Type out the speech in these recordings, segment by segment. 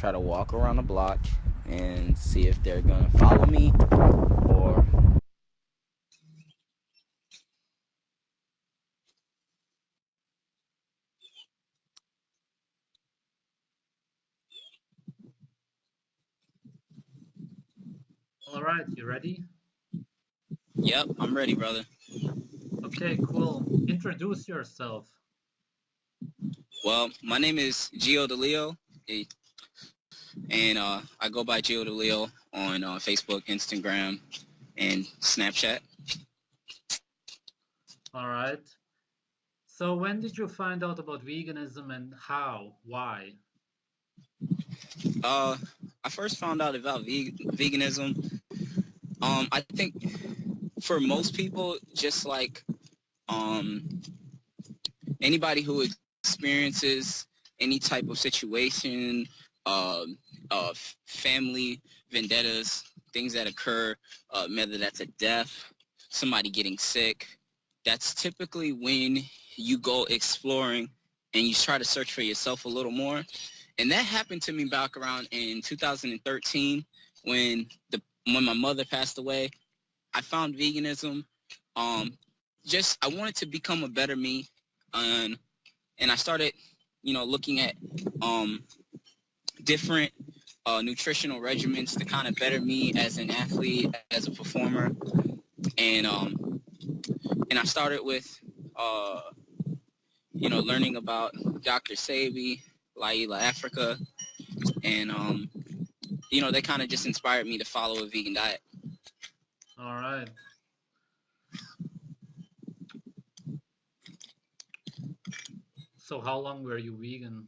try to walk around the block and see if they're gonna follow me or. All right, you ready? Yep, I'm ready, brother. Okay, cool. Introduce yourself. Well, my name is Gio DeLeo, and I go by Gio DeLeo on Facebook, Instagram, and Snapchat. All right. So when did you find out about veganism and how? Why? Uh, I first found out about veganism. I think for most people, just like um, anybody who experiences any type of situation, um, family vendettas, things that occur, whether that's a death, somebody getting sick, that's typically when you go exploring and you try to search for yourself a little more. And that happened to me back around in 2013 when when my mother passed away. I found veganism. Um, just I wanted to become a better me, and I started, looking at different nutritional regimens to kind of better me as an athlete, as a performer, and I started with uh, learning about Dr. Sebi, Laila Africa, and they kind of just inspired me to follow a vegan diet. All right. So how long were you vegan?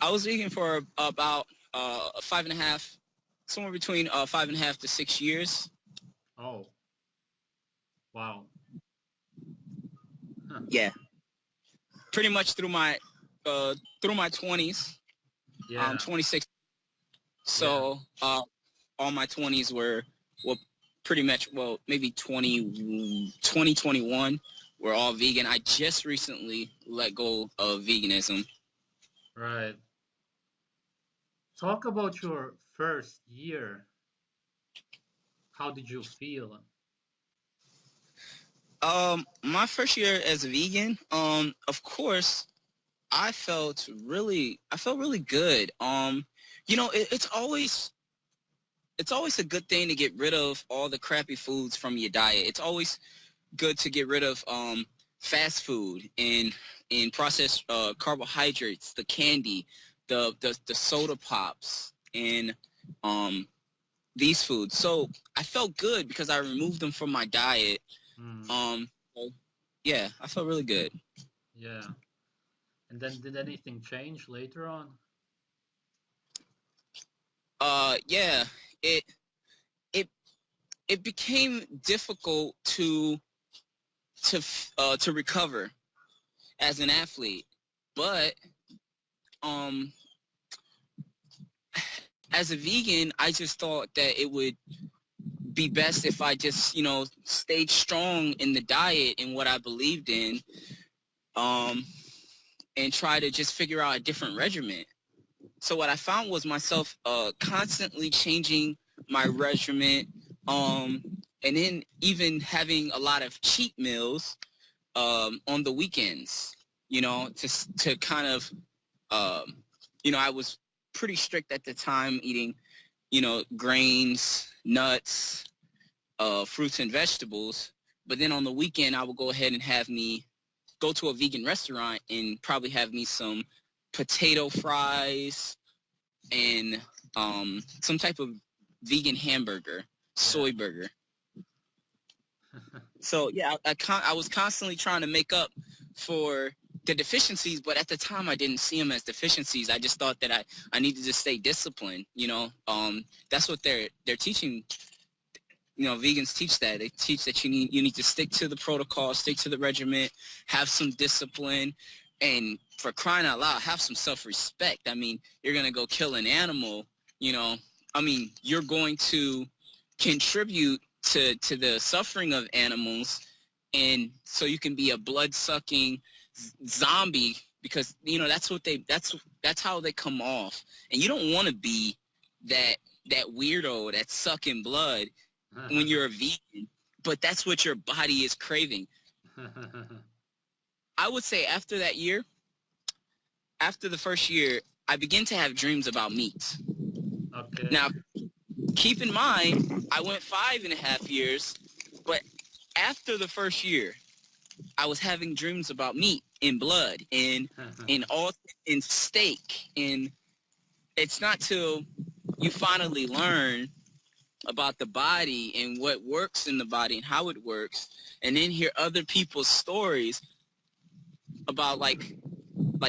I was vegan for about 5.5, somewhere between 5.5 to 6 years. Oh, wow. Huh. Yeah, pretty much through my 20s. I'm Yeah. 26, Yeah. so all my 20s were well, pretty much, well, maybe 2021 were all vegan. I just recently let go of veganism. Right. Talk about your first year. How did you feel? My first year as a vegan, of course, I felt really good. It's always a good thing to get rid of all the crappy foods from your diet. It's always good to get rid of fast food and processed carbohydrates, the candy, the soda pops, and um, these foods. So I felt good because I removed them from my diet. Mm, So, yeah, I felt really good. yeah. And then did anything change later on? Yeah, it it it became difficult to recover as an athlete, but um as a vegan, I just thought that it would be best if I just, stayed strong in the diet and what I believed in, um, and try to just figure out a different regimen. So what I found was myself constantly changing my regimen, and then even having a lot of cheat meals on the weekends, to kind of, I was pretty strict at the time eating, grains, nuts, fruits and vegetables. But then on the weekend, I would go ahead and have me go to a vegan restaurant and probably have me some potato fries and some type of vegan hamburger, Yeah. soy burger. So yeah, I was constantly trying to make up for the deficiencies, but at the time I didn't see them as deficiencies. I just thought that I needed to stay disciplined. That's what they're teaching. Vegans teach that. They teach that you need to stick to the protocol, stick to the regimen, have some discipline, and for crying out loud, have some self-respect. I mean, you're gonna go kill an animal, you know. I mean, you're going to contribute to the suffering of animals, and so you can be a blood-sucking zombie because that's how they come off, and you don't want to be that weirdo that's sucking blood when you're a vegan, but that's what your body is craving. I would say after that year, after the first year, I began to have dreams about meat. Okay. Now, keep in mind, I went 5.5 years, but after the first year, I was having dreams about meat and blood and all in steak. And it's not till you finally learn about the body and what works in the body and how it works, and then hear other people's stories about like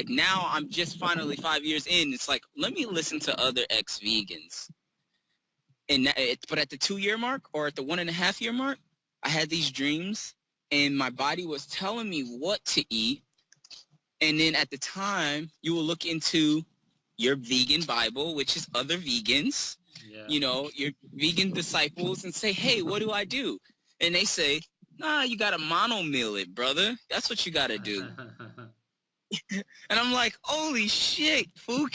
now I'm just finally 5 years in. It's like, let me listen to other ex-vegans. But at the 2 year mark or at the 1.5 year mark, I had these dreams and my body was telling me what to eat. And then at the time, you will look into your vegan Bible, which is other vegans, Yeah. your vegan disciples, and say, hey, what do I do? And they say, nah, you got to mono meal it, brother. That's what you got to do. And I'm like, holy shit, food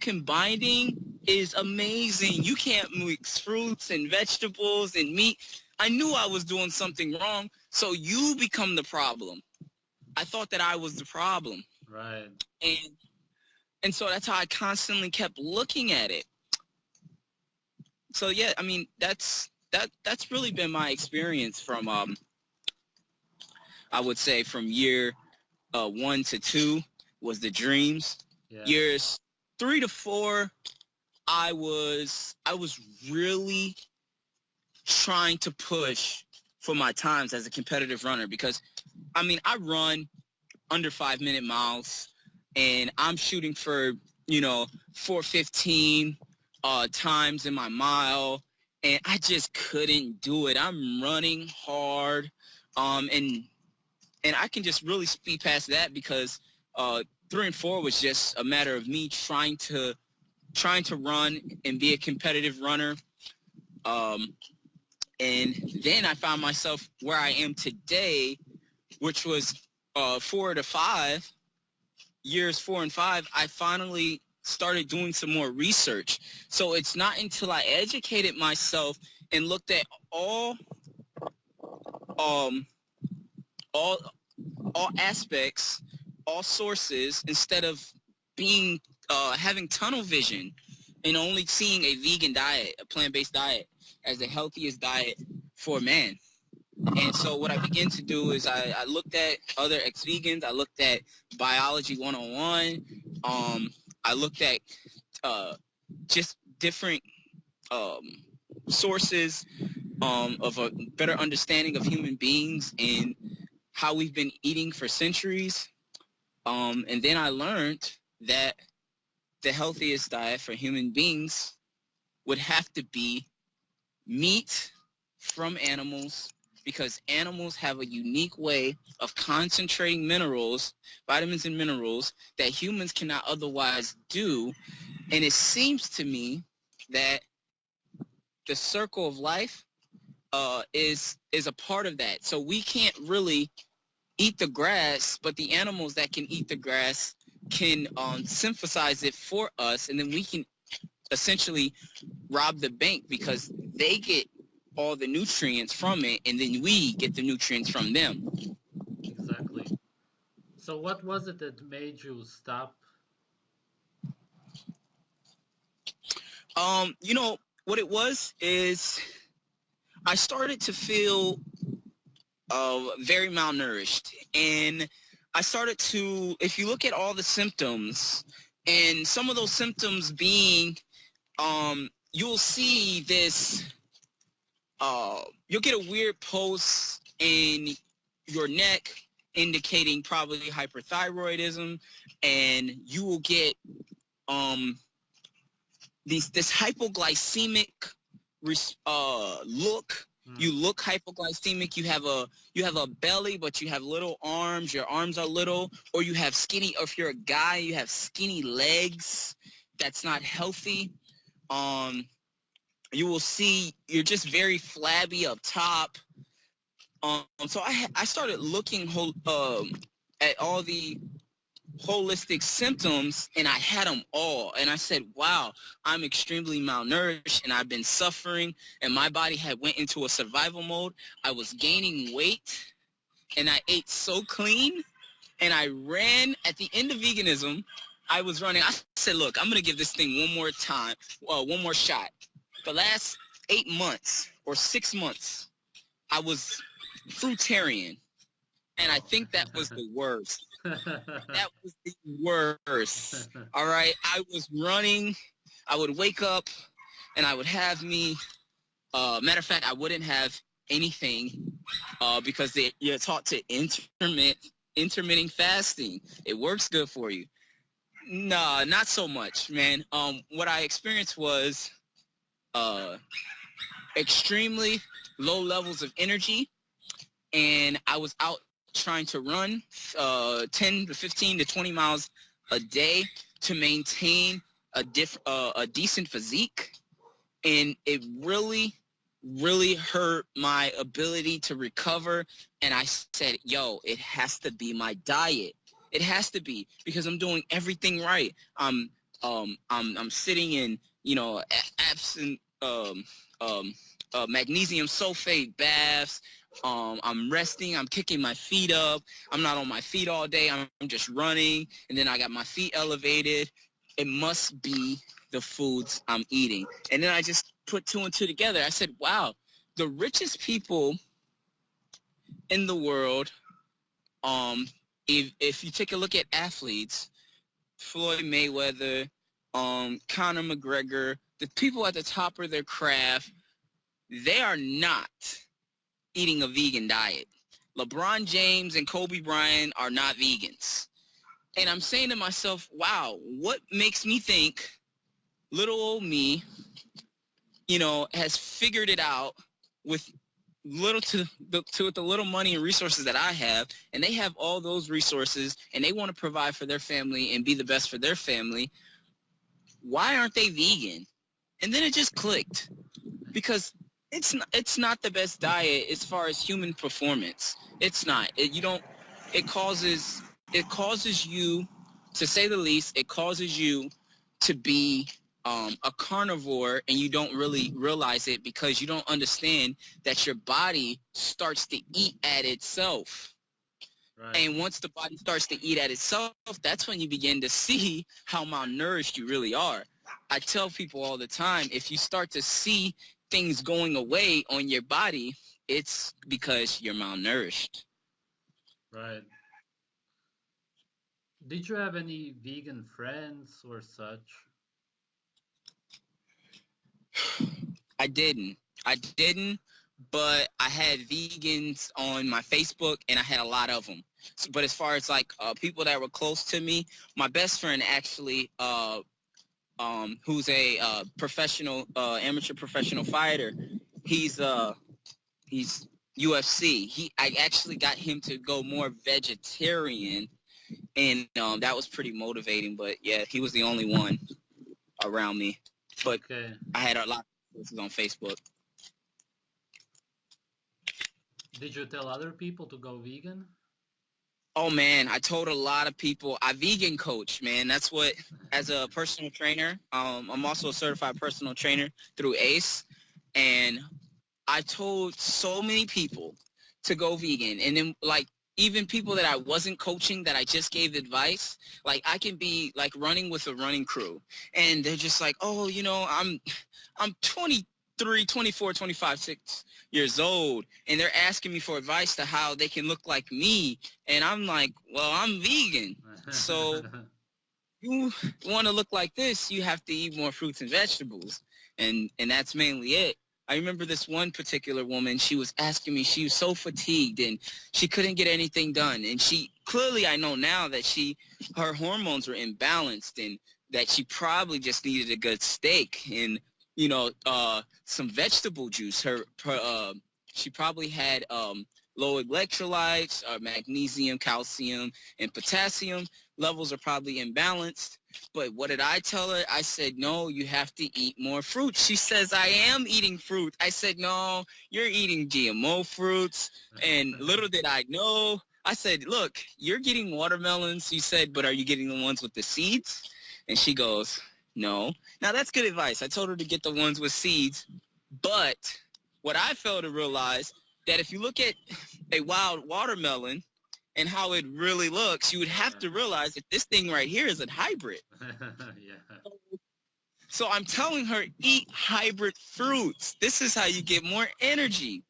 combining is amazing. You can't mix fruits and vegetables and meat. I knew I was doing something wrong, so you become the problem. I thought that I was the problem. Right. And so that's how I constantly kept looking at it. So yeah, I mean, that's really been my experience from I would say from year 1 to 2 was the dreams. Yeah. Years 3 to 4, I was really trying to push for my times as a competitive runner, because I mean, I run under 5-minute miles and I'm shooting for 4:15 times in my mile, and I just couldn't do it. I'm running hard, and I can just really speed past that because 3 and 4 was just a matter of me trying to run and be a competitive runner. And then I found myself where I am today, which was 4 to 5, years 4 and 5, I finally started doing some more research. So it's not until I educated myself and looked at all aspects, all sources, instead of being having tunnel vision and only seeing a vegan diet, a plant-based diet, as the healthiest diet for man. And so what I began to do is I looked at other ex-vegans. I looked at Biology 101. I looked at just different sources of a better understanding of human beings and how we've been eating for centuries. And then I learned that the healthiest diet for human beings would have to be meat from animals, because animals have a unique way of concentrating minerals, vitamins and minerals, that humans cannot otherwise do. And it seems to me that the circle of life is a part of that. So we can't really eat the grass, but the animals that can eat the grass can synthesize it for us, and then we can essentially rob the bank because they get all the nutrients from it, and then we get the nutrients from them. Exactly. So what was it that made you stop? What it was is I started to feel very malnourished, and I started to, if you look at all the symptoms, and some of those symptoms being, you'll see this, you'll get a weird pulse in your neck indicating probably hyperthyroidism, and you will get this hypoglycemic look. You look hypoglycemic. You have a belly, but you have little arms. Your arms are little, or you have skinny. Or if you're a guy, you have skinny legs. That's not healthy. You will see you're just very flabby up top. So I started looking at all the holistic symptoms, and I had them all. And I said, wow, I'm extremely malnourished and I've been suffering, and my body had went into a survival mode. I was gaining weight and I ate so clean, and I ran at the end of veganism. I was running. I said, look, I'm going to give this thing one more time, one more shot. The last 8 months or 6 months, I was fruitarian. And I think that was the worst. That was the worst. All right. I was running. I would wake up and I would have me. Matter of fact, I wouldn't have anything because you're taught to intermittent fasting. It works good for you. Nah, not so much, man. What I experienced was extremely low levels of energy, and I was out trying to run 10 to 15 to 20 miles a day to maintain a decent physique, and it really hurt my ability to recover. And I said, yo, it has to be my diet. It has to be, because I'm doing everything right. I'm sitting in, absent magnesium sulfate baths. I'm resting. I'm kicking my feet up. I'm not on my feet all day. I'm just running, and then I got my feet elevated. It must be the foods I'm eating. And then I just put 2 and 2 together. I said, wow, the richest people in the world, if you take a look at athletes, Floyd Mayweather, Conor McGregor, the people at the top of their craft, they are not eating a vegan diet. LeBron James and Kobe Bryant are not vegans. And I'm saying to myself, wow, what makes me think little old me, has figured it out with the little money and resources that I have, and they have all those resources, and they want to provide for their family and be the best for their family. Why aren't they vegan? And then it just clicked, because it's not the best diet as far as human performance. It's not. It causes you, to say the least, it causes you to be a carnivore, and you don't really realize it because you don't understand that your body starts to eat at itself. Right. And once the body starts to eat at itself, that's when you begin to see how malnourished you really are. I tell people all the time, if you start to see things going away on your body, it's because you're malnourished. Right. Did you have any vegan friends or such? I didn't. But I had vegans on my Facebook, and I had a lot of them. So, but as far as like people that were close to me, my best friend actually, who's a amateur professional fighter, he's UFC. I actually got him to go more vegetarian, and that was pretty motivating. But yeah, he was the only one around me. But Okay. I had a lot of posts on Facebook. Did you tell other people to go vegan? Oh man, I told a lot of people. I vegan coach, man. That's what, as a personal trainer, I'm also a certified personal trainer through ACE, and I told so many people to go vegan. And then like even people that I wasn't coaching, that I just gave advice, like I can be like running with a running crew, and they're just like, oh, I'm 23, 24, 25, 6 years old, and they're asking me for advice to how they can look like me. And I'm like, well, I'm vegan. So you want to look like this, you have to eat more fruits and vegetables. And that's mainly it. I remember this one particular woman, she was asking me, she was so fatigued and she couldn't get anything done. And she clearly, I know now that her hormones were imbalanced, and that she probably just needed a good steak and, some vegetable juice. She probably had low electrolytes, magnesium, calcium, and potassium levels are probably imbalanced. But what did I tell her? I said, no, you have to eat more fruit. She says, I am eating fruit. I said, no, you're eating GMO fruits. And little did I know, I said, look, you're getting watermelons. He said, but are you getting the ones with the seeds? And she goes, no. Now, that's good advice. I told her to get the ones with seeds. But what I failed to realize, that if you look at a wild watermelon and how it really looks, you would have to realize that this thing right here is a hybrid. Yeah. So I'm telling her, eat hybrid fruits. This is how you get more energy.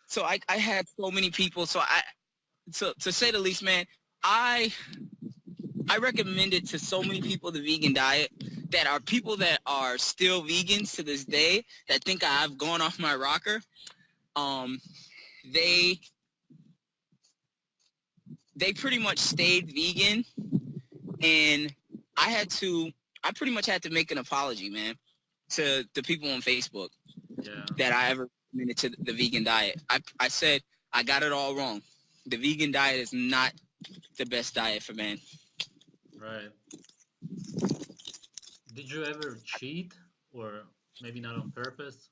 So I had so many people. So to say the least, man, I recommend it to so many people, the vegan diet, that are people that are still vegans to this day, that think I've gone off my rocker. They pretty much stayed vegan, and I pretty much had to make an apology, man, to the people on Facebook Yeah. that I ever recommended to the vegan diet. I said, I got it all wrong. The vegan diet is not the best diet for man. Right. Did you ever cheat, or maybe not on purpose?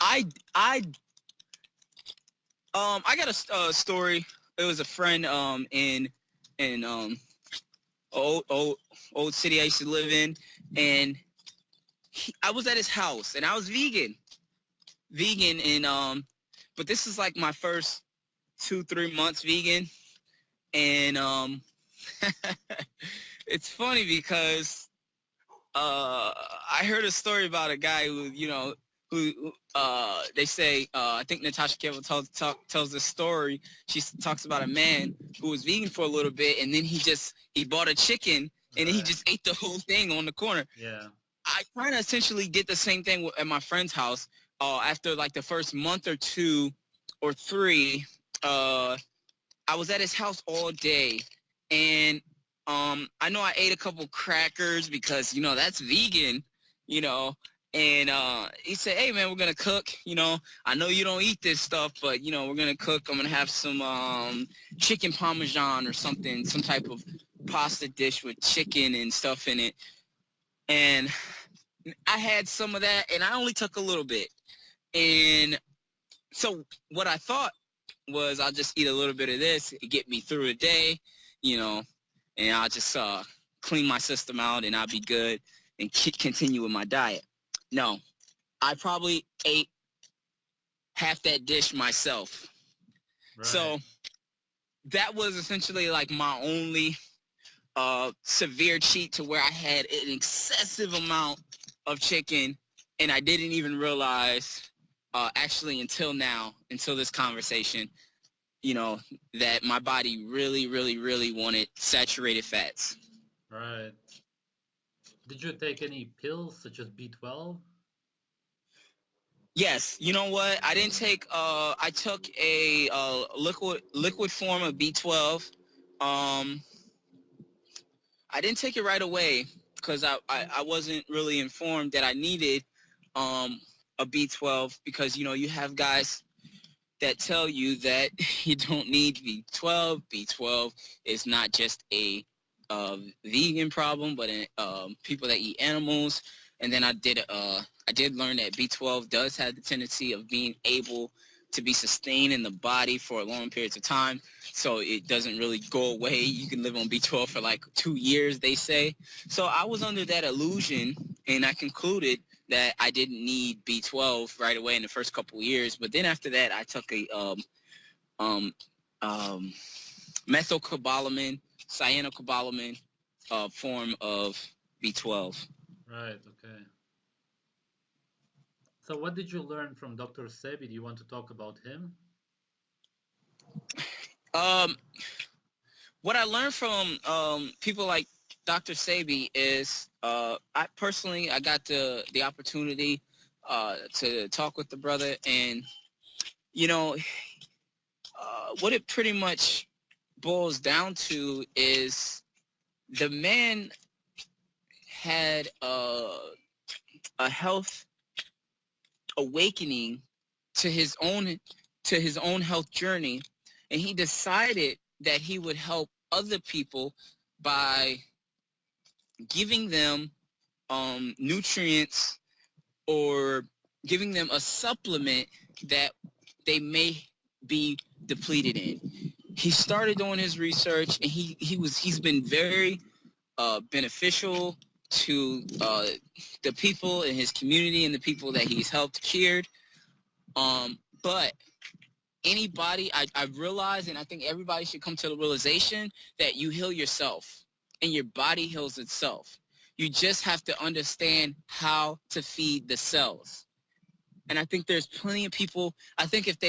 I I I got a story. It was a friend in old city I used to live in, and I was at his house, and I was vegan, and but this is like my first 2-3 months vegan, and it's funny because I heard a story about a guy who they say, I think Natasha Campbell tells this story. She talks about a man who was vegan for a little bit, and then he bought a chicken, and then he Right. just ate the whole thing on the corner. Yeah. I kind of essentially did the same thing at my friend's house. After like the first month or 2 or 3, I was at his house all day, and I know I ate a couple crackers because that's vegan, you know. And he said, "Hey man, we're gonna cook. I know you don't eat this stuff, but we're gonna cook. I'm gonna have some chicken parmesan or something, some type of pasta dish with chicken and stuff in it." And I had some of that, and I only took a little bit. And so what I thought was, I'll just eat a little bit of this, get me through the day, you know, and I'll just clean my system out, and I'll be good and continue with my diet. No, I probably ate half that dish myself. Right. So that was essentially like my only severe cheat, to where I had an excessive amount of chicken, and I didn't even realize actually until now, until this conversation, that my body really, really, really wanted saturated fats. Right. Did you take any pills such as B12? Yes, you know what? I didn't take. I took a liquid form of B12. Um, I didn't take it right away because I wasn't really informed that I needed um a B12, because you have guys that tell you that you don't need B12. B12 is not just a vegan problem, but people that eat animals. And then I did learn that B12 does have the tendency of being able to be sustained in the body for long periods of time. So it doesn't really go away. You can live on B12 for like 2 years, they say. So I was under that illusion, and I concluded that I didn't need B12 right away in the first couple of years. But then after that, I took a um, um, methylcobalamin, cyanocobalamin form of B12. Right. Okay. So what did you learn from Dr. Sebi? Do you want to talk about him? Um, what I learned from people like Dr. Sebi is, I got the opportunity to talk with the brother, and you know what it pretty much boils down to is, the man had a health awakening to his own health journey, and he decided that he would help other people by giving them nutrients, or giving them a supplement that they may be depleted in. He started doing his research, and he's been very beneficial to the people in his community and the people that he's helped cured. But anybody, I realize, and I think everybody should come to the realization that you heal yourself and your body heals itself. You just have to understand how to feed the cells. And I think there's plenty of people. I think if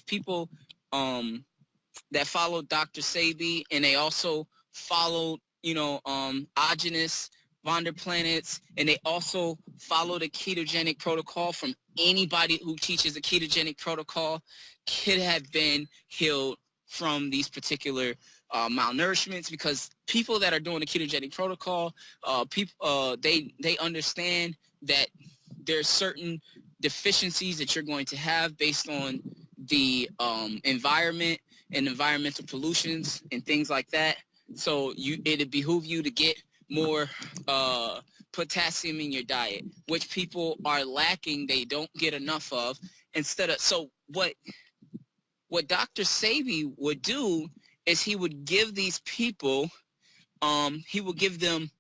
people that follow Dr. Sebi, and they also followed, Agenus, Vonderplanets, and they also follow the ketogenic protocol from anybody who teaches the ketogenic protocol could have been healed from these particular malnourishments, because people that are doing the ketogenic protocol, they understand that there's certain deficiencies that you're going to have based on the environment and environmental pollutions and things like that. So it'd behoove you to get more potassium in your diet, which people are lacking. They don't get enough of. So what Dr. Sebi would do is he would give these people, he will give them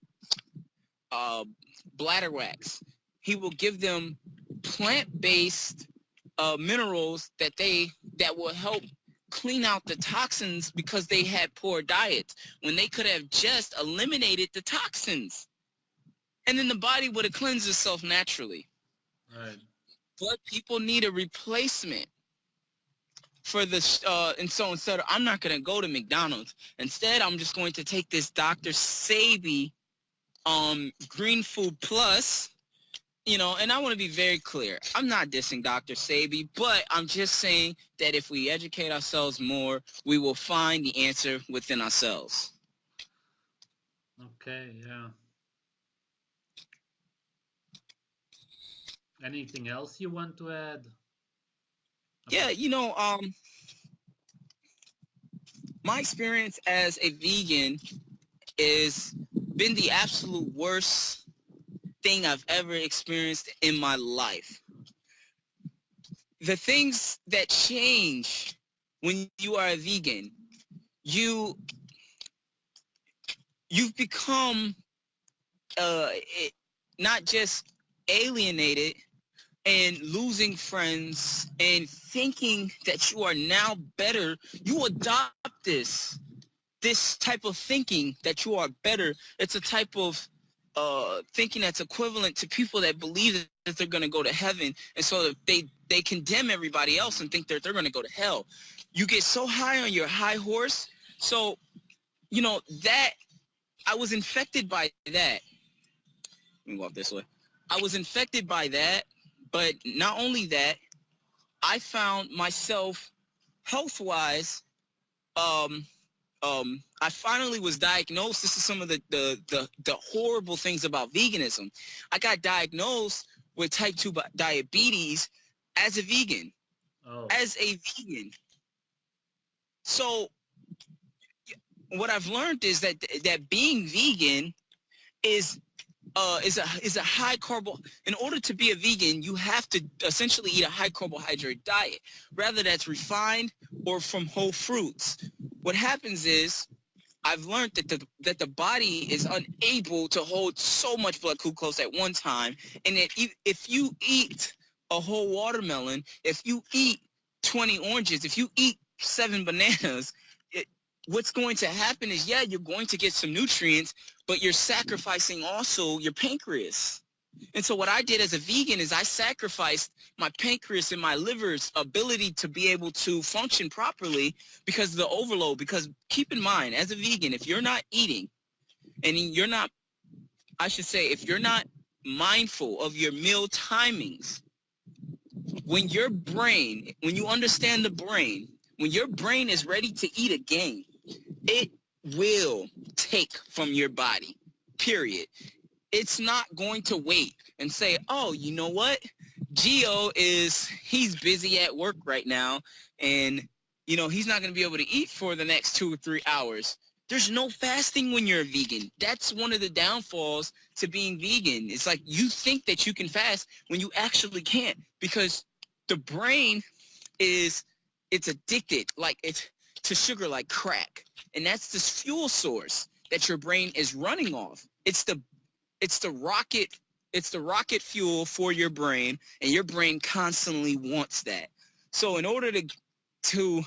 bladder wax. He will give them plant-based minerals that will help clean out the toxins, because they had poor diets when they could have just eliminated the toxins, and then the body would have cleansed itself naturally. Right. But people need a replacement for this, and so instead I'm not going to go to McDonald's. Instead, I'm just going to take this Dr. Sebi Green Food Plus. And I want to be very clear. I'm not dissing Dr. Sebi, but I'm just saying that if we educate ourselves more, we will find the answer within ourselves. Okay, yeah. Anything else you want to add? Yeah, my experience as a vegan is been the absolute worst thing I've ever experienced in my life. The things that change when you are a vegan, you've become not just alienated and losing friends and thinking that you are now better. You adopt this type of thinking that you are better. It's a type of thinking that's equivalent to people that believe that they're going to go to heaven, and so they condemn everybody else and think that they're going to go to hell. You get so high on your high horse. So that I was infected by that. Let me walk this way. I was infected by that, but not only that, I found myself health-wise. I finally was diagnosed. This is some of the horrible things about veganism. I got diagnosed with type 2 diabetes as a vegan. Oh. As a vegan. So what I've learned is that being vegan is a high carbo. In order to be a vegan, you have to essentially eat a high carbohydrate diet, rather that's refined or from whole fruits. What happens is, I've learned that the body is unable to hold so much blood glucose at one time, and that if you eat a whole watermelon, if you eat 20 oranges, if you eat 7 bananas, what's going to happen is, yeah, you're going to get some nutrients, but you're sacrificing also your pancreas. And so what I did as a vegan is I sacrificed my pancreas and my liver's ability to be able to function properly because of the overload. Because keep in mind, as a vegan, if you're not eating, and you're not, I should say, if you're not mindful of your meal timings, when you understand the brain, when your brain is ready to eat again, it will take from your body, period. It's not going to wait and say, oh, you know what? Gio he's busy at work right now, and, he's not going to be able to eat for the next 2 or 3 hours. There's no fasting when you're a vegan. That's one of the downfalls to being vegan. It's like you think that you can fast when you actually can't, because the brain it's addicted, like it's to sugar like crack. And that's this fuel source that your brain is running off. It's the rocket fuel for your brain, and your brain constantly wants that. So in order to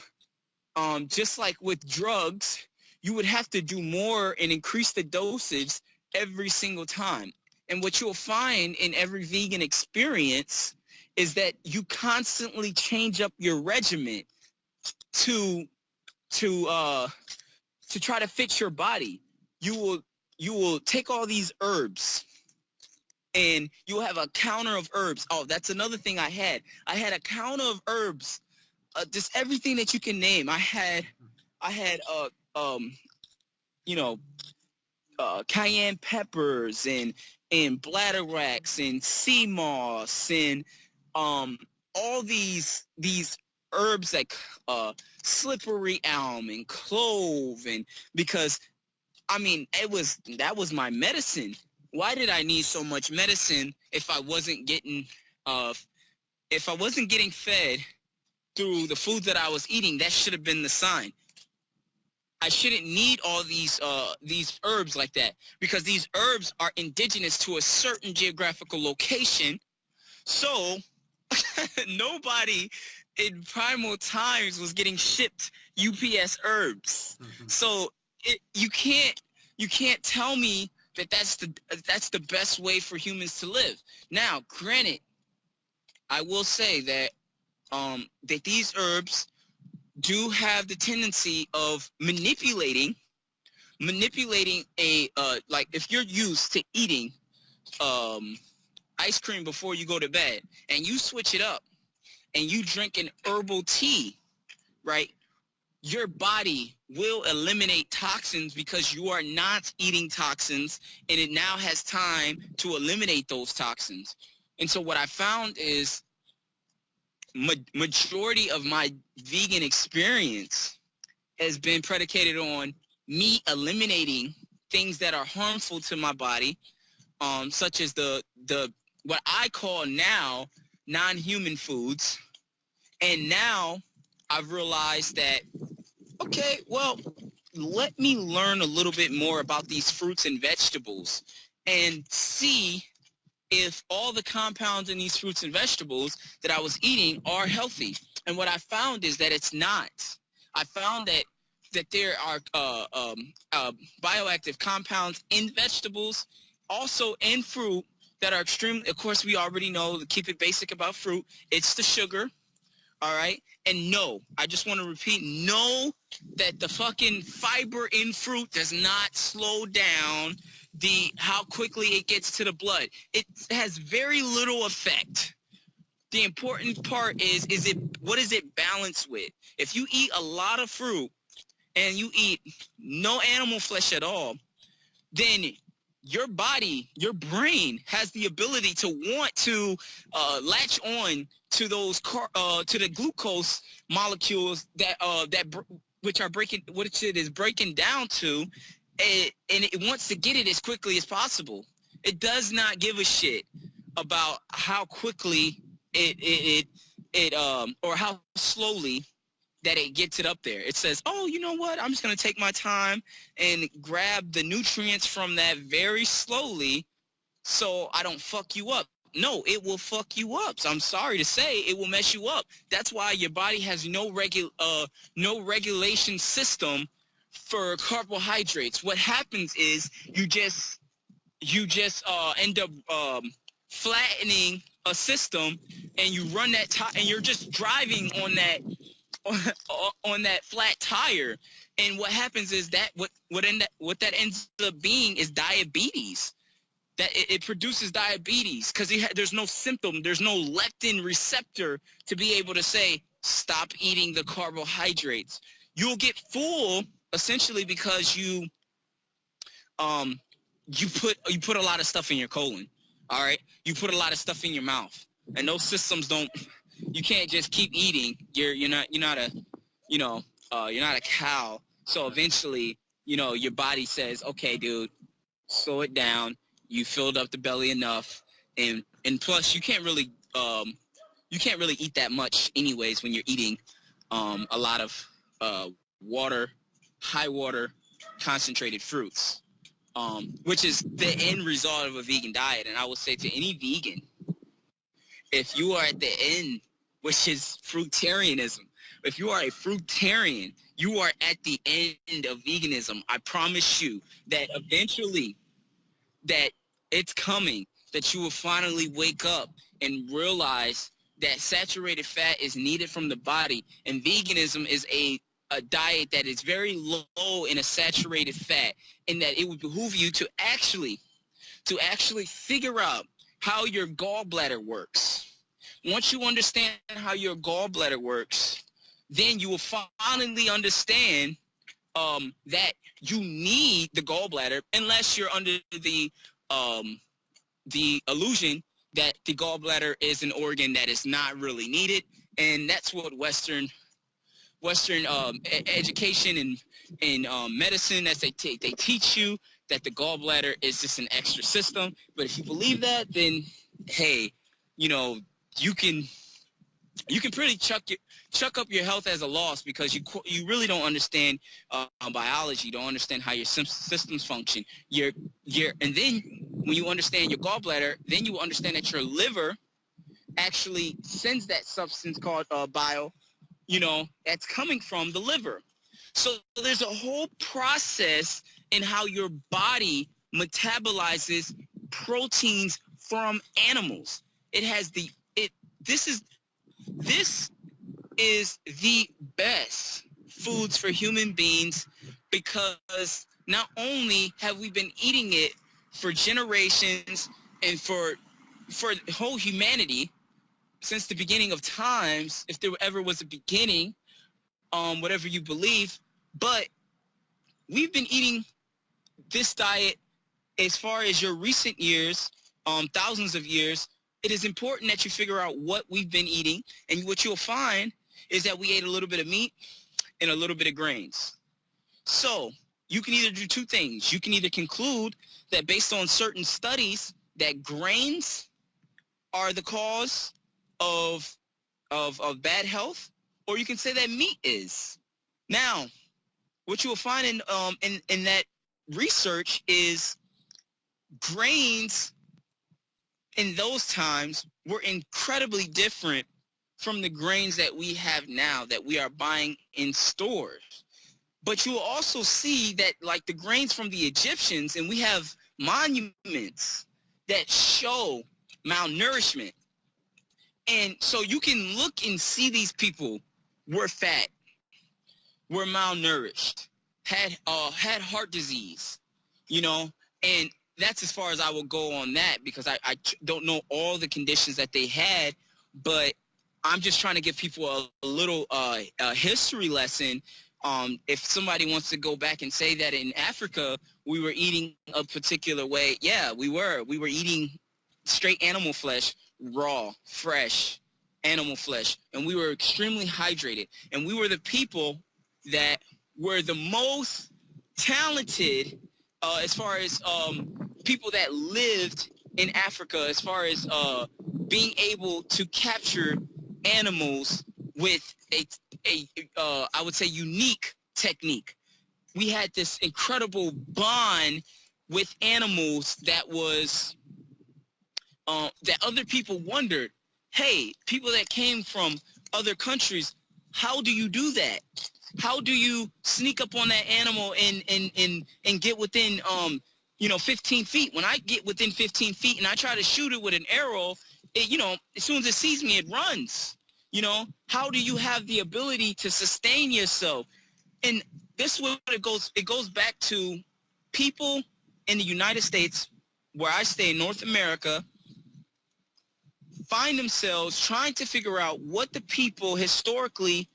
just like with drugs, you would have to do more and increase the dosage every single time. And what you'll find in every vegan experience is that you constantly change up your regimen to to uh to try to fit your body. You will take all these herbs, and you'll have a counter of herbs. Oh, that's another thing I had. I had a counter of herbs, just everything that you can name. I had you know cayenne peppers and bladderwracks and sea moss and all these herbs like slippery elm and clove, and because I mean that was my medicine. Why did I need so much medicine if I wasn't getting fed through the food that I was eating? That should have been the sign. I shouldn't need all these herbs like that, because these herbs are indigenous to a certain geographical location. So nobody in primal times was getting shipped UPS herbs. So you can't tell me that that's the best way for humans to live. Now, granted, I will say that that these herbs do have the tendency of manipulating a like if you're used to eating ice cream before you go to bed, and you switch it up and you drink an herbal tea, right? Your body will eliminate toxins because you are not eating toxins, and it now has time to eliminate those toxins. And so what I found is majority of my vegan experience has been predicated on me eliminating things that are harmful to my body, such as the what I call now non-human foods. And now I've realized that, okay, well, let me learn a little bit more about these fruits and vegetables and see if all the compounds in these fruits and vegetables that I was eating are healthy. And what I found is that it's not. I found that there are bioactive compounds in vegetables, also in fruit, that are extremely, of course, we already know, to keep it basic about fruit, it's the sugar, all right? And no, I just want to repeat, know that the fucking fiber in fruit does not slow down how quickly it gets to the blood. It has very little effect. The important part is what is it balanced with? If you eat a lot of fruit and you eat no animal flesh at all, then your body, your brain has the ability to want to latch on to those to the glucose molecules which are breaking, which it is breaking down to, and it wants to get it as quickly as possible. It does not give a shit about how quickly or how slowly that it gets it up there. It says, oh, you know what? I'm just going to take my time and grab the nutrients from that very slowly so I don't fuck you up. No, it will fuck you up. So I'm sorry to say, it will mess you up. That's why your body has no regulation system for carbohydrates. What happens is you just end up flattening a system, and you run that and you're just driving on that on that flat tire. And what happens is that what that ends up being is diabetes. That it produces diabetes because there's no symptom, there's no leptin receptor to be able to say stop eating the carbohydrates. You'll get full essentially because you put a lot of stuff in your colon. All right, you put a lot of stuff in your mouth, and those systems don't. You can't just keep eating. You're not a cow. So eventually your body says, okay, dude, slow it down. You filled up the belly enough. And plus you can't really eat that much anyways when you're eating a lot of water, high water, concentrated fruits, which is the end result of a vegan diet. And I will say to any vegan, if you are at the end, which is fruitarianism, if you are a fruitarian, you are at the end of veganism. I promise you that eventually that it's coming, that you will finally wake up and realize that saturated fat is needed from the body, and veganism is a diet that is very low in a saturated fat, and that it would behoove you to actually figure out how your gallbladder works. Once you understand how your gallbladder works, then you will finally understand that you need the gallbladder, unless you're under the illusion that the gallbladder is an organ that is not really needed. And that's what Western education and medicine, as they teach you that the gallbladder is just an extra system. But if you believe that, then hey, you can pretty chuck up your health as a loss, because you really don't understand biology, don't understand how your systems function. And then when you understand your gallbladder, then you will understand that your liver actually sends that substance called bile, that's coming from the liver. So there's a whole process in how your body metabolizes proteins from animals. This is the best foods for human beings, because not only have we been eating it for generations and for whole humanity since the beginning of times, if there ever was a beginning, whatever you believe, but we've been eating this diet as far as your recent years, thousands of years. It is important that you figure out what we've been eating, and what you'll find is that we ate a little bit of meat and a little bit of grains. So you can either do two things. You can either conclude that based on certain studies that grains are the cause of bad health, or you can say that meat is. Now, what you will find in that research is grains in those times were incredibly different from the grains that we have now, that we are buying in stores. But you will also see that, like the grains from the Egyptians, and we have monuments that show malnourishment. And so you can look and see these people were fat, were malnourished, had heart disease, and that's as far as I will go on that, because I don't know all the conditions that they had, but I'm just trying to give people a little history lesson. If somebody wants to go back and say that in Africa we were eating a particular way, yeah, we were eating straight animal flesh, raw, fresh animal flesh, and we were extremely hydrated, and we were the people that were the most talented as far as people that lived in Africa, as far as being able to capture animals with a I would say unique technique. We had this incredible bond with animals that was that other people wondered, hey, people that came from other countries, how do you do that? How do you sneak up on that animal and get within 15 feet? When I get within 15 feet and I try to shoot it with an arrow, as soon as it sees me, it runs. How do you have the ability to sustain yourself? And this is what it goes back to people in the United States, where I stay in North America, find themselves trying to figure out what the people historically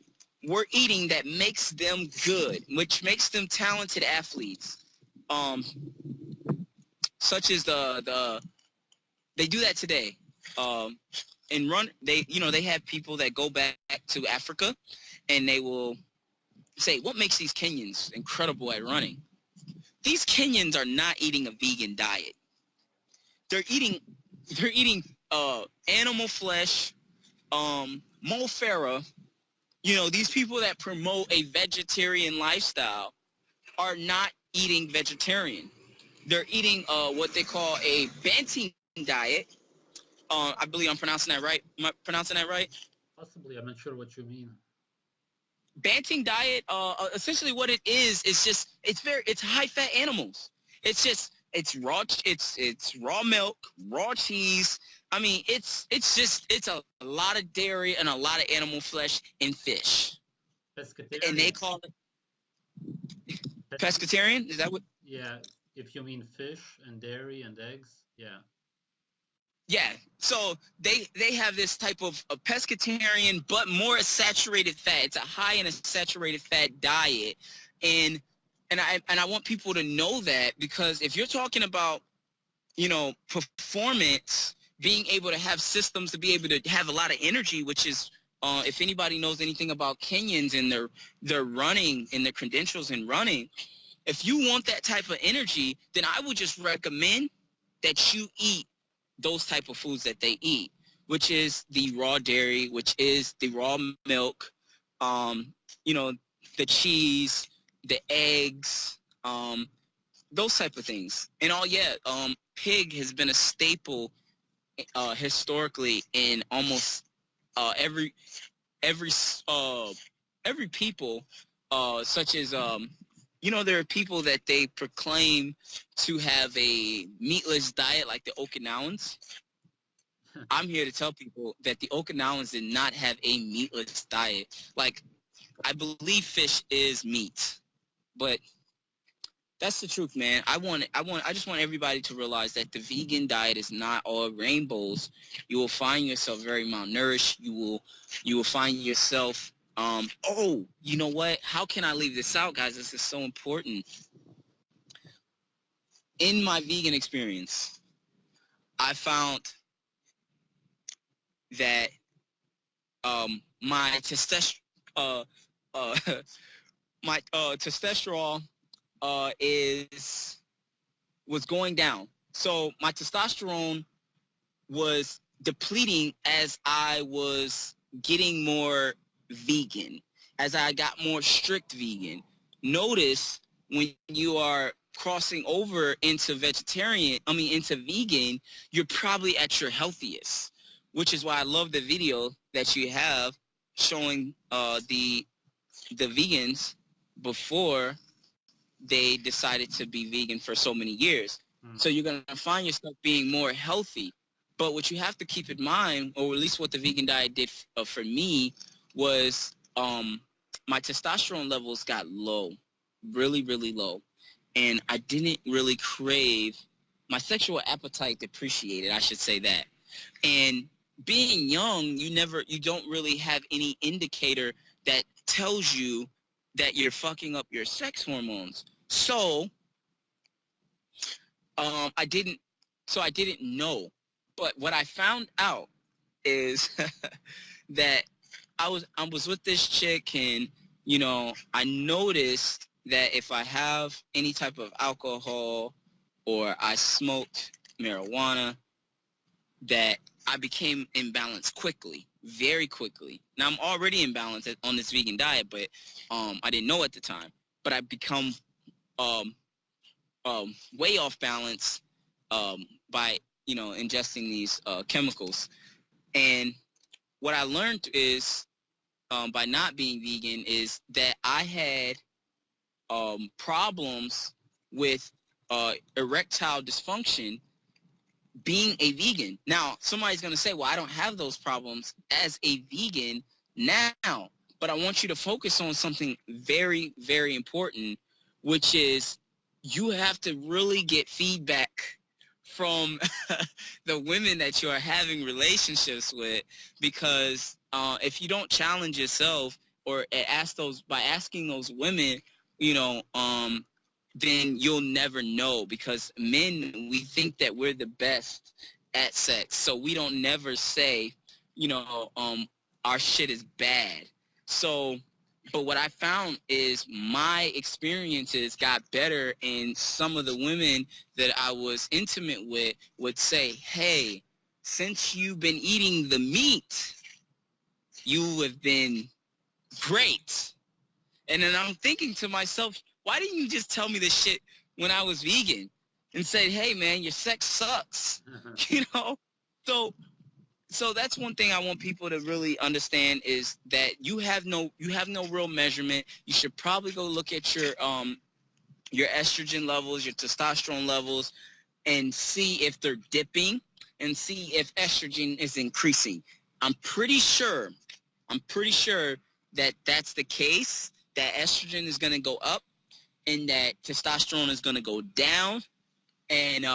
were eating that makes them good, which makes them talented athletes. Such as they do that today. And they have people that go back to Africa, and they will say, what makes these Kenyans incredible at running? these Kenyans are not eating a vegan diet. They're eating animal flesh, Mo Farah. You know, these people that promote a vegetarian lifestyle are not eating vegetarian. They're eating what they call a Banting diet. I believe I'm pronouncing that right. Am I pronouncing that right? Possibly, I'm not sure what you mean. Banting diet, essentially what it is just it's high fat animals. It's raw milk, raw cheese. I mean, it's a lot of dairy and a lot of animal flesh and fish. And they Pescatarian. call it Pesca pescatarian. Is that what? yeah, if you mean fish and dairy and eggs, yeah. Yeah. So they have this type of a pescatarian, but more saturated fat. It's a high in a saturated fat diet, and I want people to know that, because if you're talking about, you know, performance, being able to have systems to be able to have a lot of energy, which is if anybody knows anything about Kenyans and their running and their credentials in running, if you want that type of energy, then I would just recommend that you eat those type of foods that they eat, which is the raw dairy, which is the raw milk, you know, the cheese, the eggs, those type of things. And pig has been a staple historically in almost every every every people, such as you know, there are people that they proclaim to have a meatless diet, like the Okinawans. I'm here to tell people that the Okinawans did not have a meatless diet. Like, I believe fish is meat, but that's the truth, man. I just want everybody to realize that the vegan diet is not all rainbows. You will find yourself very malnourished. You will find yourself, oh, you know what? How can I leave this out, guys? This is so important. In my vegan experience, I found that my testosterone, uh, my testosterone was going down. So my testosterone was depleting as I was getting more vegan, as I got more strict vegan. Notice when you are crossing over into into vegan, you're probably at your healthiest, which is why I love the video that you have showing the vegans before they decided to be vegan for so many years. Mm. So you're going to find yourself being more healthy. But what you have to keep in mind, or at least what the vegan diet did for me, was my testosterone levels got low, really, really low. And I didn't really crave, my sexual appetite depreciated, I should say that. And being young, you don't really have any indicator that tells you that you're fucking up your sex hormones. So I didn't know. But what I found out is that I was with this chick, and you know, I noticed that if I have any type of alcohol or I smoked marijuana, that I became imbalanced quickly, very quickly. Now I'm already imbalanced on this vegan diet, but I didn't know at the time. But I become um, way off balance by, you know, ingesting these chemicals. And what I learned is by not being vegan is that I had problems with erectile dysfunction being a vegan. Now, somebody's going to say, well, I don't have those problems as a vegan now, but I want you to focus on something very, very important, which is you have to really get feedback from the women that you are having relationships with, because if you don't challenge yourself or by asking those women, you know, then you'll never know, because men, we think that we're the best at sex. So we don't never say, you know, our shit is bad. So But what I found is my experiences got better, and some of the women that I was intimate with would say, hey, since you've been eating the meat, you have been great. And then I'm thinking to myself, why didn't you just tell me this shit when I was vegan and say, hey, man, your sex sucks, you know? So that's one thing I want people to really understand is that you have no real measurement. You should probably go look at your estrogen levels, your testosterone levels, and see if they're dipping and see if estrogen is increasing. I'm pretty sure that that's the case, that estrogen is going to go up and that testosterone is going to go down. And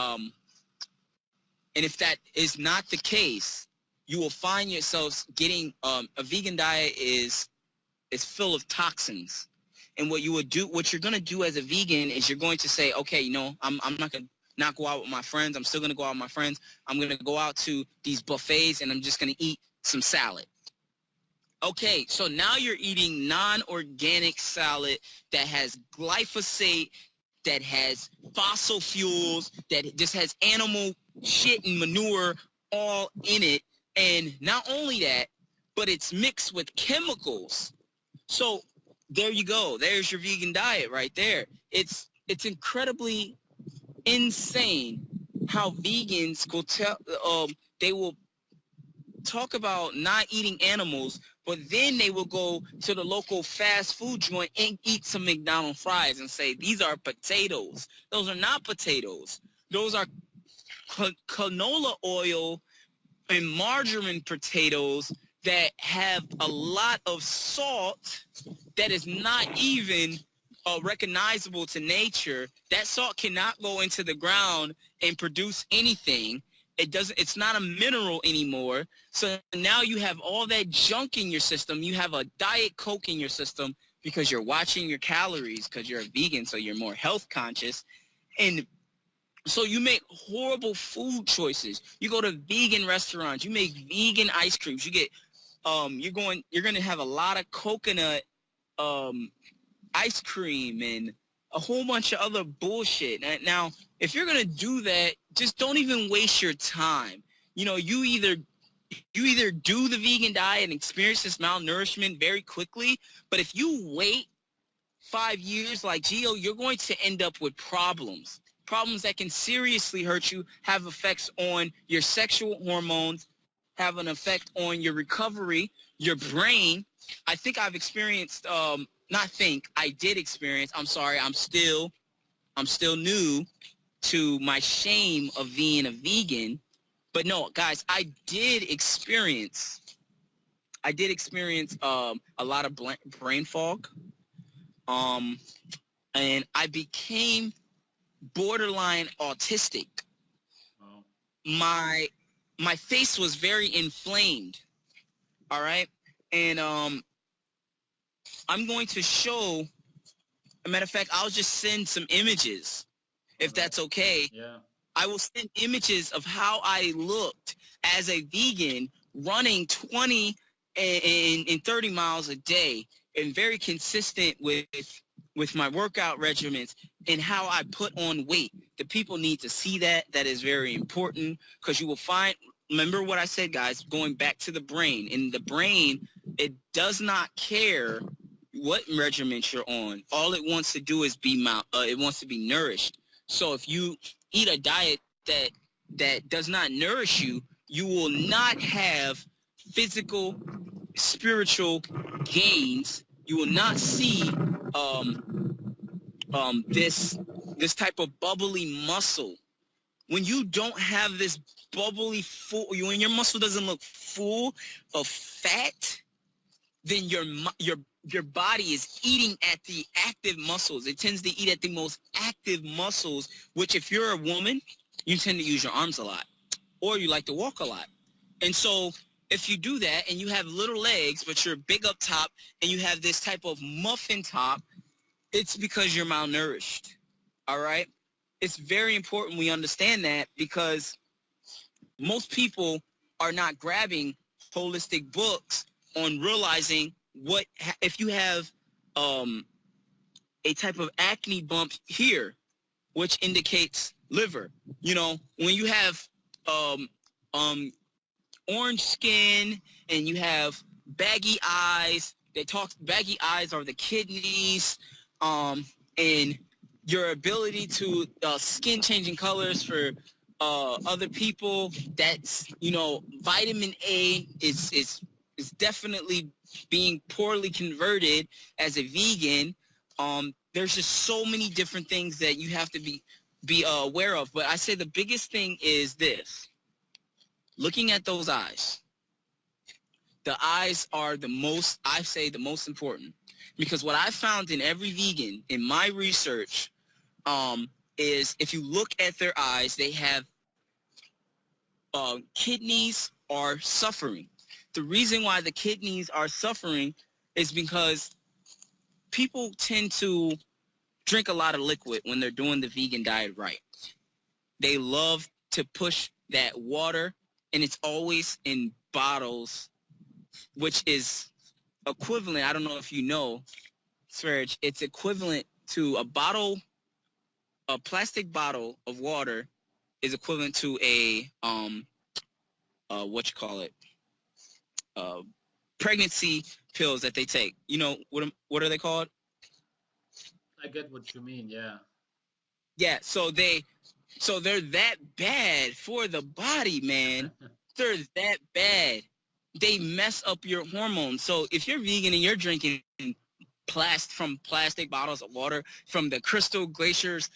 if that is not the case, you will find yourselves getting a vegan diet is full of toxins. And what you're going to do as a vegan is you're going to say, okay, I'm not going to not go out with my friends. I'm still going to go out with my friends. I'm going to go out to these buffets and I'm just going to eat some salad. Okay, so now you're eating non-organic salad that has glyphosate, that has fossil fuels, that just has animal shit and manure all in it. And not only that, but it's mixed with chemicals. So there you go. There's your vegan diet right there. It's incredibly insane how vegans they will talk about not eating animals, but then they will go to the local fast food joint and eat some McDonald's fries and say, these are potatoes. Those are not potatoes. Those are canola oil and margarine potatoes that have a lot of salt that is not even recognizable to nature. That salt cannot go into the ground and produce anything. It's not a mineral anymore. So now you have all that junk in your system. You have a Diet Coke in your system because you're watching your calories because you're a vegan, so you're more health conscious. And so you make horrible food choices. You go to vegan restaurants. You make vegan ice creams. You get you're going to have a lot of coconut ice cream and a whole bunch of other bullshit. Now, if you're going to do that, just don't even waste your time. You either do the vegan diet and experience this malnourishment very quickly, but if you wait 5 years like Gio, you're going to end up with problems that can seriously hurt you, have effects on your sexual hormones, have an effect on your recovery, your brain. I think I've experienced I did experience. I'm sorry. I'm still new to my shame of being a vegan. But no, guys, I did experience a lot of brain fog. And I became borderline autistic. Wow. My face was very inflamed. All right. And I'm going to show, a matter of fact, I'll just send some images if that's okay. Yeah. I will send images of how I looked as a vegan running 20 and 30 miles a day and very consistent with my workout regimens and how I put on weight. The people need to see that. That is very important because you will find, remember what I said, guys, going back to the brain. In the brain, it does not care what regiment you're on. All it wants to do is it wants to be nourished. So if you eat a diet that does not nourish you, you will not have physical, spiritual gains. You will not see this type of bubbly muscle. When you don't have this bubbly full, when your muscle doesn't look full of fat, then your body is eating at the active muscles. It tends to eat at the most active muscles, which if you're a woman, you tend to use your arms a lot, or you like to walk a lot. And so if you do that and you have little legs, but you're big up top and you have this type of muffin top, it's because you're malnourished. All right? It's very important we understand that because most people are not grabbing holistic books on realizing if you have a type of acne bump here, which indicates liver. You know, when you have um, um, orange skin and you have baggy eyes, baggy eyes are the kidneys, and your ability to skin changing colors for other people. That's, you know, vitamin A is definitely being poorly converted as a vegan. There's just so many different things that you have to be aware of. But I say the biggest thing is this: looking at those eyes. The eyes are I say, the most important, because what I found in every vegan in my research is if you look at their eyes, they have kidneys are suffering. The reason why the kidneys are suffering is because people tend to drink a lot of liquid when they're doing the vegan diet right. They love to push that water, and it's always in bottles, which is equivalent. I don't know if you know, Sverge, it's equivalent to a plastic bottle of water is equivalent to a what you call it, uh, pregnancy pills that they take. You know what are they called? I get what you mean. Yeah. Yeah, so they're that bad for the body, man. They're that bad. They mess up your hormones. So if you're vegan and you're drinking from plastic bottles of water, from the Crystal Glaciers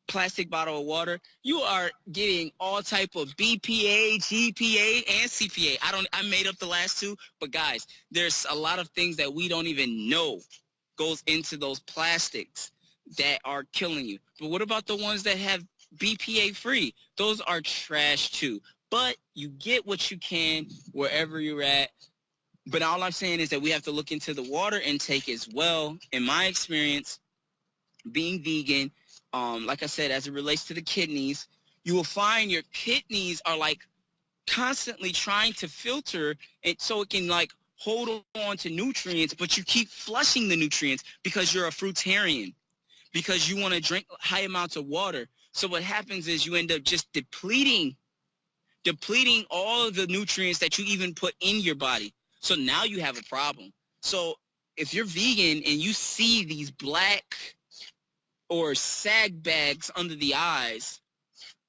plastic bottle of water, you are getting all type of BPA, GPA, and CPA. I made up the last two, but guys, there's a lot of things that we don't even know goes into those plastics that are killing you. But what about the ones that have BPA free? Those are trash too. But you get what you can wherever you're at. But all I'm saying is that we have to look into the water intake as well. In my experience, being vegan, like I said, as it relates to the kidneys, you will find your kidneys are like constantly trying to filter it so it can like hold on to nutrients, but you keep flushing the nutrients because you're a fruitarian, because you want to drink high amounts of water. So what happens is you end up just depleting all of the nutrients that you even put in your body. So now you have a problem. So if you're vegan and you see these black or sag bags under the eyes,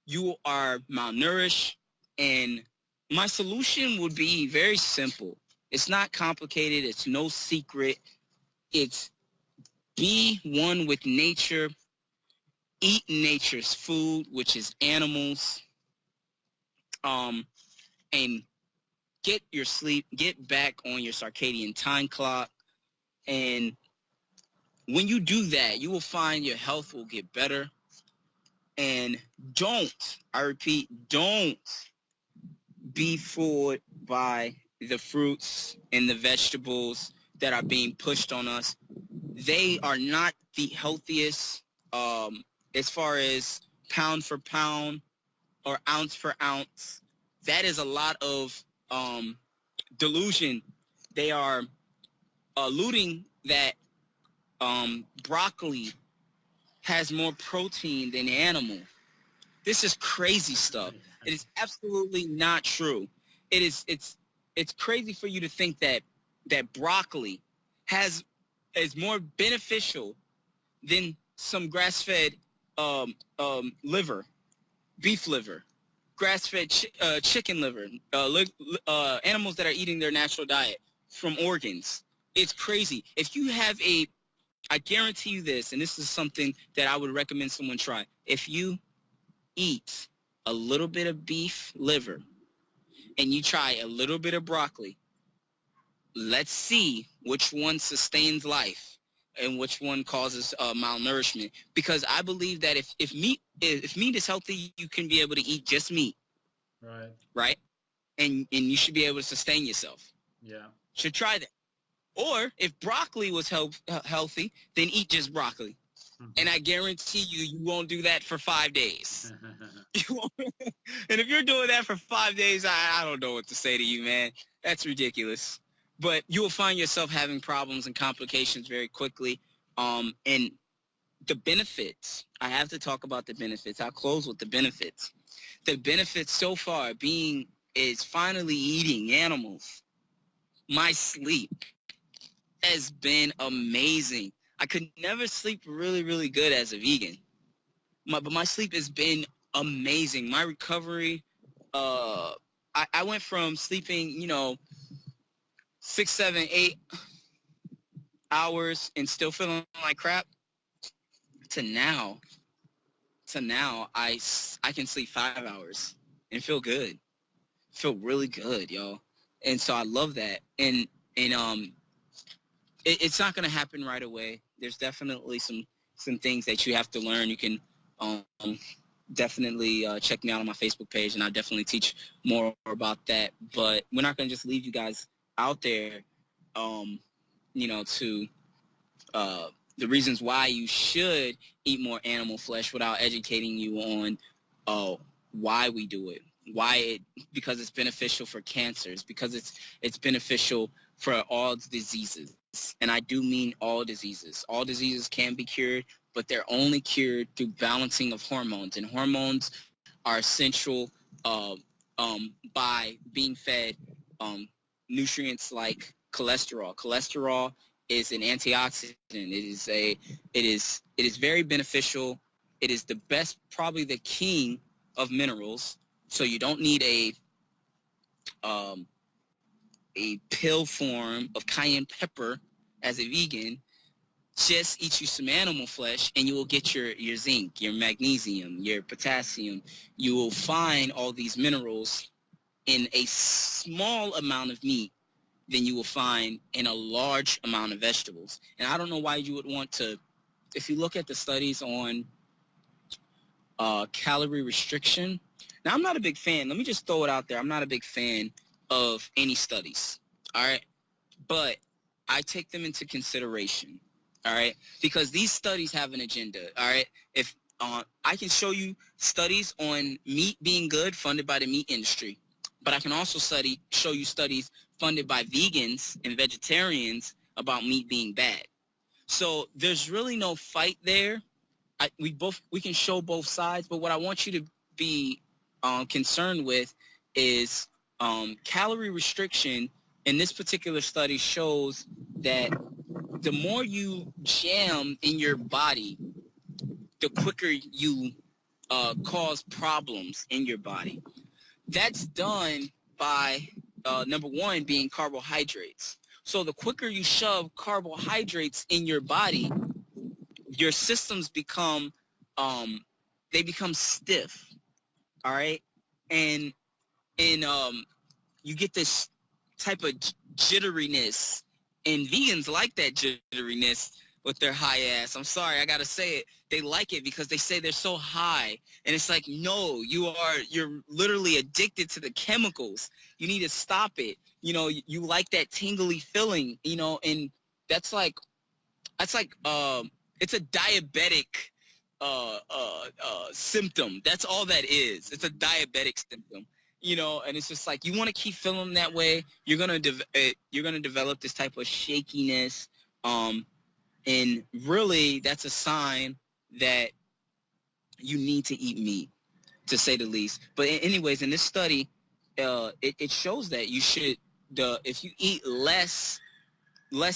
you are malnourished. And my solution would be very simple. It's not complicated. It's no secret. It's be one with nature, eat nature's food, which is animals, and get your sleep, get back on your circadian time clock. And when you do that, you will find your health will get better. And I repeat, don't be fooled by the fruits and the vegetables that are being pushed on us. They are not the healthiest as far as pound for pound or ounce for ounce. That is a lot of delusion. They are alluding that broccoli has more protein than animal. This is crazy stuff. It is absolutely not true. It's crazy for you to think that broccoli is more beneficial than some grass-fed liver, beef liver, grass-fed chicken liver, animals that are eating their natural diet from organs. It's crazy. If you have I guarantee you this, and this is something that I would recommend someone try. If you eat a little bit of beef liver and you try a little bit of broccoli, let's see which one sustains life and which one causes malnourishment. Because I believe that if meat is healthy, you can be able to eat just meat, Right. right? And you should be able to sustain yourself. Yeah. Should try that. Or if broccoli was healthy, then eat just broccoli. And I guarantee you won't do that for 5 days. And if you're doing that for 5 days, I don't know what to say to you, man. That's ridiculous. but you will find yourself having problems and complications very quickly. And the benefits, I have to talk about the benefits. I'll close with the benefits. The benefits so far is finally eating animals. My sleep has been amazing. I could never sleep really, really good as a vegan. But my sleep has been amazing. My recovery, I went from sleeping, 6, 7, 8 hours and still feeling like crap to now, I can sleep 5 hours and feel good. Feel really good, yo. And so I love that. And it's not going to happen right away. There's definitely some things that you have to learn. You can um, definitely check me out on my Facebook page, and I'll definitely teach more about that. But we're not going to just leave you guys out there, to the reasons why you should eat more animal flesh without educating you on why we do it. Because it's beneficial for cancers, because it's beneficial for all diseases. And I do mean all diseases. All diseases can be cured, but they're only cured through balancing of hormones. And hormones are essential by being fed nutrients like cholesterol. Cholesterol is an antioxidant. It is very beneficial. It is the best, probably the king of minerals. So you don't need a pill form of cayenne pepper as a vegan. Just eat you some animal flesh and you will get your zinc, your magnesium, your potassium. You will find all these minerals in a small amount of meat than you will find in a large amount of vegetables. And I don't know why you would want to, if you look at the studies on calorie restriction. Now, I'm not a big fan. Let me just throw it out there. I'm not a big fan of any studies, all right? But I take them into consideration, all right? Because these studies have an agenda, all right? If I can show you studies on meat being good funded by the meat industry, but I can also show you studies funded by vegans and vegetarians about meat being bad. So there's really no fight there. We can show both sides, but what I want you to be concerned with is calorie restriction. In this particular study shows that the more you jam in your body, the quicker you cause problems in your body. That's done by number one being carbohydrates. So the quicker you shove carbohydrates in your body, your systems become they become stiff, all right? And you get this type of jitteriness, and vegans like that jitteriness with their high ass. I'm sorry, I gotta say it. They like it because they say they're so high, and it's like, no, you're literally addicted to the chemicals. You need to stop it. You like that tingly feeling, and that's like it's a diabetic symptom. That's all that is. It's a diabetic symptom, and it's just like you want to keep feeling that way. You're gonna develop this type of shakiness, and really that's a sign that you need to eat meat, to say the least. But anyways, in this study, it shows that if you eat less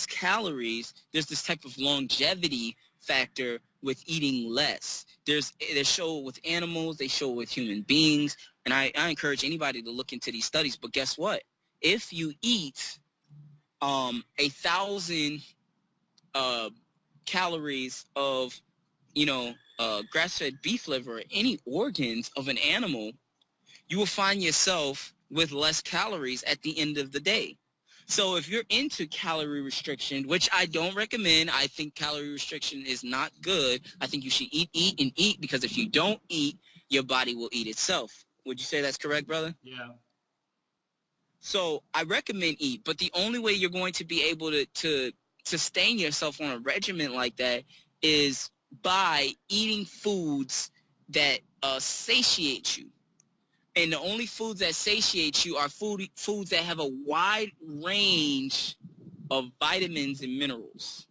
calories, there's this type of longevity factor with eating less. They show it with animals, they show it with human beings, and I encourage anybody to look into these studies. But guess what? If you eat 1,000 calories of grass-fed beef liver or any organs of an animal, you will find yourself with less calories at the end of the day. So if you're into calorie restriction, which I don't recommend, I think calorie restriction is not good. I think you should eat, and eat, because if you don't eat, your body will eat itself. Would you say that's correct, brother? Yeah. So I recommend eat, but the only way you're going to be able to sustain yourself on a regimen like that is by eating foods that satiate you. And the only foods that satiate you are foods that have a wide range of vitamins and minerals.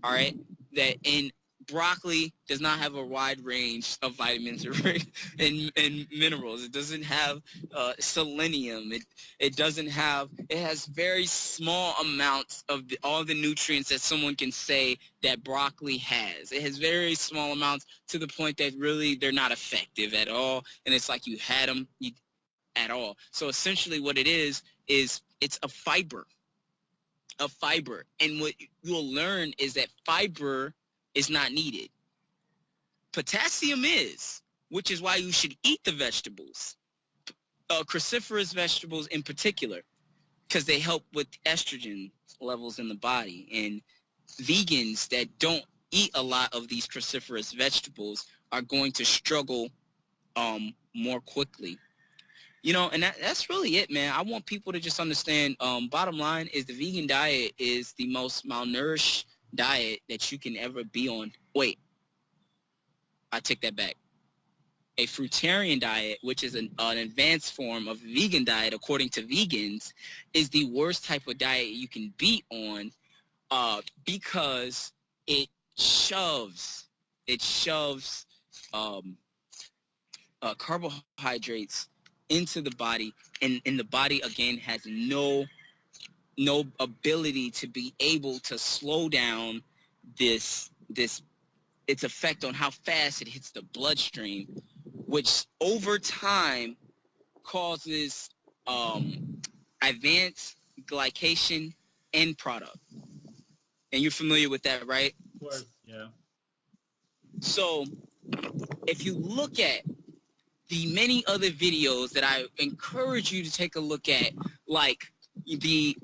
All right, that in broccoli does not have a wide range of vitamins and minerals. It doesn't have selenium. It doesn't have. It has very small amounts of all the nutrients that someone can say that broccoli has. It has very small amounts to the point that really they're not effective at all. And it's like you had them at all. So essentially, what it is it's a fiber. And what you'll learn is that fiber is not needed. Potassium is, which is why you should eat the vegetables, cruciferous vegetables in particular, because they help with estrogen levels in the body. And vegans that don't eat a lot of these cruciferous vegetables are going to struggle more quickly. You know, and that's really it, man. I want people to just understand, bottom line is the vegan diet is the most malnourished diet that you can ever be on. Wait, I take that back. A fruitarian diet, which is an advanced form of vegan diet, according to vegans, is the worst type of diet you can be on because it shoves carbohydrates into the body, and the body again has no ability to be able to slow down this its effect on how fast it hits the bloodstream, which over time causes advanced glycation end product. And you're familiar with that, right? Of course, yeah. So if you look at the many other videos that I encourage you to take a look at, like the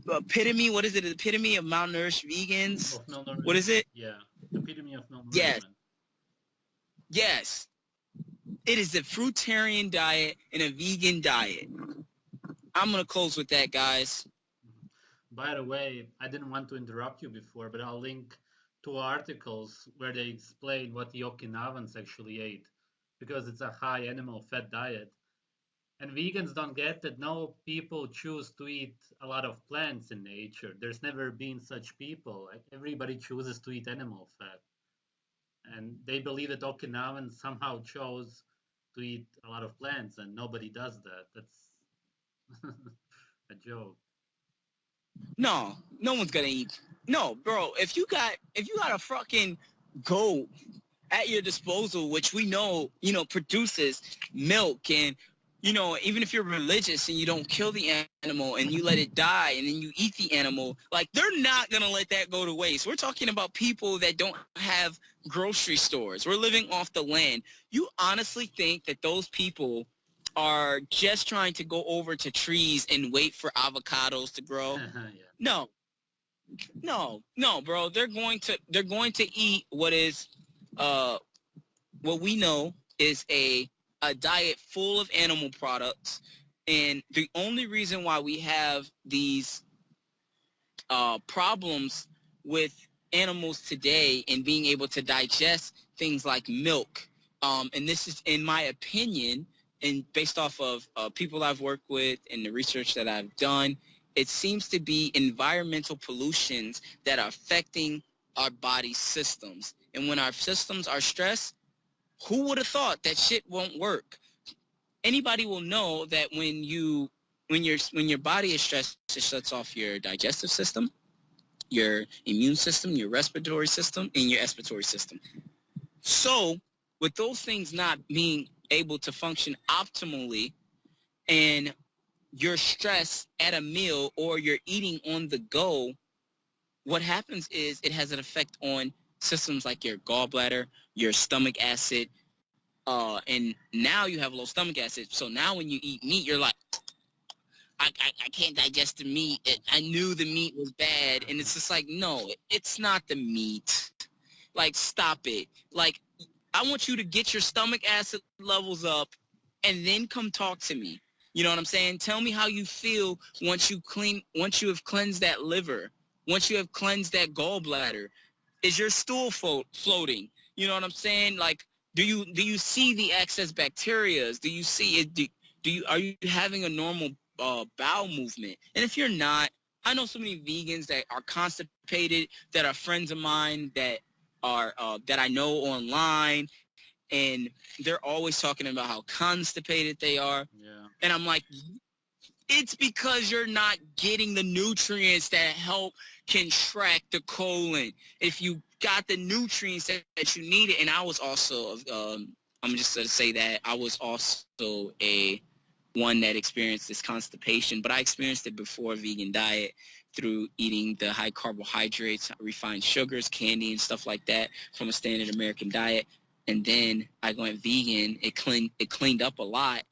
epitome, what is it? The epitome of malnourished vegans. Of malnourishment. What is it? Yeah, epitome of malnourishment. Yes. Yes. It is a fruitarian diet and a vegan diet. I'm going to close with that, guys. By the way, I didn't want to interrupt you before, but I'll link two articles where they explain what the Okinawans actually ate, because it's a high animal fat diet. And vegans don't get that no people choose to eat a lot of plants in nature. There's never been such people. Like everybody chooses to eat animal fat. And they believe that Okinawans somehow chose to eat a lot of plants, and nobody does that. That's a joke. No, no one's going to eat. No, bro, if you got a fucking goat at your disposal, which we know, produces milk, and, even if you're religious and you don't kill the animal and you let it die and then you eat the animal, like, they're not going to let that go to waste. We're talking about people that don't have grocery stores. We're living off the land. You honestly think that those people are just trying to go over to trees and wait for avocados to grow? Yeah. No, bro. They're going to eat what is what we know is a diet full of animal products. And the only reason why we have these problems with animals today and being able to digest things like milk, and this is in my opinion and based off of people I've worked with and the research that I've done, it seems to be environmental pollutions that are affecting our body systems. And when our systems are stressed, who would have thought that shit won't work? Anybody will know that when your body is stressed, it shuts off your digestive system, your immune system, your respiratory system, and your expiratory system. So with those things not being able to function optimally, and you're stressed at a meal or you're eating on the go, what happens is it has an effect on systems like your gallbladder, your stomach acid, and now you have low stomach acid. So now when you eat meat, you're like, I can't digest the meat. I knew the meat was bad. And it's just like, no, it's not the meat. Like, stop it. Like, I want you to get your stomach acid levels up and then come talk to me. You know what I'm saying? Tell me how you feel once you have cleansed that liver, once you have cleansed that gallbladder. Is your stool floating? You know what I'm saying? Like, Do you see the excess bacteria? Do you see it? Are you having a normal bowel movement? And if you're not, I know so many vegans that are constipated, that are friends of mine, that are that I know online, and they're always talking about how constipated they are. Yeah. And I'm like, it's because you're not getting the nutrients that help contract the colon. If you got the nutrients that you needed, and I was also, I'm just going to say that I was also one that experienced this constipation, but I experienced it before a vegan diet through eating the high carbohydrates, refined sugars, candy, and stuff like that from a standard American diet. And then I went vegan. It cleaned up a lot.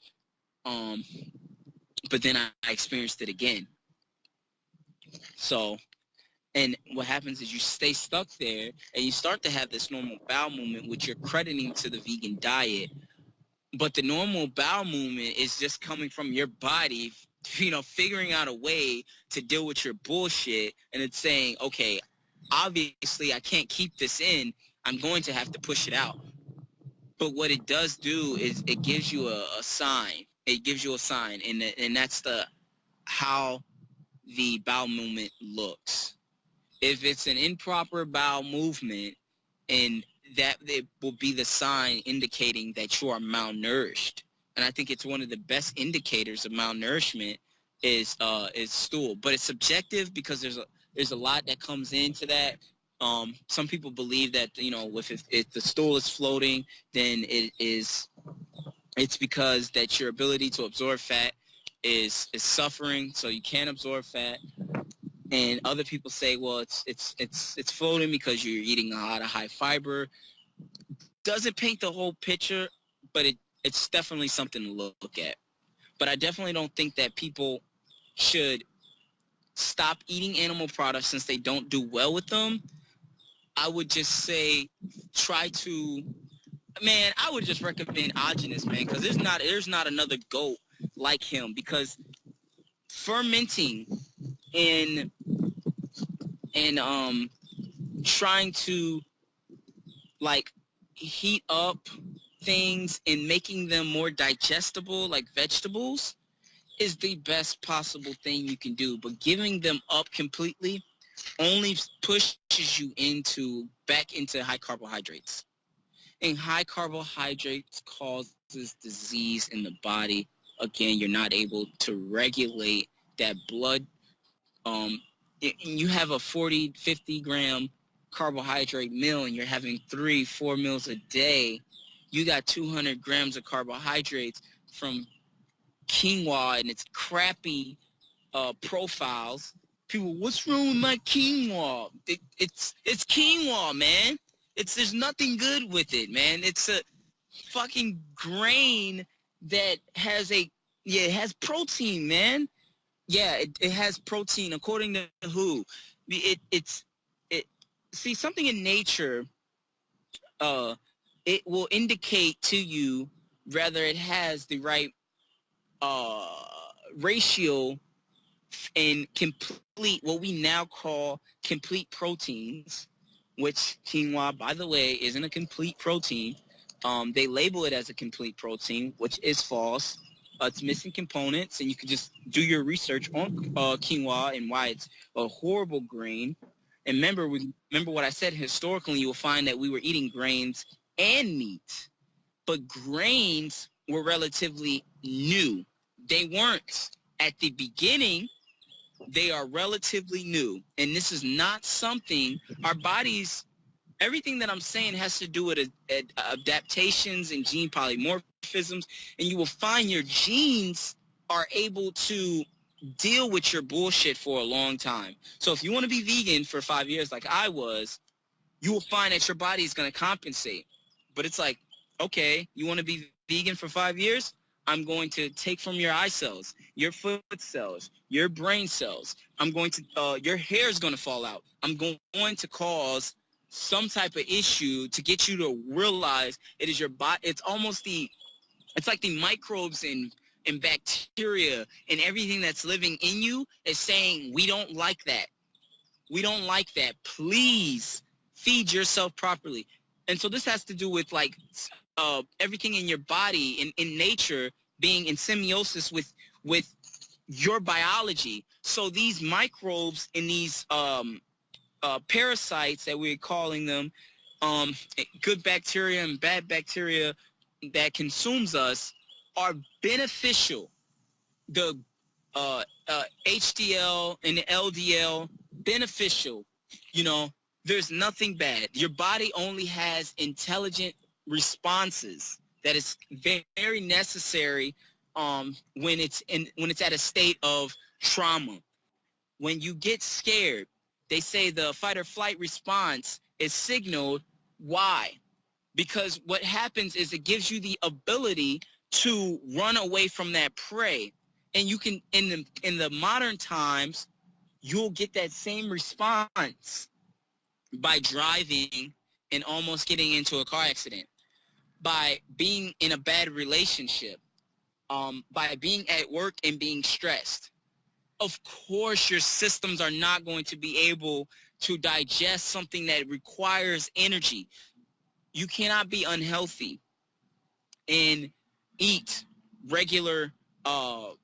But then I experienced it again. So, and what happens is you stay stuck there and you start to have this normal bowel movement, which you're crediting to the vegan diet. But the normal bowel movement is just coming from your body, figuring out a way to deal with your bullshit. And it's saying, okay, obviously I can't keep this in. I'm going to have to push it out. But what it does do is it gives you a sign. It gives you a sign. And that's how the bowel movement looks. If it's an improper bowel movement, and that it will be the sign indicating that you are malnourished. And I think it's one of the best indicators of malnourishment is stool. But it's subjective because there's a lot that comes into that. Some people believe that if the stool is floating, then it's because that your ability to absorb fat is suffering, so you can't absorb fat. And other people say, well, it's floating because you're eating a lot of high fiber. Doesn't paint the whole picture, but it's definitely something to look at. But I definitely don't think that people should stop eating animal products since they don't do well with them. I would just say I would just recommend Autism, man, because there's not another goat like him, because fermenting and trying to like heat up things and making them more digestible like vegetables is the best possible thing you can do. But giving them up completely only pushes you back into high carbohydrates. And high carbohydrates causes disease in the body. Again, you're not able to regulate that blood. You have a 40, 50 gram carbohydrate meal and you're having 3-4 meals a day. You got 200 grams of carbohydrates from quinoa and its crappy profiles. People, what's wrong with my quinoa? It's quinoa, man. There's nothing good with it, man. It's a fucking grain that it has protein, man. Yeah, it has protein according to who? See, something in nature, it will indicate to you whether it has the right ratio in complete, what we now call complete proteins, which quinoa, by the way, isn't a complete protein. They label it as a complete protein, which is false. It's missing components, and you can just do your research on quinoa and why it's a horrible grain. And remember what I said, historically, you will find that we were eating grains and meat. But grains were relatively new. They weren't. At the beginning, they are relatively new. And this is not something our bodies, everything that I'm saying has to do with adaptations and gene polymorphisms. And you will find your genes are able to deal with your bullshit for a long time. So if you want to be vegan for 5 years like I was, you will find that your body is going to compensate. But it's like, okay, you want to be vegan for 5 years? I'm going to take from your eye cells, your foot cells, your brain cells. I'm going to, your hair is going to fall out. I'm going to cause some type of issue to get you to realize it is your body. It's like the microbes and bacteria and everything that's living in you is saying, we don't like that. We don't like that. Please feed yourself properly. And so this has to do with like everything in your body in nature being in symbiosis with your biology. So these microbes and these parasites that we're calling them, good bacteria and bad bacteria that consumes us, are beneficial. The HDL and the LDL, beneficial. You know, there's nothing bad. Your body only has intelligent responses that is very necessary when it's at a state of trauma. When you get scared, they say the fight or flight response is signaled. Why? Because what happens is it gives you the ability to run away from that prey. And you can, in the modern times, you'll get that same response by driving and almost getting into a car accident, by being in a bad relationship, by being at work and being stressed. Of course, your systems are not going to be able to digest something that requires energy. You cannot be unhealthy and eat regular, not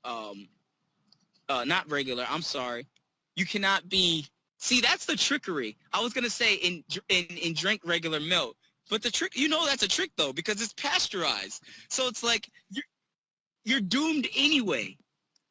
regular, I'm sorry. You cannot be, see, that's the trickery. I was going to say in drink regular milk, but the trick, that's a trick though, because it's pasteurized. So it's like, you're doomed anyway.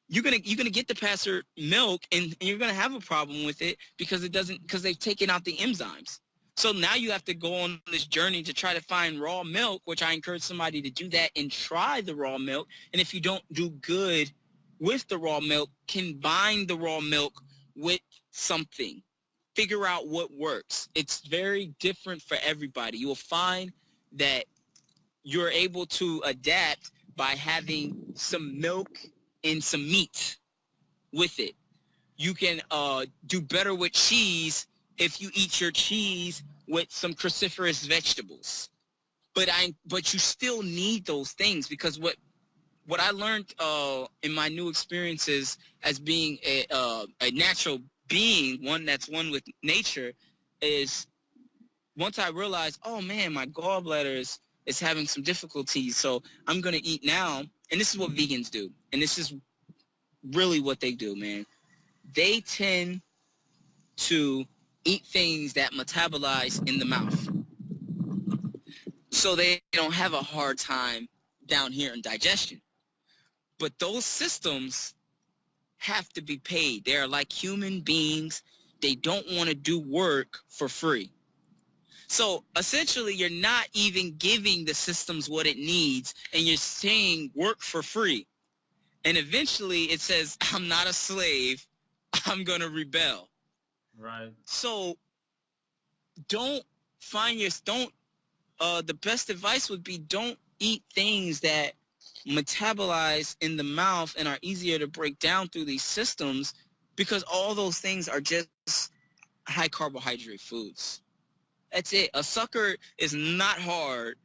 You're gonna get the pasture milk and you're gonna have a problem with it because they've taken out the enzymes. So now you have to go on this journey to try to find raw milk, which I encourage somebody to do that and try the raw milk. And if you don't do good with the raw milk, combine the raw milk with something. Figure out what works. It's very different for everybody. You will find that you're able to adapt by having some milk and some meat with it. You can do better with cheese if you eat your cheese with some cruciferous vegetables. But you still need those things, because what I learned in my new experiences as being a natural being, one that's one with nature, is once I realized, oh man, my gallbladder is having some difficulties, so I'm going to eat now. And this is what vegans do. And this is really what they do, man. They tend to eat things that metabolize in the mouth, so they don't have a hard time down here in digestion. But those systems have to be paid. They're like human beings. They don't want to do work for free. So essentially, you're not even giving the systems what it needs, and you're saying work for free. And eventually it says, I'm not a slave, I'm going to rebel. Right. So the best advice would be, don't eat things that metabolize in the mouth and are easier to break down through these systems, because all those things are just high carbohydrate foods. That's it. A sucker is not hard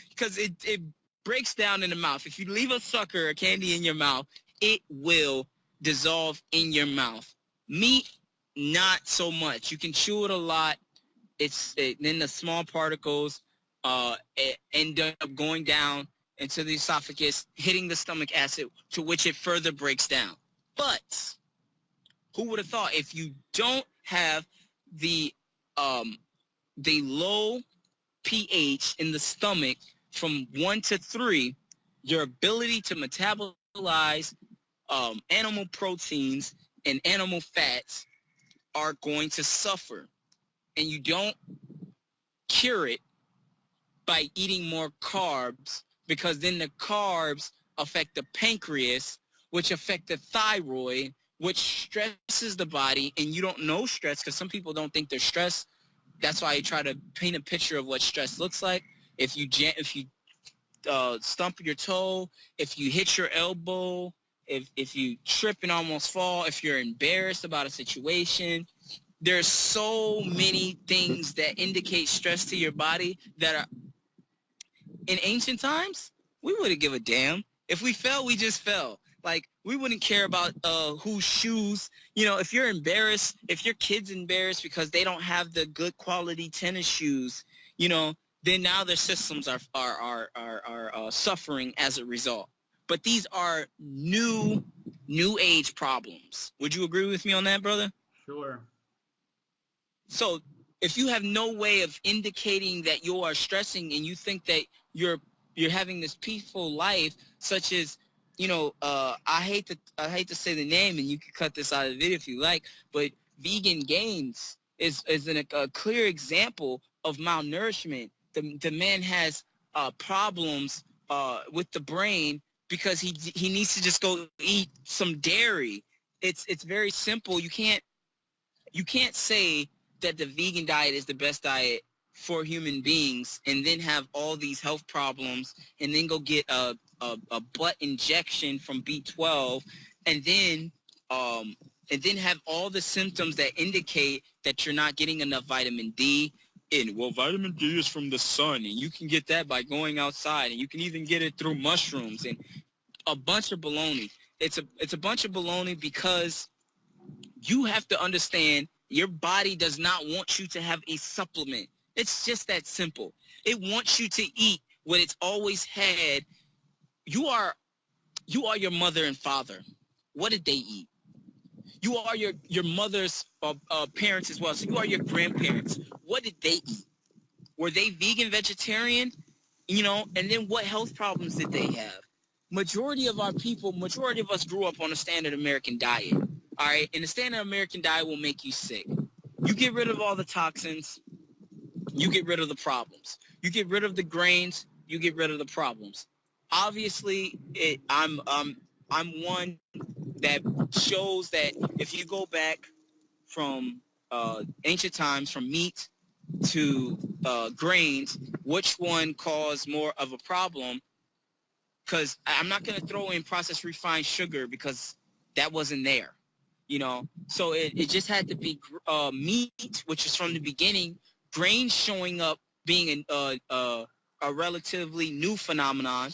because it breaks down in the mouth. If you leave a sucker, a candy in your mouth, it will dissolve in your mouth. Meat, not so much. You can chew it a lot. Then the small particles end up going down into the esophagus, hitting the stomach acid, to which it further breaks down. But who would have thought, if you don't have the low pH in the stomach from 1 to 3, your ability to metabolize animal proteins and animal fats are going to suffer. And you don't cure it by eating more carbs, because then the carbs affect the pancreas, which affect the thyroid, which stresses the body. And you don't know stress, because some people don't think they're stressed. That's why I try to paint a picture of what stress looks like. If you stump your toe, if you hit your elbow, if you trip and almost fall, if you're embarrassed about a situation, there's so many things that indicate stress to your body that are, in ancient times, we wouldn't give a damn. If we fell, we just fell. Like, we wouldn't care about whose shoes. If you're embarrassed, if your kid's embarrassed because they don't have the good quality tennis shoes, then now their systems are suffering as a result. But these are new age problems. Would you agree with me on that, brother? Sure. So if you have no way of indicating that you are stressing and you think that you're having this peaceful life, such as, I hate to say the name, and you can cut this out of the video if you like, but Vegan Gains is a clear example of malnourishment. The man has problems with the brain because he needs to just go eat some dairy. It's very simple. You can't say that the vegan diet is the best diet for human beings and then have all these health problems and then go get a butt injection from B12 and then have all the symptoms that indicate that you're not getting enough vitamin D. And well, vitamin D is from the sun, and you can get that by going outside, and you can even get it through mushrooms and a bunch of baloney. It's a bunch of baloney because you have to understand your body does not want you to have a supplement. It's just that simple. It wants you to eat what it's always had. You are your mother and father. What did they eat? You are your mother's parents as well. So you are your grandparents. What did they eat? Were they vegan, vegetarian? And then what health problems did they have? Majority of us grew up on a standard American diet. All right, and the standard American diet will make you sick. You get rid of all the toxins, you get rid of the problems. You get rid of the grains, you get rid of the problems. Obviously, I'm one that shows that if you go back from ancient times, from meat to grains, which one caused more of a problem? Because I'm not going to throw in processed refined sugar because that wasn't there. So it just had to be meat, which is from the beginning, grains showing up being a relatively new phenomenon,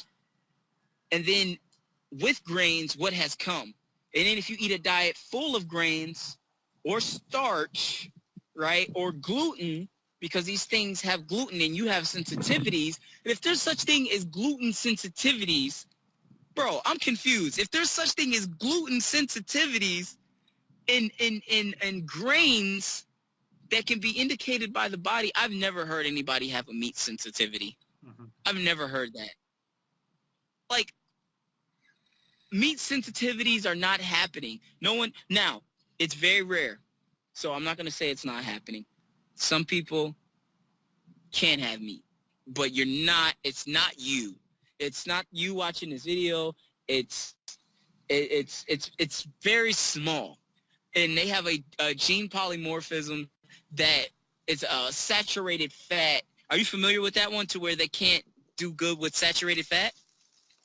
and then with grains, what has come? And then if you eat a diet full of grains or starch, right, or gluten, because these things have gluten and you have sensitivities, and if there's such thing as gluten sensitivities, bro, I'm confused. If there's such thing as gluten sensitivities in grains that can be indicated by the body, I've never heard anybody have a meat sensitivity. Mm-hmm. I've never heard that. Like, meat sensitivities are not happening. Now, it's very rare, so I'm not going to say it's not happening. Some people can't have meat, but it's not you. It's not you watching this video. It's very small. And they have a gene polymorphism that is a saturated fat. Are you familiar with that one, to where they can't do good with saturated fat?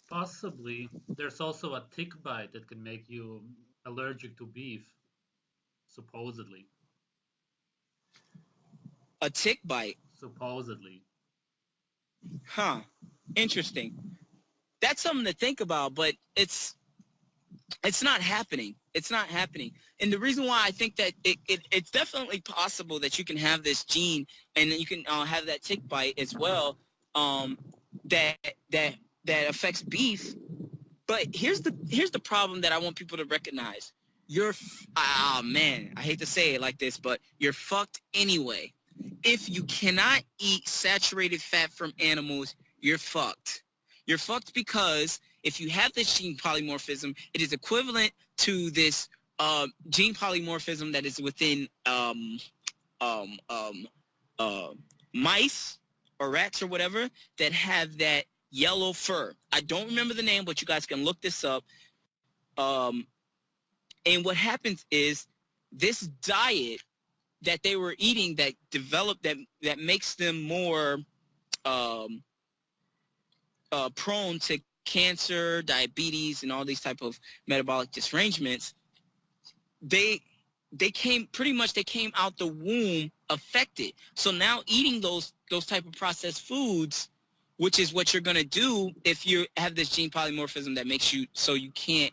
Possibly. There's also a tick bite that can make you allergic to beef, supposedly. A tick bite? Supposedly. Huh. Interesting. That's something to think about, but it's not happening. It's not happening. And the reason why I think that it's definitely possible that you can have this gene and you can have that tick bite as well, that affects beef. But here's the problem that I want people to recognize. Man, I hate to say it like this, but you're fucked anyway. If you cannot eat saturated fat from animals, you're fucked. You're fucked because if you have this gene polymorphism, it is equivalent to this gene polymorphism that is within mice or rats or whatever that have that yellow fur. I don't remember the name, but you guys can look this up. And what happens is this diet that they were eating that developed that makes them more prone to cancer, diabetes, and all these type of metabolic disarrangements, they came out the womb affected. So now eating those type of processed foods, which is what you're going to do if you have this gene polymorphism that makes you so you can't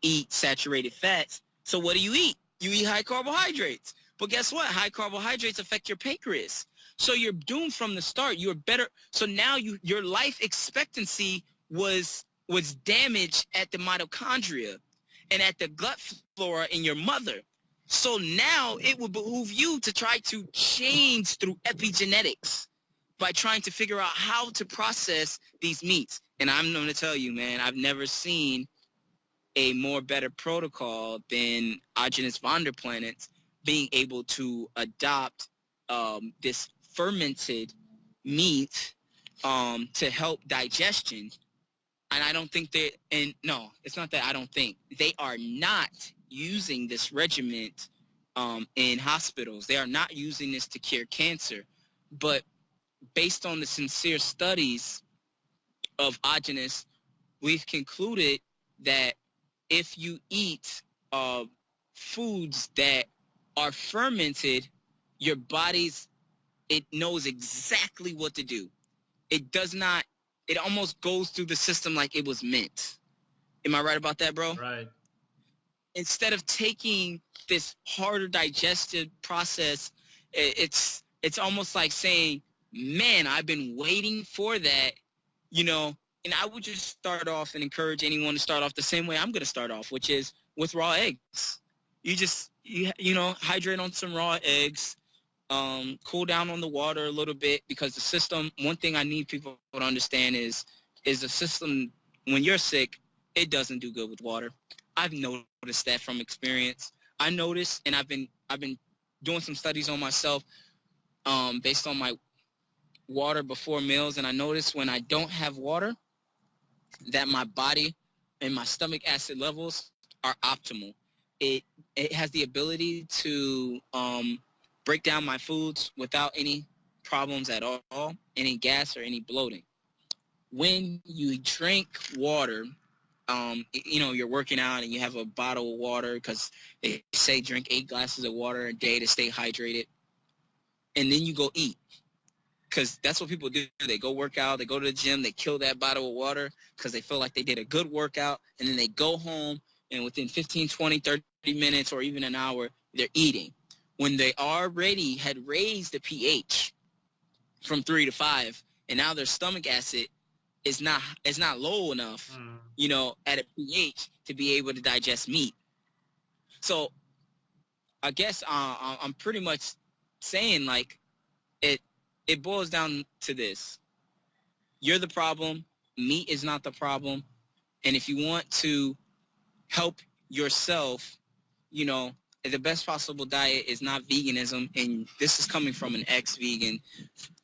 eat saturated fats. So what do you eat? You eat high carbohydrates. But guess what? High carbohydrates affect your pancreas. So you're doomed from the start. You're better. So now your life expectancy was damaged at the mitochondria and at the gut flora in your mother. So now it would behoove you to try to change through epigenetics by trying to figure out how to process these meats. And I'm going to tell you, man, I've never seen a more better protocol than Autism Vonderplanets being able to adopt this fermented meat to help digestion. And I don't think that, and no, it's not that I don't think. They are not using this regimen in hospitals. They are not using this to cure cancer. But based on the sincere studies of Autism, we've concluded that if you eat foods that are fermented, your body's, it knows exactly what to do. It does not, it almost goes through the system like it was meant. Am I right about that, bro? Right. Instead of taking this harder digestive process, it's almost like saying, man, I've been waiting for that, you know. And I would just start off and encourage anyone to start off the same way I'm going to start off, which is with raw eggs. You know, hydrate on some raw eggs, cool down on the water a little bit, because the system, one thing I need people to understand is the system, when you're sick, it doesn't do good with water. I've noticed that from experience. I noticed, and I've been doing some studies on myself based on my water before meals, and I noticed when I don't have water that my body and my stomach acid levels are optimal. It has the ability to break down my foods without any problems at all, any gas or any bloating. When you drink water, you know, you're working out and you have a bottle of water, because they say drink 8 glasses of water a day to stay hydrated, and then you go eat. Because that's what people do. They go work out, they go to the gym, they kill that bottle of water because they feel like they did a good workout, and then they go home, and within 15, 20, 30 minutes or even an hour, they're eating. When they already had raised the pH from 3 to 5, and now their stomach acid is not low enough, you know, at a pH to be able to digest meat. So I guess I'm pretty much saying, like, it boils down to this. You're the problem. Meat is not the problem. And if you want to help yourself, you know, the best possible diet is not veganism. And this is coming from an ex-vegan.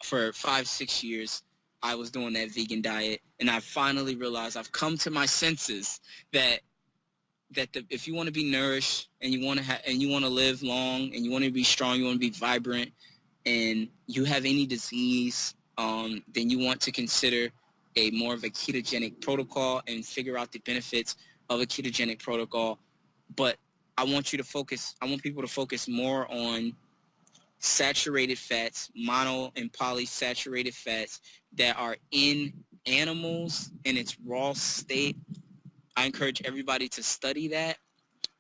For 5-6 years, I was doing that vegan diet. And I finally realized, I've come to my senses that if you want to be nourished and you want to live long and you want to be strong, you want to be vibrant, and you have any disease, then you want to consider a more of a ketogenic protocol and figure out the benefits of a ketogenic protocol. But I want people to focus more on saturated fats, mono and polysaturated fats that are in animals in its raw state. I encourage everybody to study that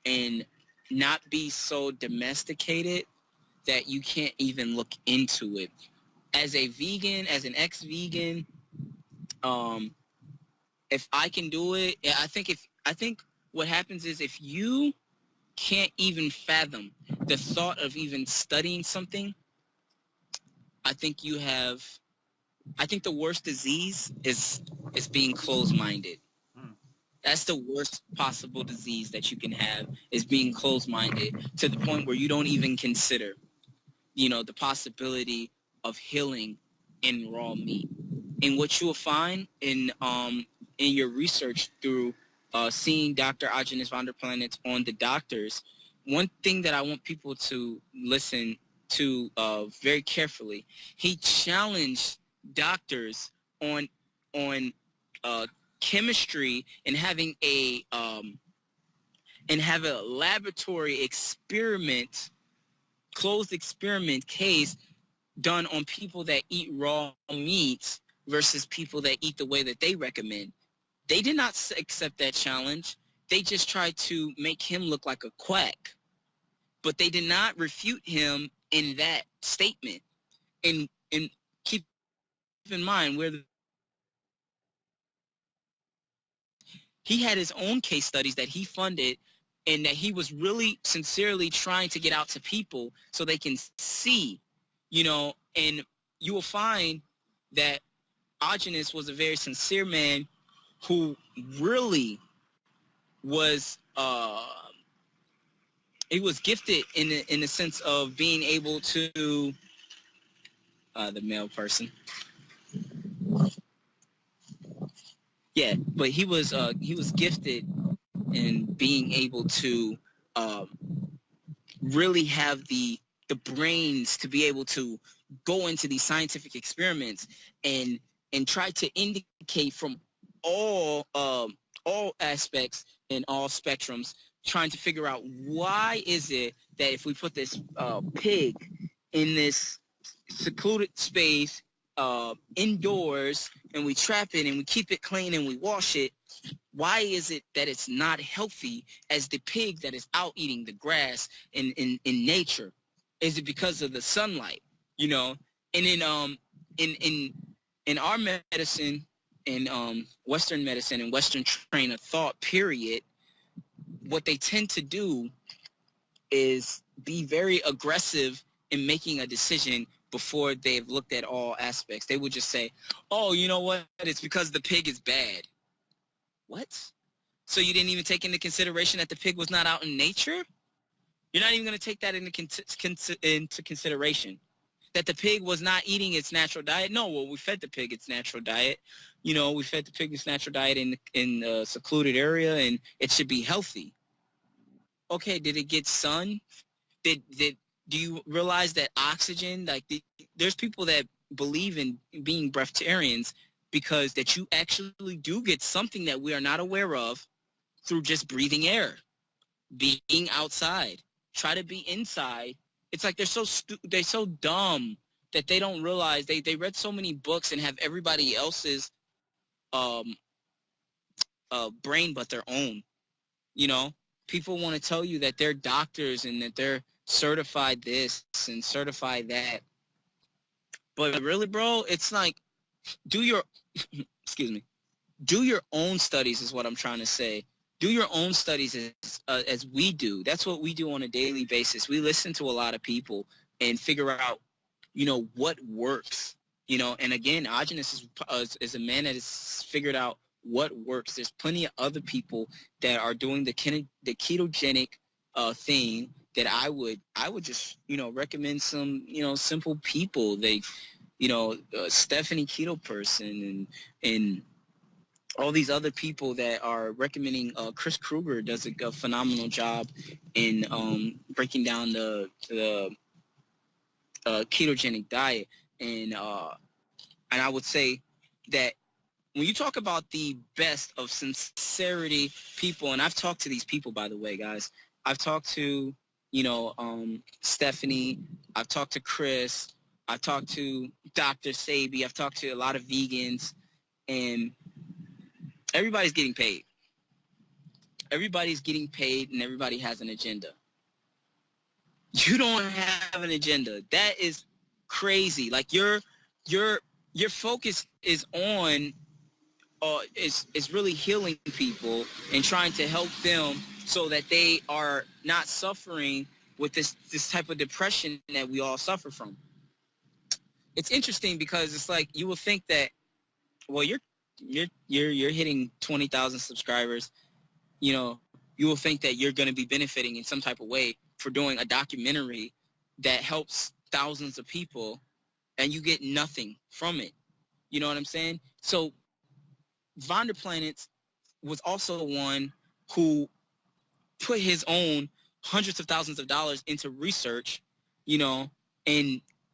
and not be so domesticated that you can't even look into it. As a vegan, as an ex-vegan, if I can do it, I think what happens is, if you can't even fathom the thought of even studying something, I think the worst disease is being closed-minded. That's the worst possible disease that you can have, is being closed-minded to the point where you don't even consider, you know, the possibility of healing in raw meat. And what you will find in your research through seeing Dr. Autism Vonderplanets on the doctors, one thing that I want people to listen to very carefully, he challenged doctors on chemistry and having a laboratory experiment, closed experiment case done on people that eat raw meats versus people that eat the way that they recommend. They did not accept that challenge. They just tried to make him look like a quack. But they did not refute him in that statement. And and keep in mind he had his own case studies that he funded and that he was really sincerely trying to get out to people so they can see, and you will find that Autism was a very sincere man who really was he was gifted in the sense of being able to the male person. Yeah, but he was gifted in being able to um, really have the brains to be able to go into these scientific experiments and try to indicate from all aspects and all spectrums, trying to figure out why is it that if we put this pig in this secluded space indoors and we trap it and we keep it clean and we wash it, why is it that it's not healthy as the pig that is out eating the grass in nature? Is it because of the sunlight? And in our medicine, in Western medicine and Western train of thought, period, what they tend to do is be very aggressive in making a decision before they've looked at all aspects. They would just say, oh, you know what? It's because the pig is bad. What? So you didn't even take into consideration that the pig was not out in nature? You're not even going to take that into consideration. That the pig was not eating its natural diet? No, well, we fed the pig its natural diet. We fed the pig its natural diet in a secluded area, and it should be healthy. Okay, did it get sun? Do you realize that oxygen, there's people that believe in being breatharians because that you actually do get something that we are not aware of through just breathing air, being outside. Try to be inside. It's like they're so dumb that they don't realize they read so many books and have everybody else's um brain but their own. People want to tell you that they're doctors and that they're certified this and certified that, but really, bro, it's like do your excuse me, do your own studies is what I'm trying to say. Do your own studies as we do. That's what we do on a daily basis. We listen to a lot of people and figure out, what works. And again, Agenus is a man that has figured out what works. There's plenty of other people that are doing the ketogenic thing that I would just, recommend some, simple people. They, Stephanie Keto Person and all these other people that are recommending. Chris Kruger does a phenomenal job in breaking down the ketogenic diet, and I would say that when you talk about the best of sincerity people, and I've talked to these people, by the way, guys. I've talked to Stephanie. I've talked to Chris. I've talked to Dr. Sabi. I've talked to a lot of vegans, and everybody's getting paid. Everybody's getting paid, and everybody has an agenda. You don't have an agenda. That is crazy. Like your focus is on is really healing people and trying to help them so that they are not suffering with this type of depression that we all suffer from. It's interesting because it's like you will think that, well, you're hitting 20,000 subscribers. You will think that you're going to be benefiting in some type of way for doing a documentary that helps thousands of people, and you get nothing from it. You know what I'm saying? So Vonderplanets was also one who put his own hundreds of thousands of dollars into research, and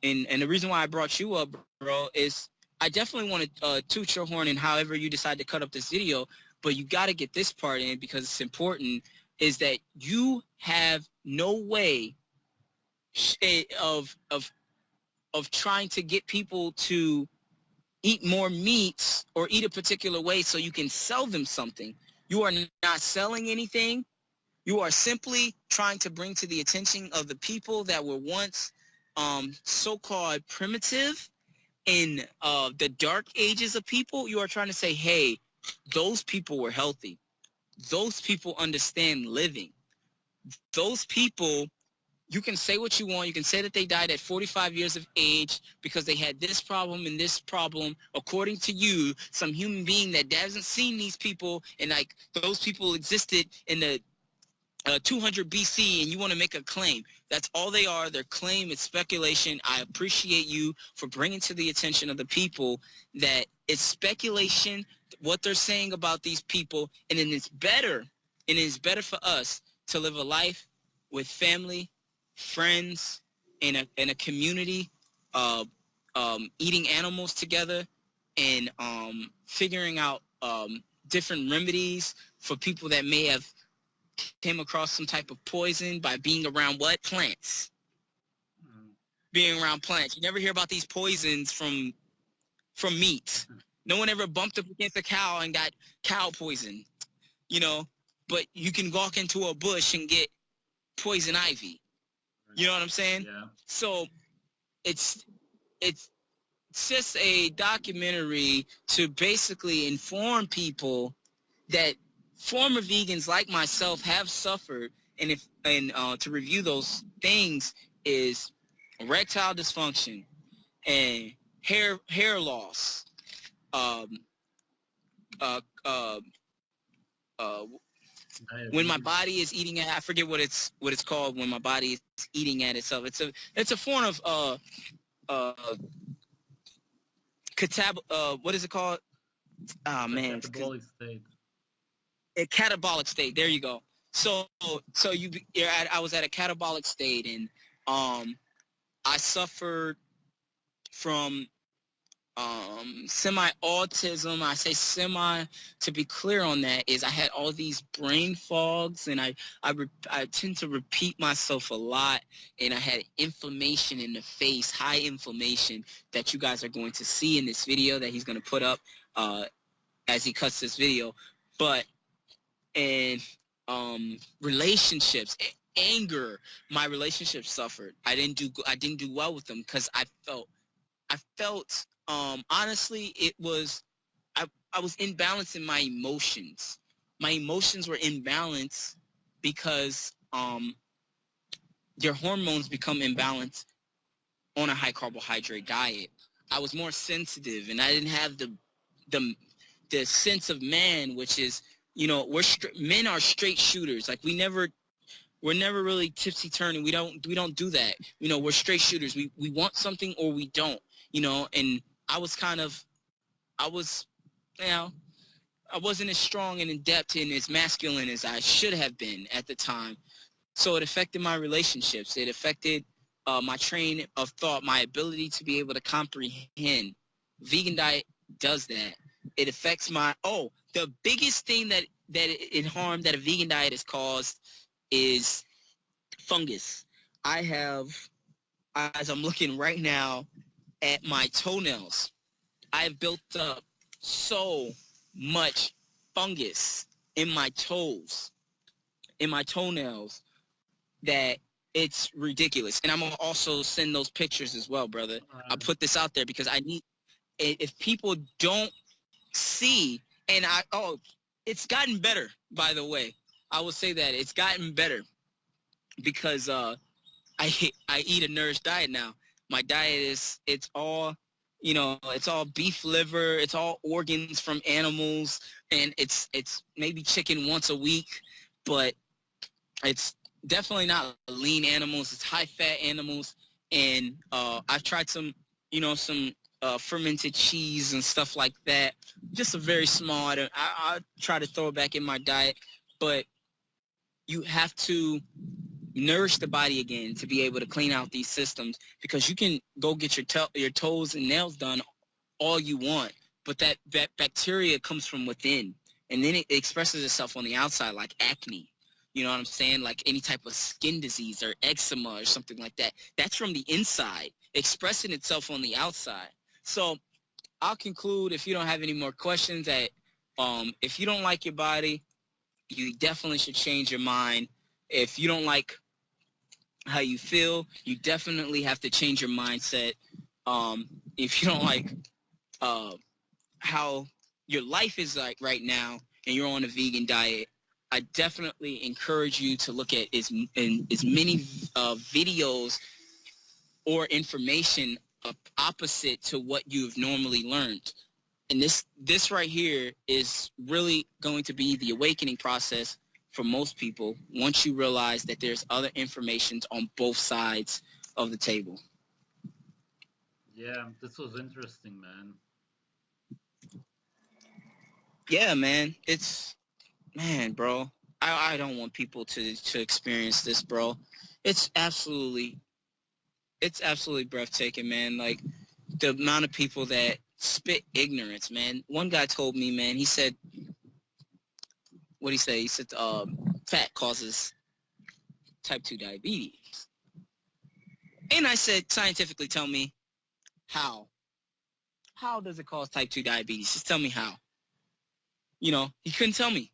the reason why I brought you up, bro, is I definitely want to toot your horn in however you decide to cut up this video, but you got to get this part in because it's important, is that you have no way of trying to get people to eat more meats or eat a particular way so you can sell them something. You are not selling anything. You are simply trying to bring to the attention of the people that were once so-called primitive in the dark ages of people, you are trying to say, hey, those people were healthy. Those people understand living. Those people, you can say what you want. You can say that they died at 45 years of age because they had this problem and this problem. According to you, some human being that hasn't seen these people, and like those people existed in the 200 BC, and you want to make a claim. That's all they are. Their claim is speculation. I appreciate you for bringing to the attention of the people that it's speculation, what they're saying about these people, and then it's better for us to live a life with family, friends, in a community, eating animals together, and figuring out different remedies for people that may have came across some type of poison by being around what? Plants. Being around plants. You never hear about these poisons from meat. No one ever bumped up against a cow and got cow poison, you know, but you can walk into a bush and get poison ivy. You know what I'm saying? Yeah. So it's just a documentary to basically inform people that former vegans like myself have suffered, and to review those things is erectile dysfunction and hair loss, um, uh, uh, uh, when my body is eating at, I forget what it's called, when my body is eating at itself. It's a form of what is it called? Oh man, Catabolic state. A catabolic state. There you go. So I was at a catabolic state, and I suffered from semi-autism. I say semi to be clear on that, is I had all these brain fogs, and I tend to repeat myself a lot, and I had inflammation in the face, high inflammation, that you guys are going to see in this video that he's going to put up as he cuts this video. But and relationships, anger, my relationships suffered. I didn't do well with them because I felt honestly, I was imbalanced in my emotions. My emotions were imbalanced because your hormones become imbalanced on a high carbohydrate diet. I was more sensitive, and I didn't have the sense of man, which is, you know, men are straight shooters. Like we're never really tipsy turning. We don't do that. You know, we're straight shooters. We want something or we don't. You know, and I wasn't as strong and in depth and as masculine as I should have been at the time. So it affected my relationships. It affected my train of thought, my ability to be able to comprehend. Vegan diet does that. It affects the biggest thing that it harmed that a vegan diet has caused is fungus. I have, as I'm looking right now at my toenails, I've built up so much fungus in my toes, in my toenails, that it's ridiculous. And I'm going to also send those pictures as well, brother. I put this out there because if people don't see, and it's gotten better, by the way. I will say that it's gotten better because I eat a nourished diet now. My diet it's all beef liver, it's all organs from animals, and it's maybe chicken once a week, but it's definitely not lean animals. It's high fat animals, and I've tried some fermented cheese and stuff like that. Just a very small. I try to throw it back in my diet, but you have to nourish the body again to be able to clean out these systems, because you can go get your toes and nails done all you want, but that bacteria comes from within, and then it expresses itself on the outside like acne. You know what I'm saying? Like any type of skin disease or eczema or something like that. That's from the inside, expressing itself on the outside. So I'll conclude, if you don't have any more questions, that if you don't like your body, you definitely should change your mind. If you don't like how you feel, you definitely have to change your mindset. If you don't like how your life is like right now and you're on a vegan diet, I definitely encourage you to look at as many videos or information opposite to what you've normally learned. And this right here is really going to be the awakening process for most people once you realize that there's other information on both sides of the table. Yeah, this was interesting, man. Yeah, man. Man, bro. I don't want people to experience this, bro. It's absolutely breathtaking, man. Like the amount of people that spit ignorance, man. One guy told me, man, he said, what he say? He said, fat causes type 2 diabetes. And I said, scientifically tell me how. How does it cause type 2 diabetes? Just tell me how. You know, he couldn't tell me.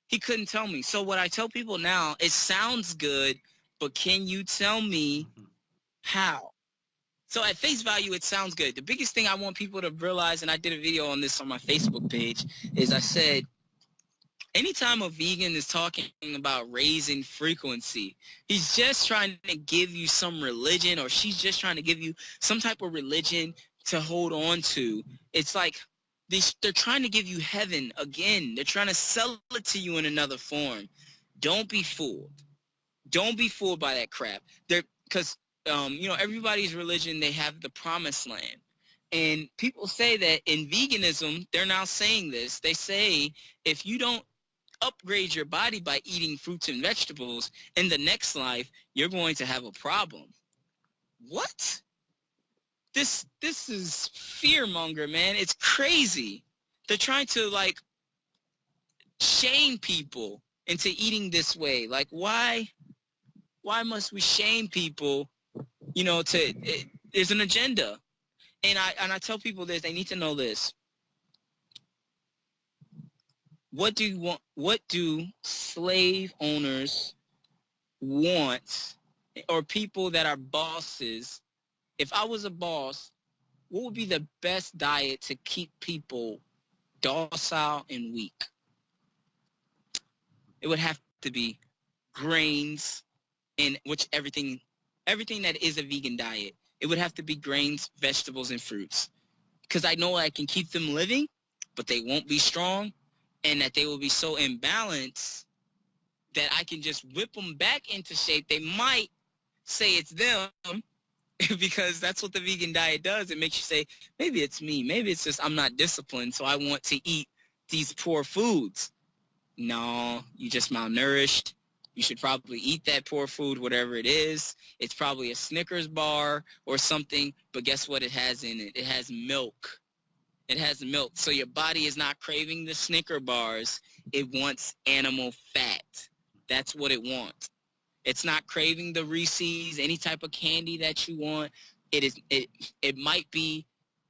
He couldn't tell me. So what I tell people now, it sounds good, but can you tell me how? So at face value, it sounds good. The biggest thing I want people to realize, and I did a video on this on my Facebook page, is I said, anytime a vegan is talking about raising frequency, he's just trying to give you some religion, or she's just trying to give you some type of religion to hold on to. It's like they're trying to give you heaven again. They're trying to sell it to you in another form. Don't be fooled. Don't be fooled by that crap. Because you know, everybody's religion, they have the promised land. And people say that in veganism, they're now saying this. They say if you don't upgrade your body by eating fruits and vegetables, in the next life, you're going to have a problem. What? This is fear-monger, man. It's crazy. They're trying to, like, shame people into eating this way. Like, why must we shame people, you know, there's an agenda. And I tell people this, they need to know this. What do slave owners want, or people that are bosses? If I was a boss, what would be the best diet to keep people docile and weak? It would have to be grains, and which everything that is a vegan diet. It would have to be grains, vegetables, and fruits. Because I know I can keep them living, but they won't be strong, and that they will be so imbalanced that I can just whip them back into shape. They might say it's them because that's what the vegan diet does. It makes you say, maybe it's me. Maybe it's just I'm not disciplined, so I want to eat these poor foods. No, you just malnourished. You should probably eat that poor food, whatever it is. It's probably a Snickers bar or something, but guess what it has in it? It has milk. It has milk. So your body is not craving the Snicker bars. It wants animal fat. That's what it wants. It's not craving the Reese's, any type of candy that you want. It might be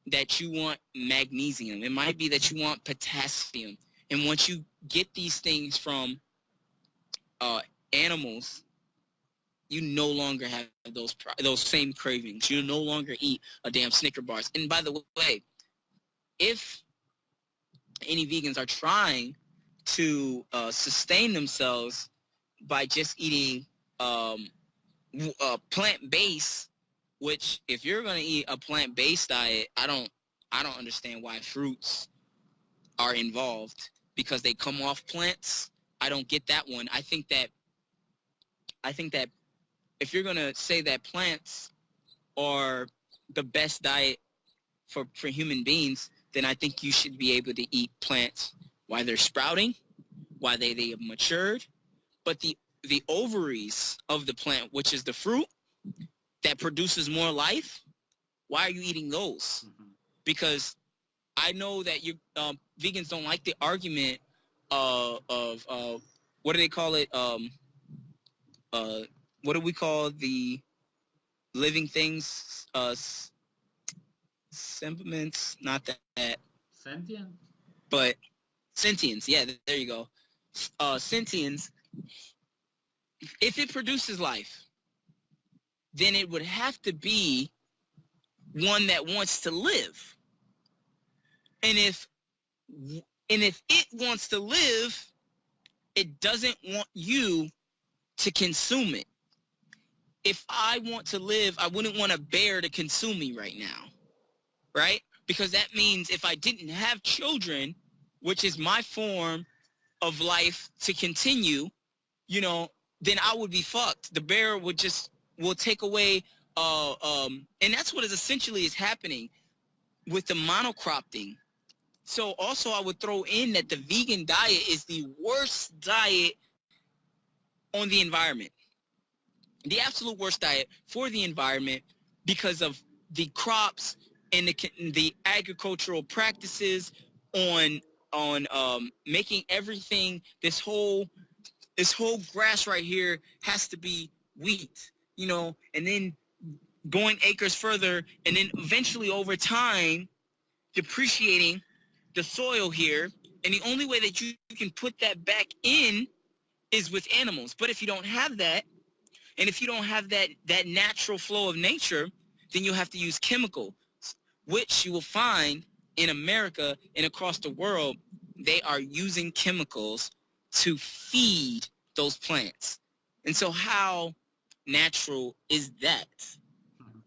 that you want magnesium. It might be that you want potassium. And once you get these things from animals, you no longer have those same cravings. You no longer eat a damn Snicker bars. And by the way, if any vegans are trying to sustain themselves by just eating plant-based, which if you're going to eat a plant-based diet, I don't understand why fruits are involved, because they come off plants. I don't get that one. I think that if you're going to say that plants are the best diet for human beings, then I think you should be able to eat plants while they're sprouting, while they have matured. But the ovaries of the plant, which is the fruit that produces more life, why are you eating those? Because I know that you vegans don't like the argument of what do they call it? What do we call the living things? Sentiments, not that. Sentient? But sentience. Yeah, there you go. Sentience. If it produces life, then it would have to be one that wants to live. And if it wants to live, it doesn't want you to consume it. If I want to live, I wouldn't want a bear to consume me right now, right? Because that means if I didn't have children, which is my form of life to continue, then I would be fucked. The bear will take away, and that's what is essentially is happening with the monocrop thing. So also I would throw in that the vegan diet is the worst diet on the environment. The absolute worst diet for the environment because of the crops and the agricultural practices on making everything, this whole grass right here has to be wheat, and then going acres further, and then eventually over time depreciating the soil here. And the only way that you can put that back in is with animals. But if you don't have that, and if you don't have that natural flow of nature, then you'll have to use chemicals, which you will find in America and across the world. They are using chemicals to feed those plants. And so how natural is that?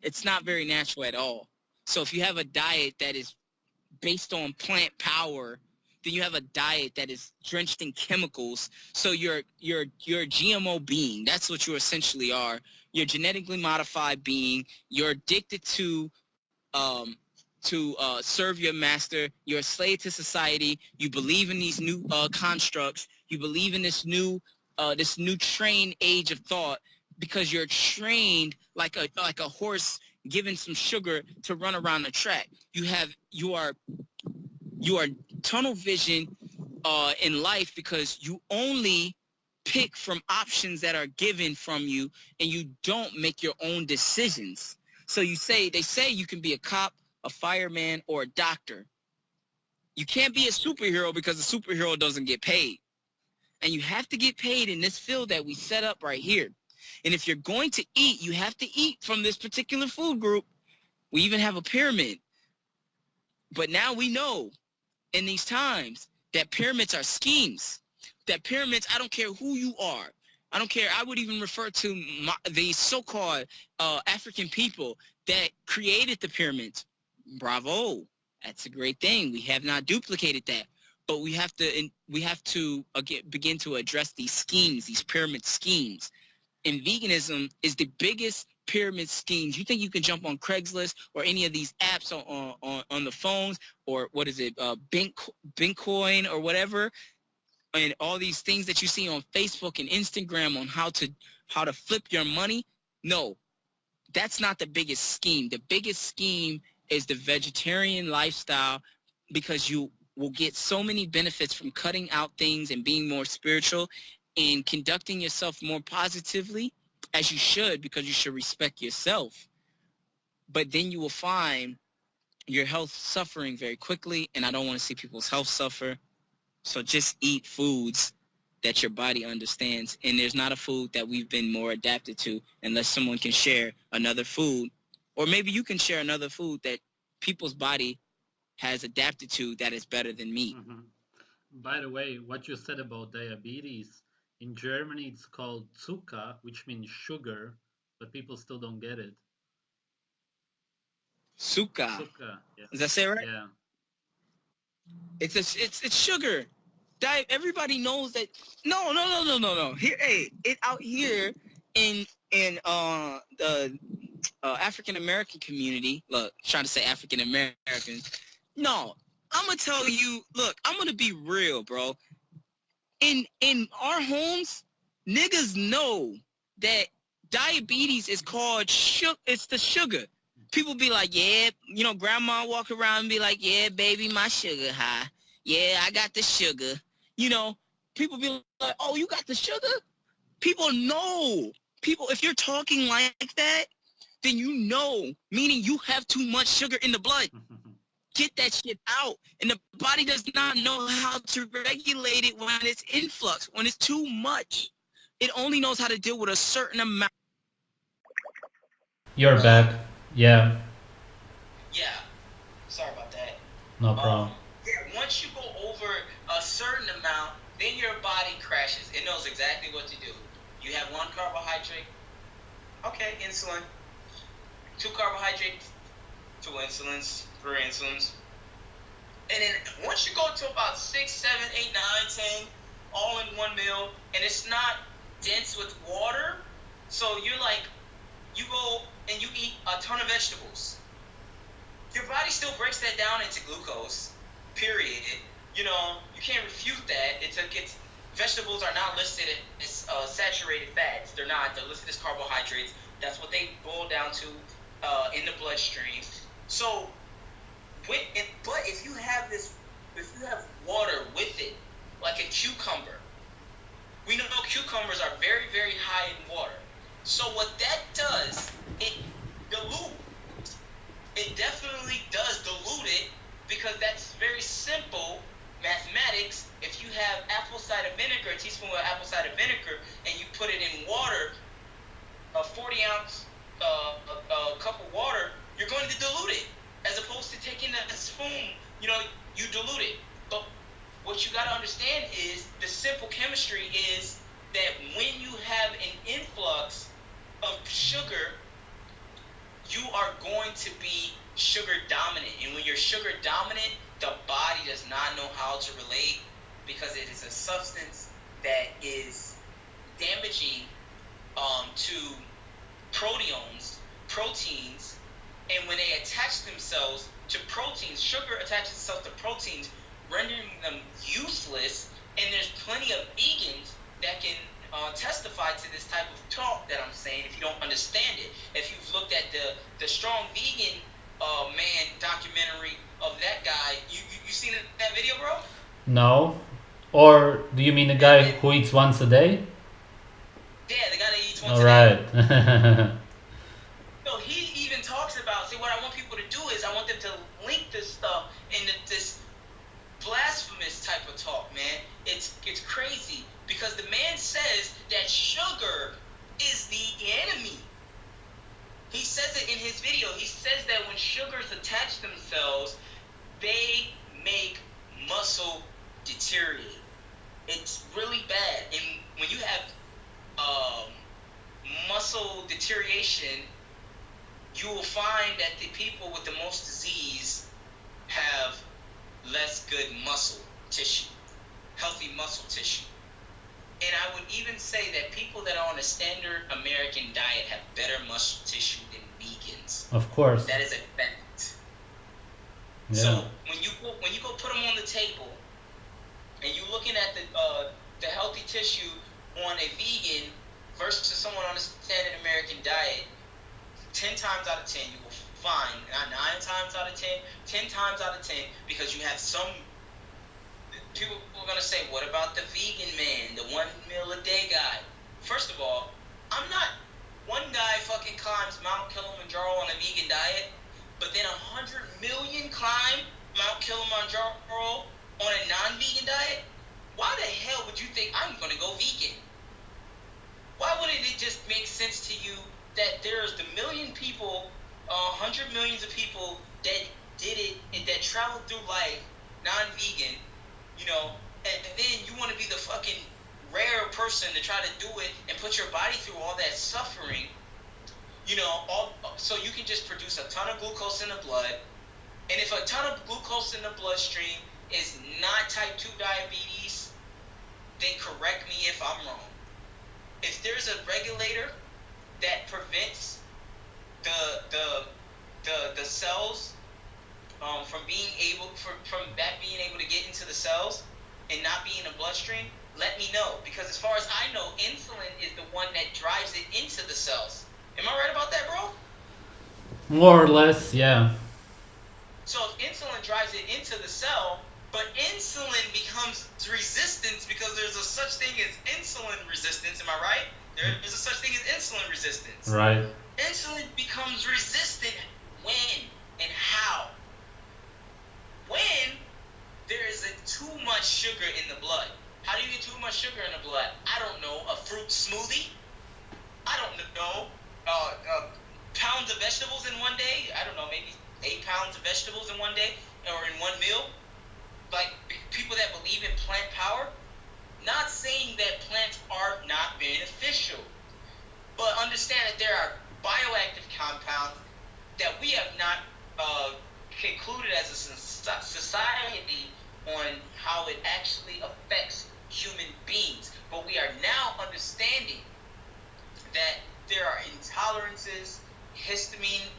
It's not very natural at all. So if you have a diet that is based on plant power, then you have a diet that is drenched in chemicals. So you're a GMO being. That's what you essentially are. You're a genetically modified being. You're addicted to serve your master. You're a slave to society. You believe in these new constructs. You believe in this new trained age of thought because you're trained like a horse given some sugar to run around the track. You are tunnel vision in life because you only pick from options that are given from you, and you don't make your own decisions. So they say you can be a cop, a fireman, or a doctor. You can't be a superhero because a superhero doesn't get paid. And you have to get paid in this field that we set up right here. And if you're going to eat, you have to eat from this particular food group. We even have a pyramid. But now we know in these times that pyramids are schemes. That pyramids, I don't care who you are. I don't care. I would even refer to the so-called African people that created the pyramids. Bravo. That's a great thing. We have not duplicated that. But we have to again begin to address these schemes, these pyramid schemes. And veganism is the biggest pyramid schemes. You think you can jump on Craigslist or any of these apps on the phones, or what is it, Bitcoin or whatever, and all these things that you see on Facebook and Instagram on how to flip your money? No, that's not the biggest scheme. The biggest scheme is the vegetarian lifestyle, because you will get so many benefits from cutting out things and being more spiritual and conducting yourself more positively, as you should, because you should respect yourself. But then you will find your health suffering very quickly, and I don't want to see people's health suffer. So just eat foods that your body understands. And there's not a food that we've been more adapted to unless someone can share another food, or maybe you can share another food that people's body has adapted to that is better than meat. Mm-hmm. By the way, what you said about diabetes, in Germany it's called Zucker, which means sugar, but people still don't get it. Suka. Zucker, yeah. Does that say right? Yeah. It's sugar. Everybody knows that. No. Here, it out here in the African American community. Look, trying to say African Americans. No, I'm gonna tell you. Look, I'm gonna be real, bro. In our homes, niggas know that diabetes is called sugar. It's the sugar. People be like, yeah, grandma walk around and be like, yeah, baby, my sugar high. Yeah, I got the sugar. People be like, oh, you got the sugar? People know. People, if you're talking like that, then meaning you have too much sugar in the blood. Get that shit out. And the body does not know how to regulate it when it's influx, when it's too much. It only knows how to deal with a certain amount. You're back. Yeah. No problem. Yeah, once you go over a certain amount, then your body crashes. It knows exactly what to do. You have one carbohydrate, okay, insulin. Two carbohydrates, two insulins, three insulins. And then once you go to about 6, 7, 8, 9, 10, all in one meal, and it's not dense with water, so you're like, you go and you eat a ton of vegetables. Your body still breaks that down into glucose, period. You know, you can't refute that. It's vegetables are not listed as saturated fats. They're not. They're listed as carbohydrates. That's what they boil down to in the bloodstream. So, but if you have water with it, like a cucumber, we know cucumbers are very, very high in water. So what that does, it dilutes. It definitely does dilute it because that's very simple mathematics. If you have apple cider vinegar, a teaspoon of apple cider vinegar, and you put it in water, a 40-ounce cup of water, you're going to dilute it. As opposed to taking a spoon, you dilute it. But what you got to understand is the simple chemistry is that when you have an influx of sugar, you are going to be sugar dominant. And when you're sugar dominant, the body does not know how to relate because it is a substance that is damaging to proteins, and when they attach themselves to proteins, sugar attaches itself to proteins, rendering them useless. And there's plenty of vegans that can testify to this type of talk that I'm saying if you don't understand it. If you've looked at the Strong Vegan Man documentary of that guy, you seen that video, bro? No. Or do you mean the guy who eats once a day? Yeah, the guy that eats once All a day. right. So he even talks about, see, what I want people to do is I want them to link this stuff into this blasphemous type of talk, man. It's crazy because the man says that sugar is the enemy. He says it in his video. He says that when sugars attach themselves, they make muscle deteriorate. It's really bad. And when you have muscle deterioration, you will find that the people with the most disease have less good muscle tissue, healthy muscle tissue. And I would even say that people that are on a standard American diet have better muscle tissue than vegans. Of course. That is a fact. Yeah. So when you go put them on the table, and you're looking at the healthy tissue on a vegan versus someone on a standard American diet, 10 times out of 10 you will find, not 9 times out of 10, 10 times out of 10, because you have some people who are going to say, what about the vegan man, the 1 meal a day guy? First of all, I'm not, one guy fucking climbs Mount Kilimanjaro on a vegan diet, but then 100 million climb Mount Kilimanjaro on a non-vegan diet. Why the hell would you think I'm going to go vegan? Why wouldn't it just make sense to you that there's the million people, 100 millions of people that did it and that traveled through life non-vegan, and then you want to be the fucking rare person to try to do it and put your body through all that suffering, so you can just produce a ton of glucose in the blood. And if a ton of glucose in the bloodstream is not type 2 diabetes, then correct me if I'm wrong. If there's a regulator that prevents the cells from being able to get into the cells and not be in the bloodstream, let me know. Because as far as I know, insulin is the one that drives it into the cells. Am I right about that, bro? More or less, yeah. So if insulin drives it into the cell, but insulin becomes resistance because there's a such thing as insulin resistance, am I right? There's a such thing as insulin resistance. Right. Insulin becomes resistant when and how? When there is too much sugar in the blood. How do you get too much sugar in the blood? I don't know. A fruit smoothie? I don't know. Pounds of vegetables in one day? I don't know, maybe 8 pounds of vegetables in one day. or in one meal. Like people that believe in plant power, not saying that plants are not beneficial, but understand that there are bioactive compounds that we have not concluded as a society on how it actually affects human beings. But we are now understanding that there are intolerances, histamine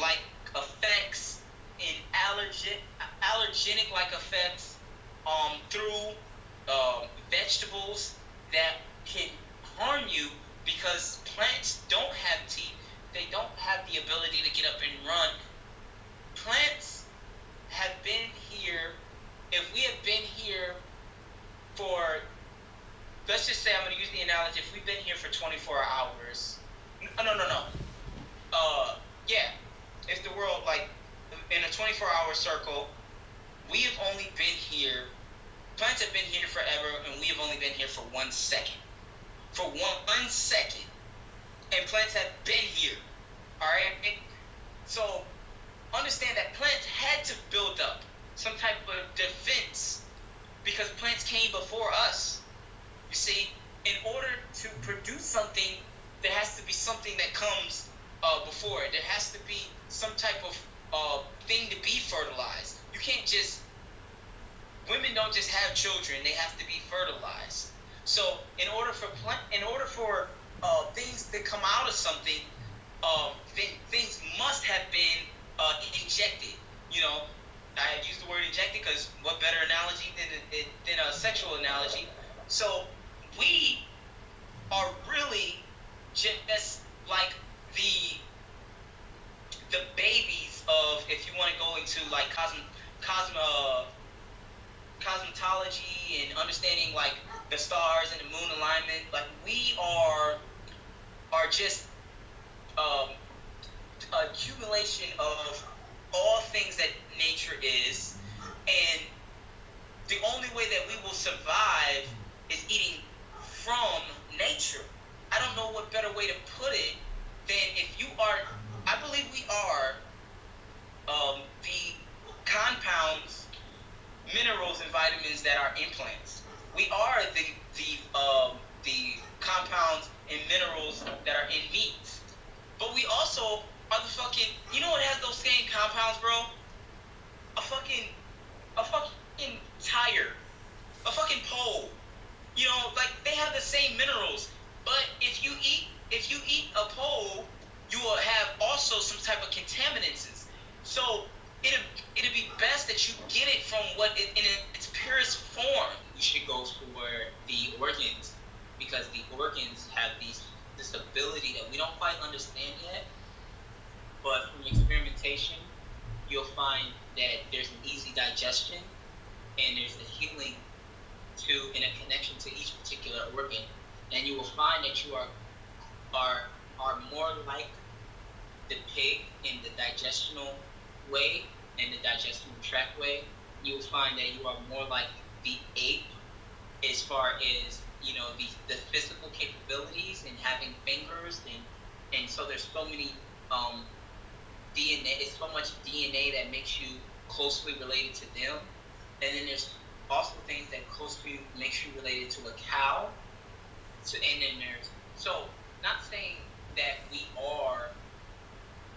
like effects, and allergenic like effects through vegetables that can harm you because plants don't have teeth. They don't have the ability to get up and run. Plants have been here. If we have been here for, let's just say, I'm going to use the analogy, if we've been here for 24 hours, no. Yeah, if the world, like, in a 24-hour circle, we have only been here, plants have been here forever, and we have only been here for 1 second. For 1 second. And plants have been here. Alright? So, understand that plants had to build up some type of defense because plants came before us. You see, in order to produce something, there has to be something that comes before it. There has to be some type of thing to be fertilized. You can't just, women don't just have children, they have to be fertilized. So in order for things to come out of something, things must have been injected. You know, I use the word injected because what better analogy than a sexual analogy? So we are really just like the babies of, if you want to go into like cosmetology and understanding like the stars and the moon alignment, like we are just accumulation of all things that nature is, and the only way that we will survive is eating from nature. I don't know what better way to put it than if you are, I believe we are the compounds, minerals, and vitamins that are in plants. We are the compounds and minerals that are in meats. But we also are the fucking, you know what has those same compounds, bro? A fucking tire. A fucking pole. You know, like they have the same minerals. But if you eat a pole, you will have also some type of contaminants. So it'd be best that you get it from what it, in its purest form. You should go for the organs because the organs have this ability that we don't quite understand yet. But from experimentation, you'll find that there's an easy digestion and there's a healing and a connection to each particular organ. And you will find that you are more like the pig in the digestional way and the digestional tract way. You will find that you are more like the ape as far as, you know, the physical capabilities and having fingers and so there's so many DNA, it's so much DNA that makes you closely related to them. And then there's also things that closely makes you related to a cow. And then there's, so not saying that we are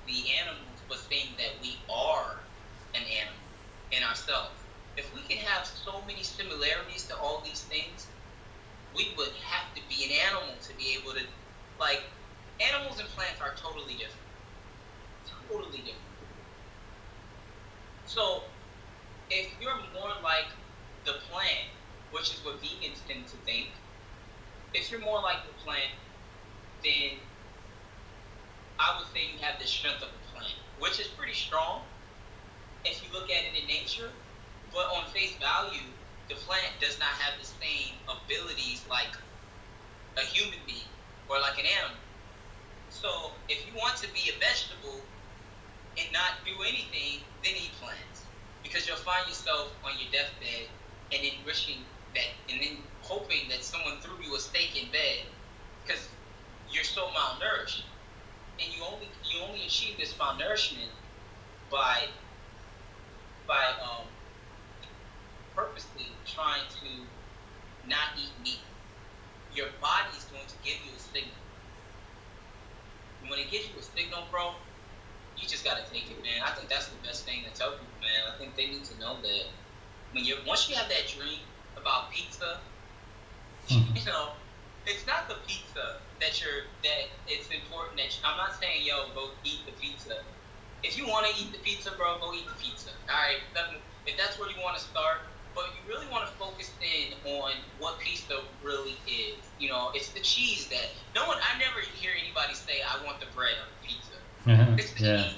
the animals, but saying that we are an animal in ourselves. If we can have so many similarities to all these things, we would have to be an animal to be able to, like, animals and plants are totally different. Totally different. So, if you're more like the plant, which is what vegans tend to think, if you're more like the plant, then I would say you have the strength of the plant, which is pretty strong if you look at it in nature, but on face value, the plant does not have the same abilities like a human being or like an animal. So if you want to be a vegetable and not do anything, then eat plants. Because you'll find yourself on your deathbed and then wishing that, and then hoping that someone threw you a steak in bed because you're so malnourished. And you only achieve this malnourishment by bro, you just gotta take it, man. I think that's the best thing to tell people, man. I think they need to know that once you have that dream about pizza, you know, it's not the pizza that it's important that I'm not saying, yo, go eat the pizza. If you want to eat the pizza, bro, go eat the pizza. All right, if that's where you want to start, but you really want to focus in on what pizza really is. You know, it's the cheese that I never hear anybody say, I want the bread on the pizza. It's the cheese.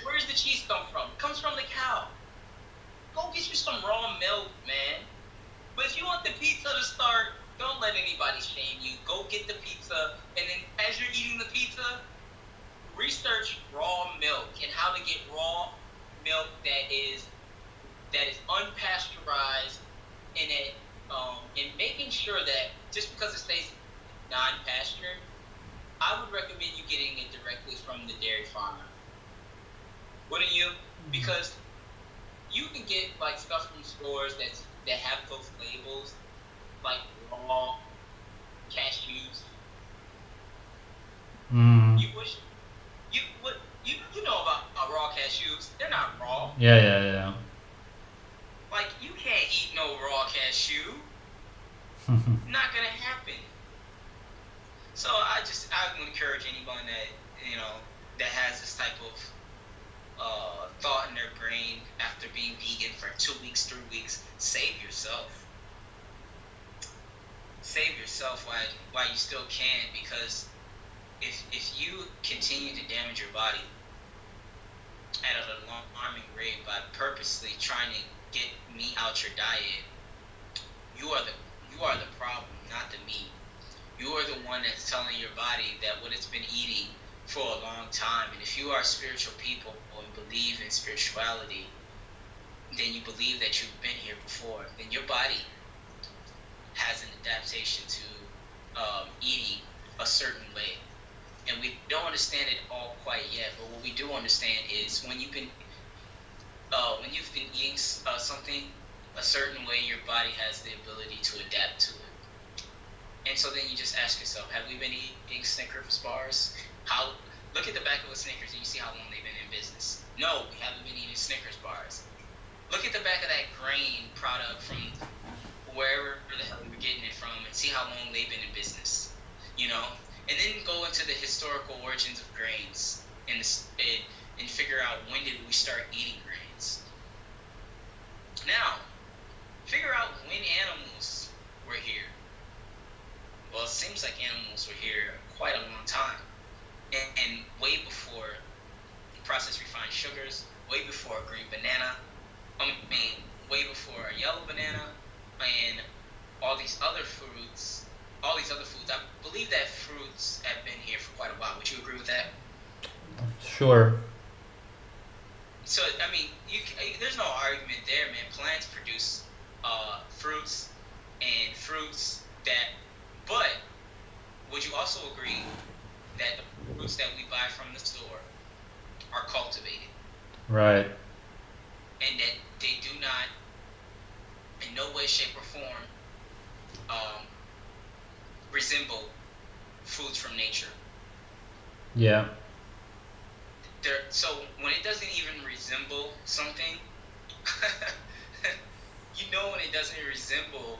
Where does the cheese come from? It comes from the cow. Go get you some raw milk, man. But if you want the pizza to start, don't let anybody shame you. Go get the pizza, and then as you're eating the pizza, research raw milk and how to get raw milk that is unpasteurized, and making sure that just because it stays non-pastured, I would recommend you getting it directly from the dairy farmer. Wouldn't you? Because you can get like stuff from stores that have those labels, like raw cashews. You wish you know about raw cashews. They're not raw. Yeah. Like, you can't eat no raw cashew. Not gonna happen. So I would encourage anyone that has this type of thought in their brain after being vegan for 2 weeks, 3 weeks, save yourself. Save yourself while you still can, because if you continue to damage your body at an alarming rate by purposely trying to get meat out your diet, you are the problem, not the meat. You are the one that's telling your body that what it's been eating for a long time. And if you are spiritual people and believe in spirituality, then you believe that you've been here before. Then your body has an adaptation to eating a certain way. And we don't understand it all quite yet, but what we do understand is when you've been eating something a certain way, your body has the ability to adapt to it. And so then you just ask yourself, have we been eating Snickers bars? Look at the back of a Snickers and you see how long they've been in business. No, we haven't been eating Snickers bars. Look at the back of that grain product from wherever the hell we were getting it from and see how long they've been in business. You know? And then go into the historical origins of grains and figure out when did we start eating grains. Now, figure out when animals were here. Well, it seems like animals were here quite a long time. And way before processed refined sugars, way before green banana, way before a yellow banana, and all these other foods. I believe that fruits have been here for quite a while. Would you agree with that? Sure. So, there's no argument there, man. Plants produce fruits but would you also agree that the fruits that we buy from the store are cultivated? Right. And that they do not, in no way, shape, or form, resemble foods from nature. Yeah. So when it doesn't even resemble something, when it doesn't resemble,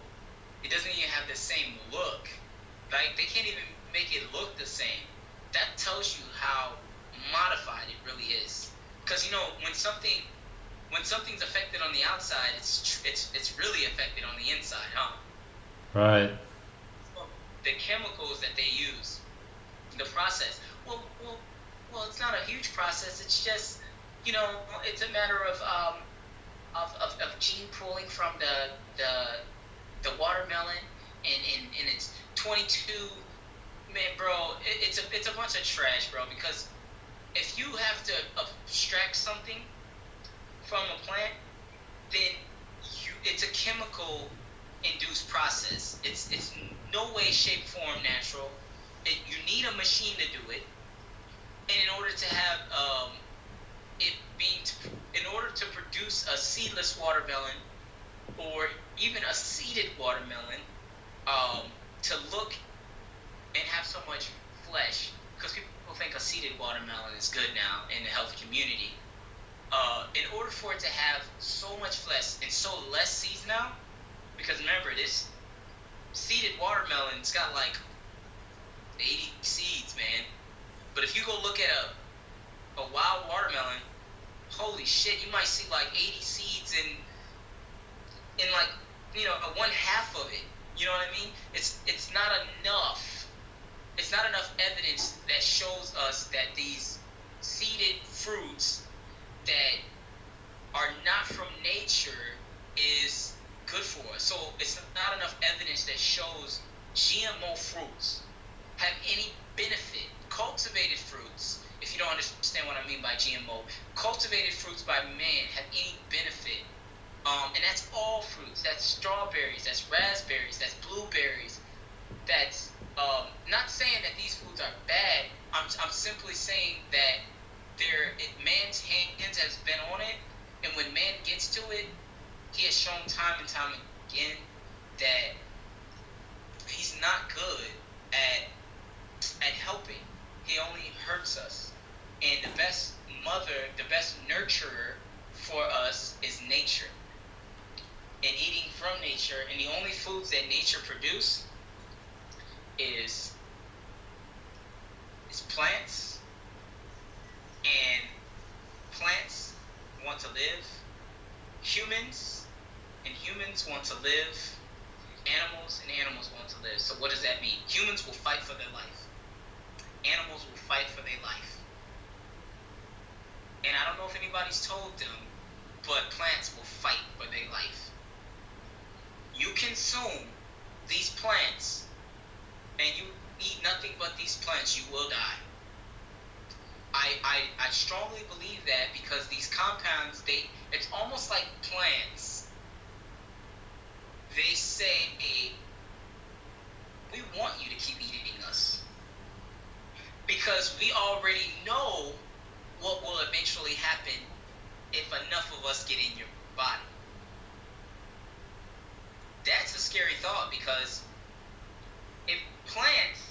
it doesn't even have the same look. Like, they can't even make it look the same. That tells you how modified it really is. Because when something's affected on the outside, it's really affected on the inside, huh? Right. The chemicals that they use, the process. Well, it's not a huge process. It's just, it's a matter of gene pooling from the watermelon, and it's 22. Man, bro, it's a bunch of trash, bro. Because if you have to extract something from a plant, then it's a chemical induced process. It's no way, shape, form natural. You need a machine to do it, and in order to have in order to produce a seedless watermelon or even a seeded watermelon, to look and have so much flesh because people think a seeded watermelon is good now in the health community. In order for it to have so much flesh and so less seeds now, because remember, this seeded watermelon's got like 80 seeds, man. But if you go look at a wild watermelon, holy shit, you might see like 80 seeds in like, you know, a 1/2 of it. You know what I mean? It's not enough. It's not enough evidence that shows us that these seeded fruits that are not from nature is good for us. So it's not enough evidence that shows GMO fruits have any benefit. Cultivated fruits, if you don't understand what I mean by GMO, cultivated fruits by man have any benefit. And that's all fruits. That's strawberries, that's raspberries, that's blueberries. That's not saying that these foods are bad. I'm simply saying that man's hands has been on it, and when man gets to it, he has shown time and time again that he's not good at helping. He only hurts us. And the best mother, the best nurturer for us is nature. And eating from nature, and the only foods that nature produce is plants. And plants want to live. Humans want to live. Animals want to live. So what does that mean? Humans will fight for their life. Animals will fight for their life. And I don't know if anybody's told them, but plants will fight for their life. You consume these plants and you eat nothing but these plants, you will die. I strongly believe that, because these compounds, it's almost like plants. They say, we want you to keep eating us, because we already know what will eventually happen if enough of us get in your body. That's a scary thought, because if plants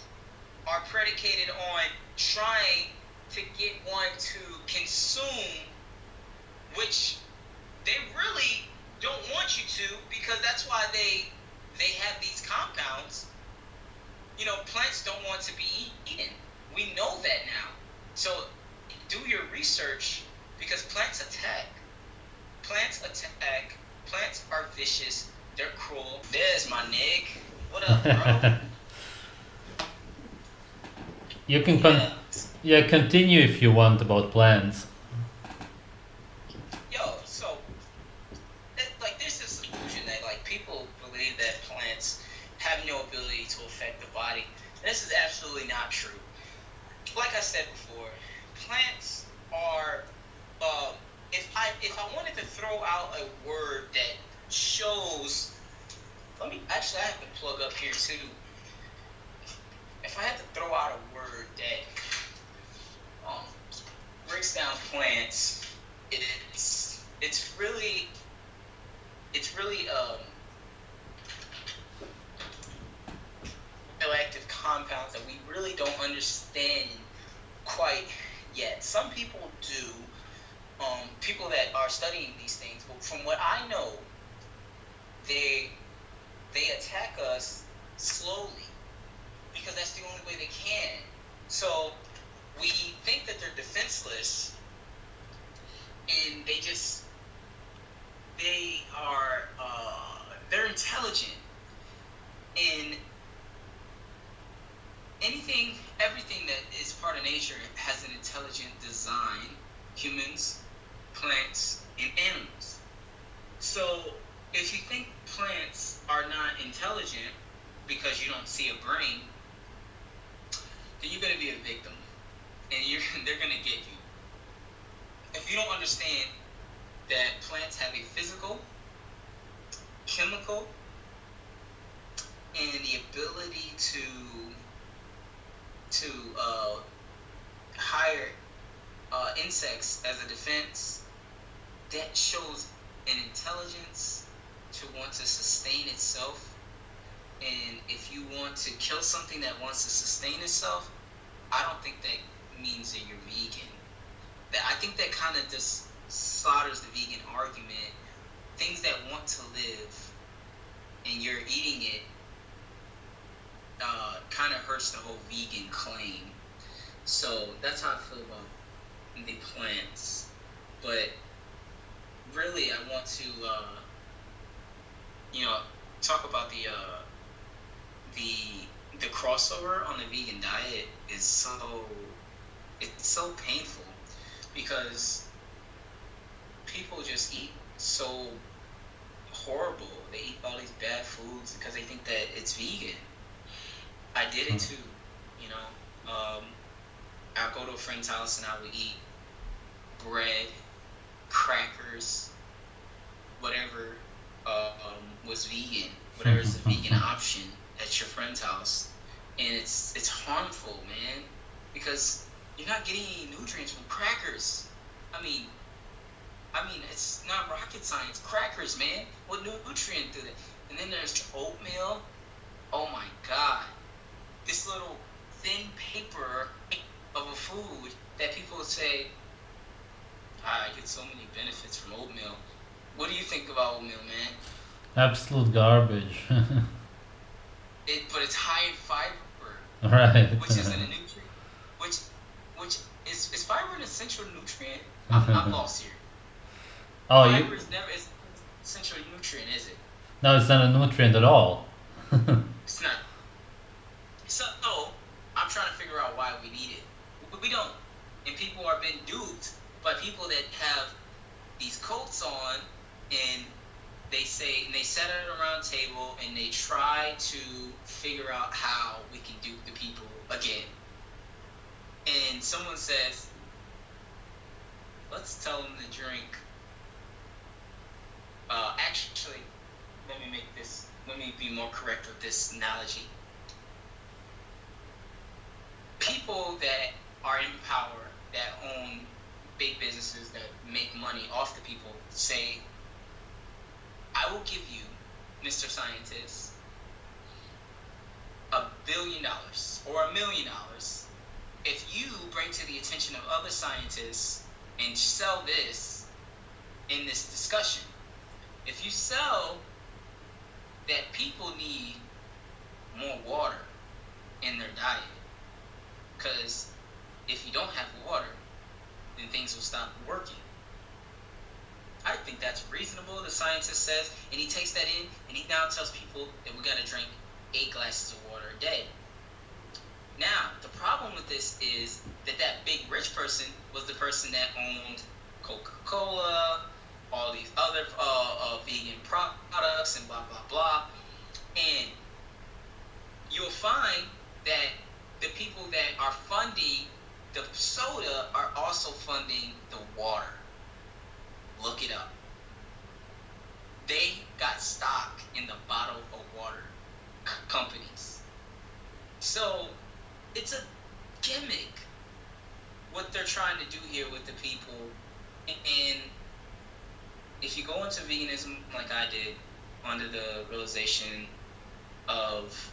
are predicated on trying to get one to consume, which they really don't want you to, because that's why they have these compounds. You know, plants don't want to be eaten. We know that now. So do your research, because plants attack. Plants attack. Plants are vicious. They're cruel. There's my nig. What up, bro? You can continue if you want about plants. Yo, so there's this illusion that like people believe that plants have no ability to affect the body. This is absolutely not true. Like I said before, plants are. If I wanted to throw out a word that shows, I have to plug up here too. If I had to throw out a word that breaks down plants, it's really bioactive compounds that we really don't understand quite yet. Some people do, people that are studying these things, but from what I know, they attack us slowly, because that's the only way they can. So we think that they're defenseless, and they're intelligent, and everything that is part of nature has an intelligent design. Humans, plants, and animals. So if you think plants are not intelligent because you don't see a brain, then you're going to be a victim, and they're going to get you. If you don't understand that plants have a physical, chemical, and the ability to hire insects as a defense, that shows an intelligence to want to sustain itself. And if you want to kill something that wants to sustain itself, I don't think that means that you're vegan. I think that kind of just slaughters the vegan argument. Things that want to live and you're eating it kind of hurts the whole vegan claim. So that's how I feel about the plants. But really, I want to, talk about the crossover on the vegan diet is so painful because people just eat so horrible. They eat all these bad foods because they think that it's vegan. I did it too, I'll go to a friend's house and I would eat bread, crackers, whatever was vegan, whatever's the vegan option at your friend's house, and it's harmful, man, because you're not getting any nutrients from crackers. I mean, it's not rocket science. Crackers, man, what nutrient do they? And then there's oatmeal. Oh my God, this little thin paper of a food that people would say, I get so many benefits from oatmeal. What do you think about oatmeal, man? Absolute garbage. But it's high in fiber, Right. which isn't a nutrient. Which is fiber an essential nutrient? I'm lost here. Oh, Fiber is never an essential nutrient, is it? No, it's not a nutrient at all. It's not. So I'm trying to figure out why we need it. We don't, and people are being duped by people that have these coats on, and they say, and they sit at a round table and they try to figure out how we can dupe the people again. And someone says, let's tell them to drink. Actually, let me be more correct with this analogy. People that are in power, that own big businesses, that make money off the people, say, I will give you, Mr. Scientist, $1 billion or $1 million if you bring to the attention of other scientists and sell this in this discussion. If you sell that people need more water in their diet, because if you don't have water, then things will stop working. I think that's reasonable, the scientist says, and he takes that in, and he now tells people that we gotta drink 8 glasses of water a day. Now, the problem with this is that big rich person was the person that owned Coca-Cola, all these other vegan products, and blah, blah, blah. And you'll find that the people that are funding the soda are also funding the water. Look it up. They got stock in the bottled water companies. So it's a gimmick what they're trying to do here with the people. And if you go into veganism like I did, under the realization of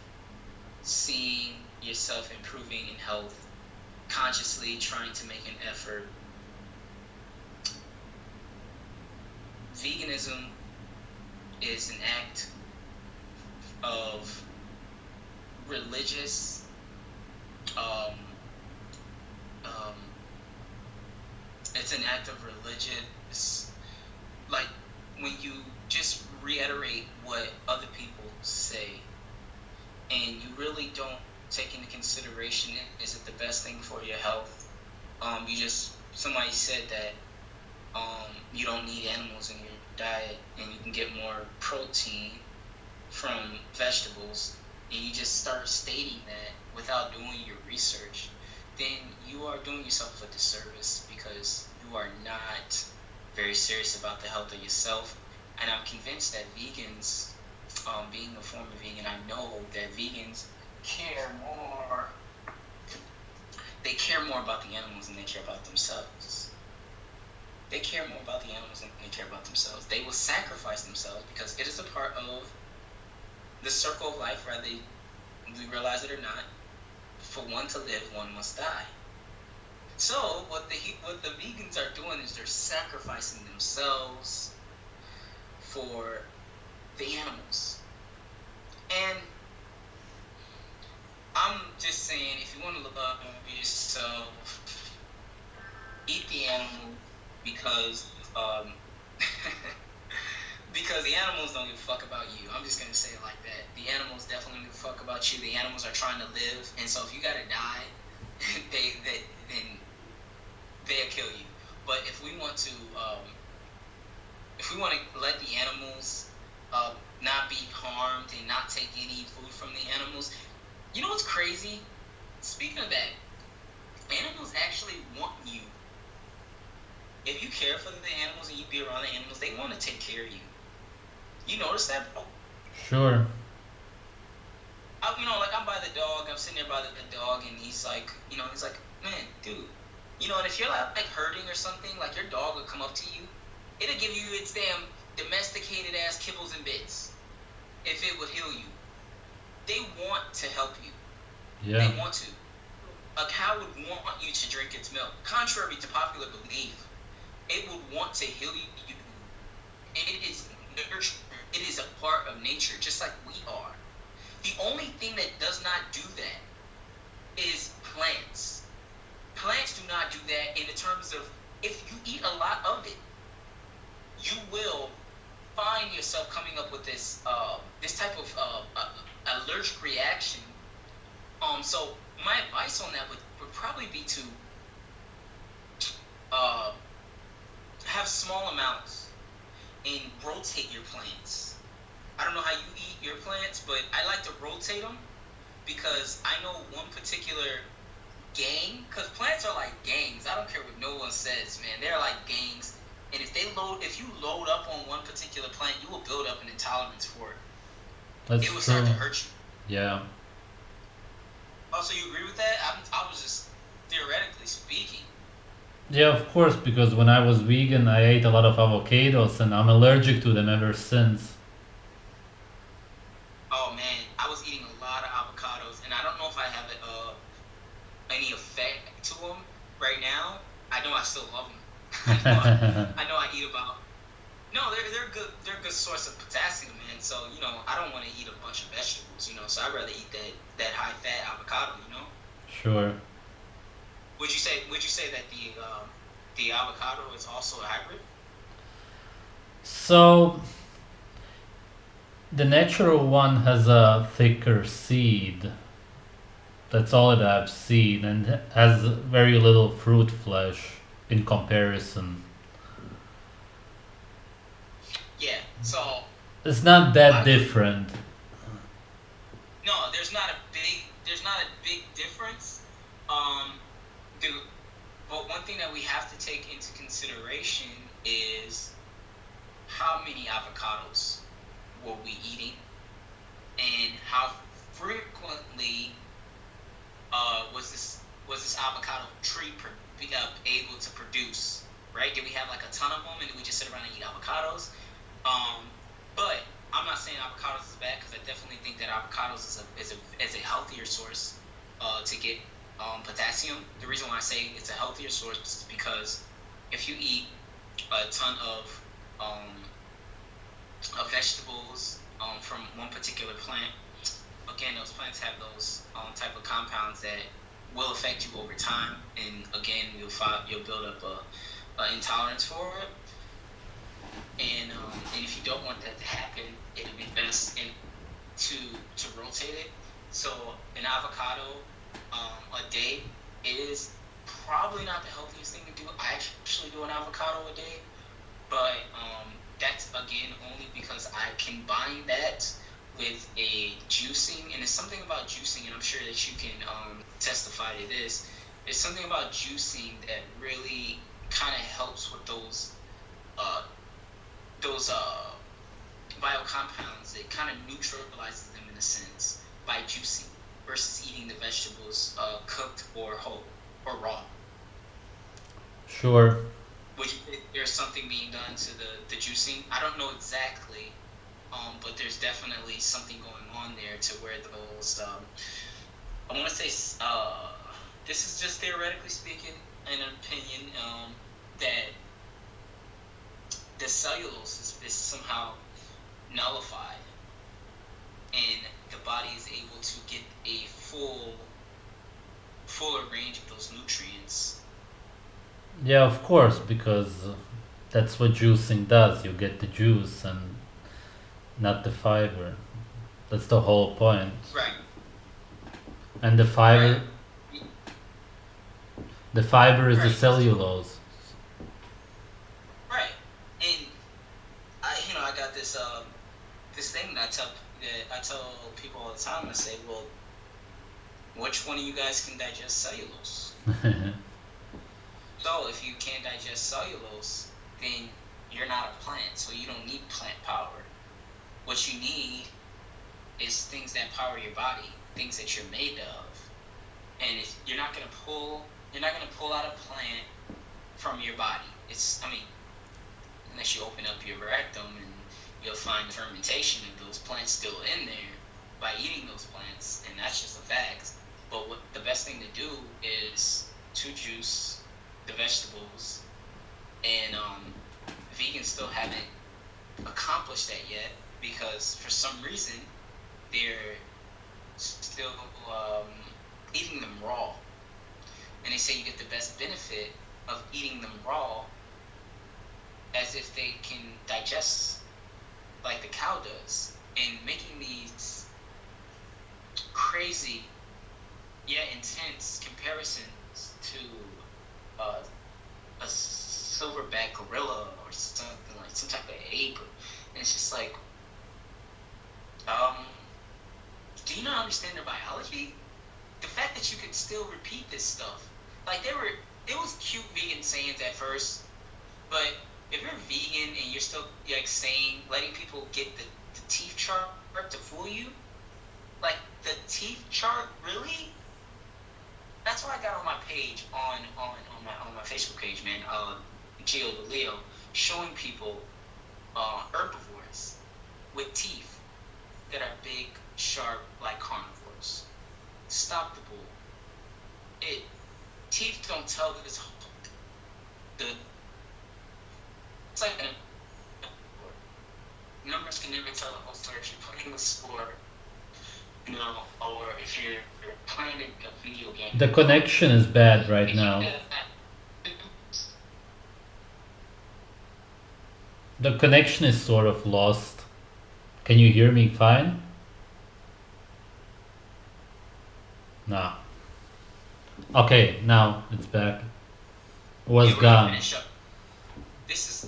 seeing yourself improving in health, consciously trying to make an effort, veganism is an act of religious it's an act of religious, like when you just reiterate what other people say and you really don't take into consideration is it the best thing for your health. Somebody said that you don't need animals in your diet and you can get more protein from vegetables, and you just start stating that without doing your research, then you are doing yourself a disservice because you are not very serious about the health of yourself. And I'm convinced that vegans, being a former vegan, I know that vegans care more. They care more about the animals than they care about themselves. They care more about the animals than they care about themselves. They will sacrifice themselves because it is a part of the circle of life, whether we realize it or not. for one to live, one must die. So what the vegans are doing is they're sacrificing themselves for the animals. And I'm just saying, if you want to love yourself, eat the animal because because the animals don't give a fuck about you. I'm just gonna say it like that. The animals definitely don't give a fuck about you. The animals are trying to live, and so if you gotta die, then they'll kill you. But if we want to let the animals not be harmed and not take any food from the animals, you know what's crazy? Speaking of that, animals actually want you. If you care for the animals and you be around the animals, they want to take care of you. You notice that, bro? Sure. Like I'm by the dog, I'm sitting there by the dog, and he's like, man, dude, and if you're like hurting or something, like your dog will come up to you, it'll give you its damn domesticated ass kibbles and bits if it would heal you. They want to help you. Yeah. They want to. A cow would want you to drink its milk. Contrary to popular belief, it would want to heal you. It is nurture. It is a part of nature, just like we are. The only thing that does not do that is plants. Plants do not do that in the terms of, if you eat a lot of it, you will find yourself coming up with this type of allergic reaction. So my advice on that would probably be to have small amounts and rotate your plants. I don't know how you eat your plants, but I like to rotate them because I know one particular gang, because plants are like gangs. I don't care what no one says, man. They're like gangs. And if you load up on one particular plant, you will build up an intolerance for it. That's it will true. start to hurt you. Yeah. Oh, so you agree with that? I was just theoretically speaking. Yeah, of course, because when I was vegan, I ate a lot of avocados, and I'm allergic to them ever since. Oh man, I was eating a lot of avocados, and I don't know if I have any effect to them right now. I know I still love them. I know I eat about. No, they're good. They're a good source of potassium, man. So I don't want to eat a bunch of vegetables. So I'd rather eat that high fat avocado. Sure. Would you say that the avocado is also a hybrid? So the natural one has a thicker seed. That's all that I've seen, and has very little fruit flesh in comparison. Yeah. So it's not that different. No, there's not a big difference. But one thing that we have to take into consideration is how many avocados were we eating, and how frequently was this avocado tree able to produce? Right? Did we have like a ton of them, and did we just sit around and eat avocados? But I'm not saying avocados is bad, because I definitely think that avocados is a healthier source to get potassium. The reason why I say it's a healthier source is because if you eat a ton of vegetables from one particular plant, again, those plants have those type of compounds that will affect you over time, and again, you'll build up a intolerance for it. And if you don't want that to happen, it would be best to rotate it. So an avocado a day is probably not the healthiest thing to do. I actually do an avocado a day, but that's again only because I combine that with a juicing, and there's something about juicing, and I'm sure that you can testify to this. There's something about juicing that really kind of helps with those biocompounds. It kind of neutralizes them in a sense by juicing versus eating the vegetables cooked or whole or raw. Sure. Would you think there's something being done to the juicing? I don't know exactly, but there's definitely something going on there to where I want to say this is just theoretically speaking, an opinion that the cellulose is somehow nullified, and the body is able to get a fuller range of those nutrients. Yeah, of course, because that's what juicing does. You get the juice and not the fiber. That's the whole point. Right. And the fiber, Right. the fiber is the Right. cellulose. Right. And I got this this thing that I tell people all the time. I say, well, which one of you guys can digest cellulose? So if you can't digest cellulose, then you're not a plant, so you don't need plant power. What you need is things that power your body, things that you're made of. And you're not gonna pull out a plant from your body. Unless you open up your rectum and you'll find fermentation of those plants still in there by eating those plants, and that's just a fact. But what the best thing to do is to juice the vegetables, and vegans still haven't accomplished that yet because for some reason they're still eating them raw, and they say you get the best benefit of eating them raw as if they can digest like the cow does, and making these crazy yet intense comparisons to a silverback gorilla or something, like some type of ape, and it's just like, do you not understand their biology? The fact that you could still repeat this stuff, like it was cute vegan sayings at first, but if you're vegan and you're still like letting people get the teeth chart to fool you, like the teeth chart, really? That's why I got on my page on my Facebook page, man, Geo the Leo, showing people herbivores with teeth that are big, sharp, like carnivores. Stop the bull. Teeth don't tell this. It's like numbers can never tell the whole story. If you're playing a sport, or if you're playing a video game. The connection is bad right now. The connection is sort of lost. Can you hear me fine? No. Okay, now it's back. It was gone.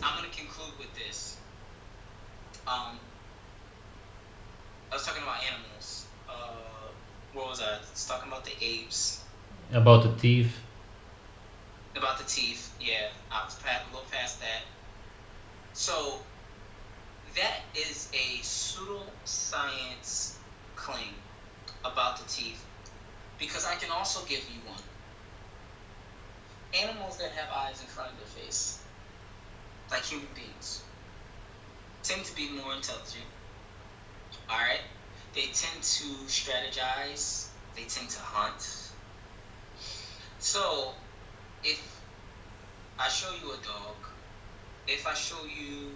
I'm gonna conclude with this. I was talking about animals. What was I? I was talking about the apes. About the teeth. About the teeth, yeah. I was a little past that. So that is a pseudoscience claim about the teeth, because I can also give you one. Animals that have eyes in front of their face, like human beings, tend to be more intelligent. Alright? They tend to strategize. They tend to hunt. So, if I show you a dog, if I show you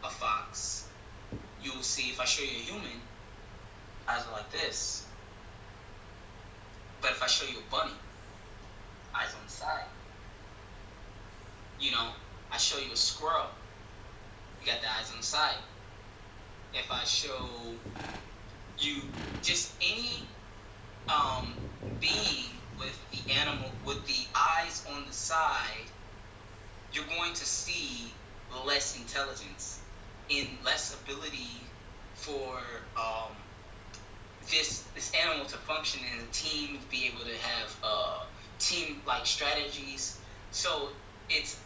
a fox, you will see, if I show you a human, eyes are like this. But if I show you a bunny, eyes on the side. I show you a squirrel, you got the eyes on the side. If I show you just any being with the animal with the eyes on the side, you're going to see less intelligence and less ability for this animal to function in a team, to be able to have team-like strategies. So it's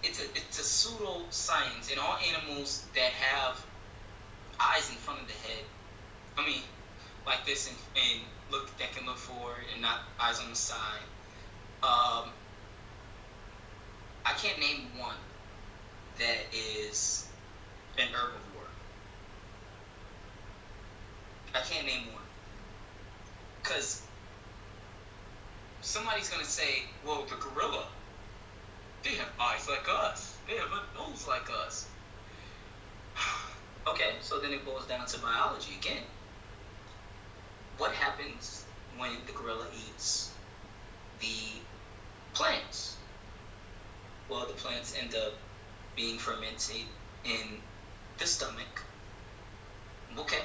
a pseudo science, and all animals that have eyes in front of the head, like this, and that can look forward and not eyes on the side. I can't name one that is an herbivore. I can't name one. because somebody's gonna say, well, the gorilla, they have eyes like us, they have a nose like us. Okay, so then it boils down to biology again. What happens when the gorilla eats the plants? Well, the plants end up being fermented in the stomach. Okay.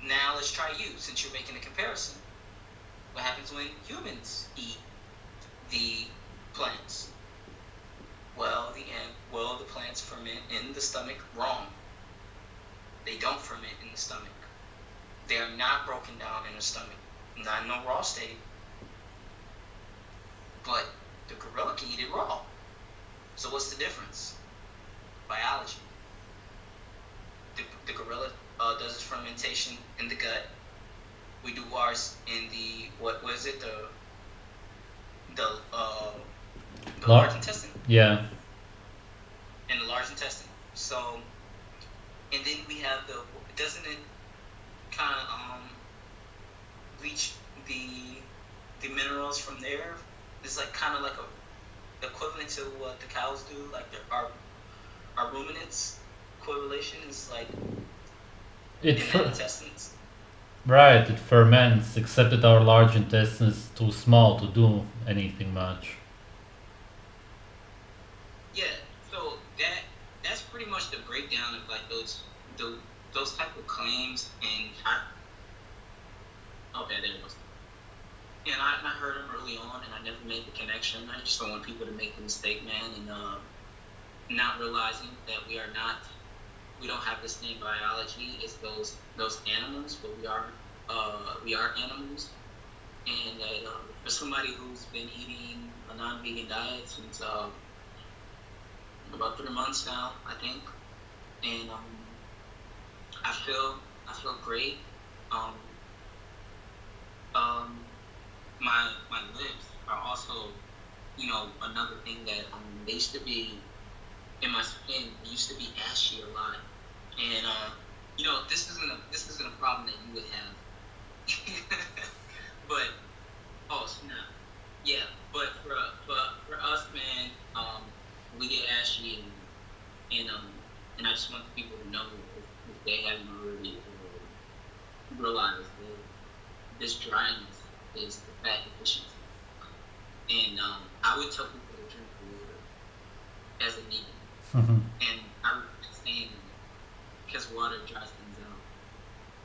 Now let's try you, since you're making a comparison. What happens when humans eat the plants? Well, the plants ferment in the stomach. Wrong. They don't ferment in the stomach. They are not broken down in the stomach. Not in no raw state. But the gorilla can eat it raw. So what's the difference? Biology. The gorilla does its fermentation in the gut. We do ours in the what is it? The large intestine. Yeah. In the large intestine. So, and then we have doesn't it kind of leach the minerals from there? It's like kind of like a equivalent to what the cows do, like our ruminants. Correlation is like in the intestines. Right, it ferments, except that our large intestine is too small to do anything much. Yeah, so that's pretty much the breakdown of like those type of claims, and okay, there it was. And I heard them early on, and I never made the connection. I just don't want people to make the mistake, man, and not realizing that we don't have the same biology as those animals, but we are animals. And that for somebody who's been eating a non-vegan diet since about 3 months now, I think, and I feel great. My lips are also, another thing that they used to be in my skin. It used to be ashy a lot, and this isn't a problem that you would have. But oh snap, yeah. But for us, man, we get ashy, and I just want people to know if they haven't already realized that this dryness is the fat deficiency. And I would tell people to drink water as a vegan. Mm-hmm. And I would saying because water dries things out.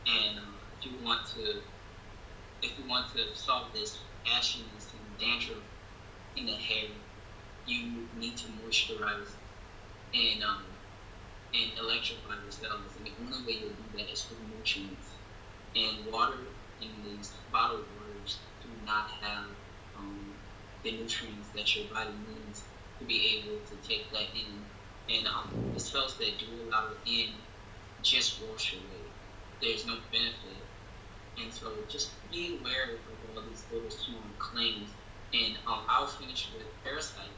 And if you want to solve this ashiness and dandruff in the hair, you need to moisturize and electrify your cells. And the only way you'll do that is through nutrients. And water in these bottled waters do not have the nutrients that your body needs to be able to take that in. And the cells that do allow it in just wash away. There's no benefit. And so just be aware of all these little small claims. And I'll finish with parasite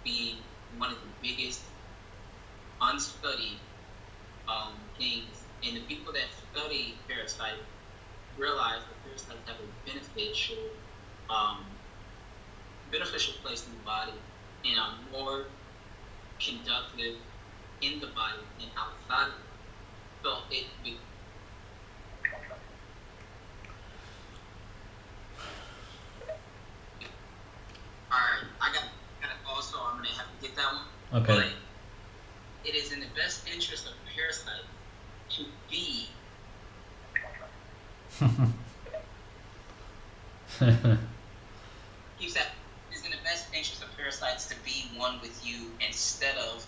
being one of the biggest unstudied things. And the people that study parasite realize that parasites have a beneficial place in the body and are more conductive in the body than outside of it. So alright, I got a call, so I'm gonna have to get that one. Okay. But it is in the best interest of parasites to be keeps that it's in the best interest of parasites to be one with you instead of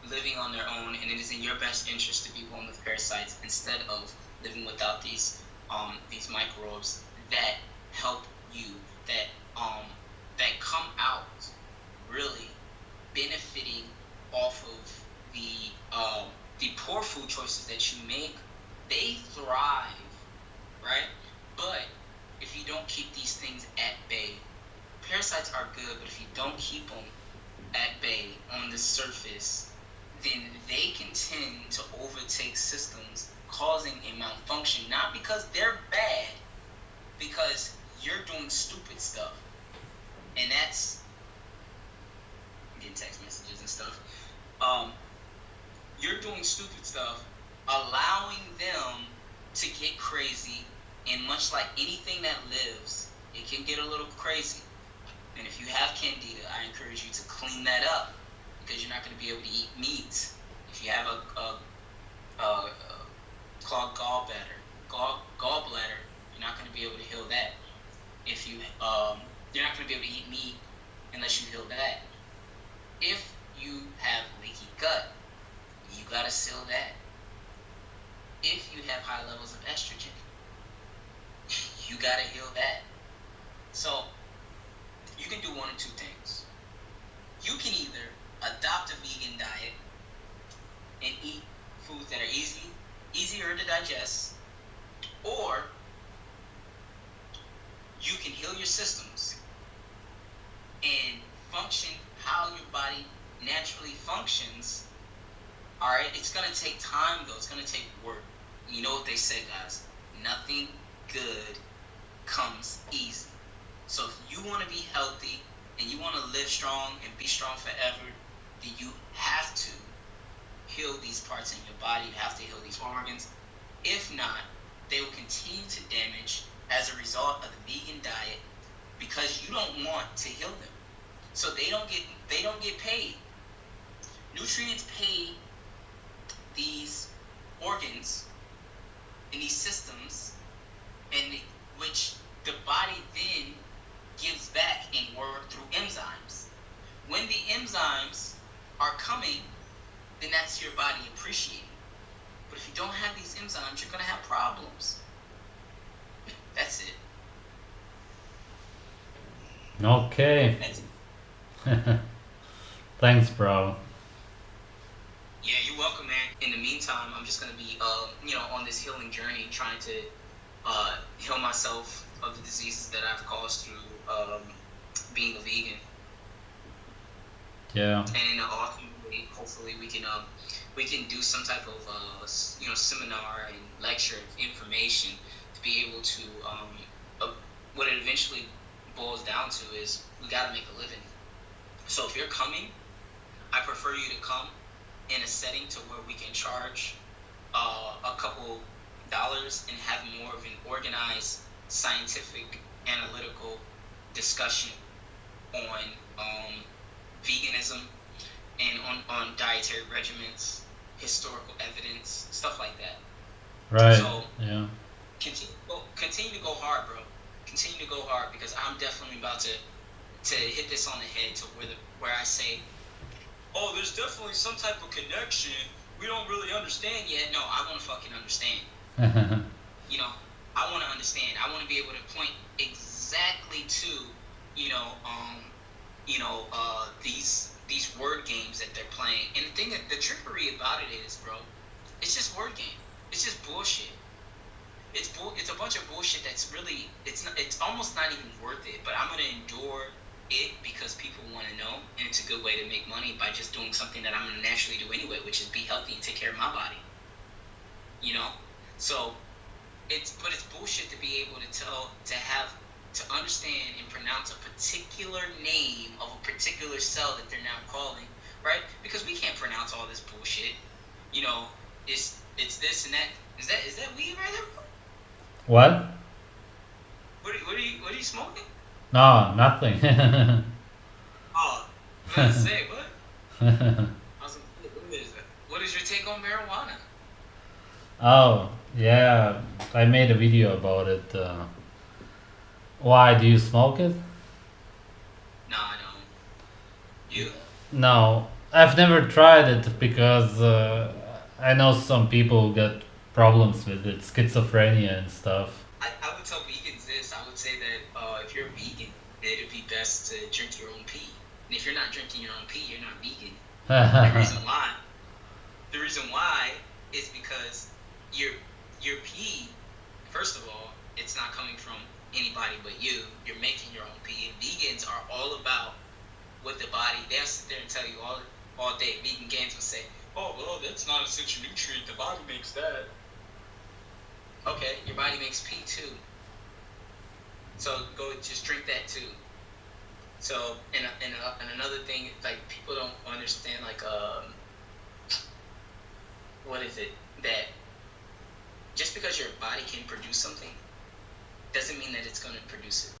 living on their own, and it is in your best interest to be one with parasites instead of living without these microbes that help you, that come out really benefiting off of the poor food choices that you make. They thrive, right? But if you don't keep these things at bay, parasites are good, but if you don't keep them at bay on the surface, then they can tend to overtake systems, causing a malfunction, not because they're bad, because you're doing stupid stuff. And that's, I'm getting text messages and stuff. You're doing stupid stuff, allowing them to get crazy, and much like anything that lives, it can get a little crazy. And if you have candida, I encourage you to clean that up, because you're not going to be able to eat meat. If you have a clogged gallbladder, you're not going to be able to heal that. If you you're not going to be able to eat meat unless you heal that. If you have leaky gut, you got to seal that. If you have high levels of estrogen, you got to heal that. So you can do one of two things. You can either adopt a vegan diet and eat foods that are easier to digest, or you can heal your systems and function how your body naturally functions. All right, it's gonna take time though. It's gonna take work. You know what they say, guys? Nothing good comes easy. So if you want to be healthy and you want to live strong and be strong forever, then you have to heal these parts in your body. You have to heal these organs. If not, they will continue to damage as a result of the vegan diet, because you don't want to heal them. So they don't get paid. Nutrients pay these organs and these systems, and which the body then gives back and work through enzymes. When the enzymes are coming, then that's your body appreciating. But if you don't have these enzymes, you're going to have problems. That's it. Okay. That's it. Thanks, bro. Yeah, you're welcome, man. In the meantime, I'm just gonna be, on this healing journey, trying to heal myself of the diseases that I've caused through being a vegan. Yeah. And in an awesome way, hopefully we can do some type of seminar and lecture information to be able to what it eventually boils down to is we gotta make a living. So if you're coming, I prefer you to come in a setting to where we can charge a couple dollars and have more of an organized, scientific, analytical discussion on veganism and on dietary regimens, historical evidence, stuff like that. Right. So yeah. Continue to go hard, bro. Continue to go hard, because I'm definitely about to hit this on the head to where I say, oh, there's definitely some type of connection we don't really understand yet. No, I want to fucking understand. I want to understand. I want to be able to point exactly to, these word games that they're playing. And the thing that the trickery about it is, bro, it's just word game. It's just bullshit. It's a bunch of bullshit that's really, it's almost not even worth it. But I'm gonna endure it because people want to know, and it's a good way to make money by just doing something that I'm gonna naturally do anyway, which is be healthy and take care of my body. So it's bullshit to be able to understand and pronounce a particular name of a particular cell that they're now calling, right? Because we can't pronounce all this bullshit. It's this and that. Is that weed right there? What? What are you smoking? No, nothing. Oh, what did I say? What? I was like, what is your take on marijuana? Oh, yeah, I made a video about it. Why do you smoke it? No, I don't. You? No, I've never tried it because I know some people get problems with it, schizophrenia and stuff. I would tell vegans this. I would say that if you're vegan, it'd be best to drink your own pee. And if you're not drinking your own pee, you're not vegan. The reason why is because your pee, first of all, it's not coming from anybody but you. You're making your own pee. And vegans are all about what the body, they'll sit there and tell you all day. Vegan games will say, oh, well, that's not essential nutrient. The body makes that. Okay, your body makes pee too. So go just drink that too. So and another thing, like people don't understand, like what is it, that just because your body can produce something doesn't mean that it's going to produce it.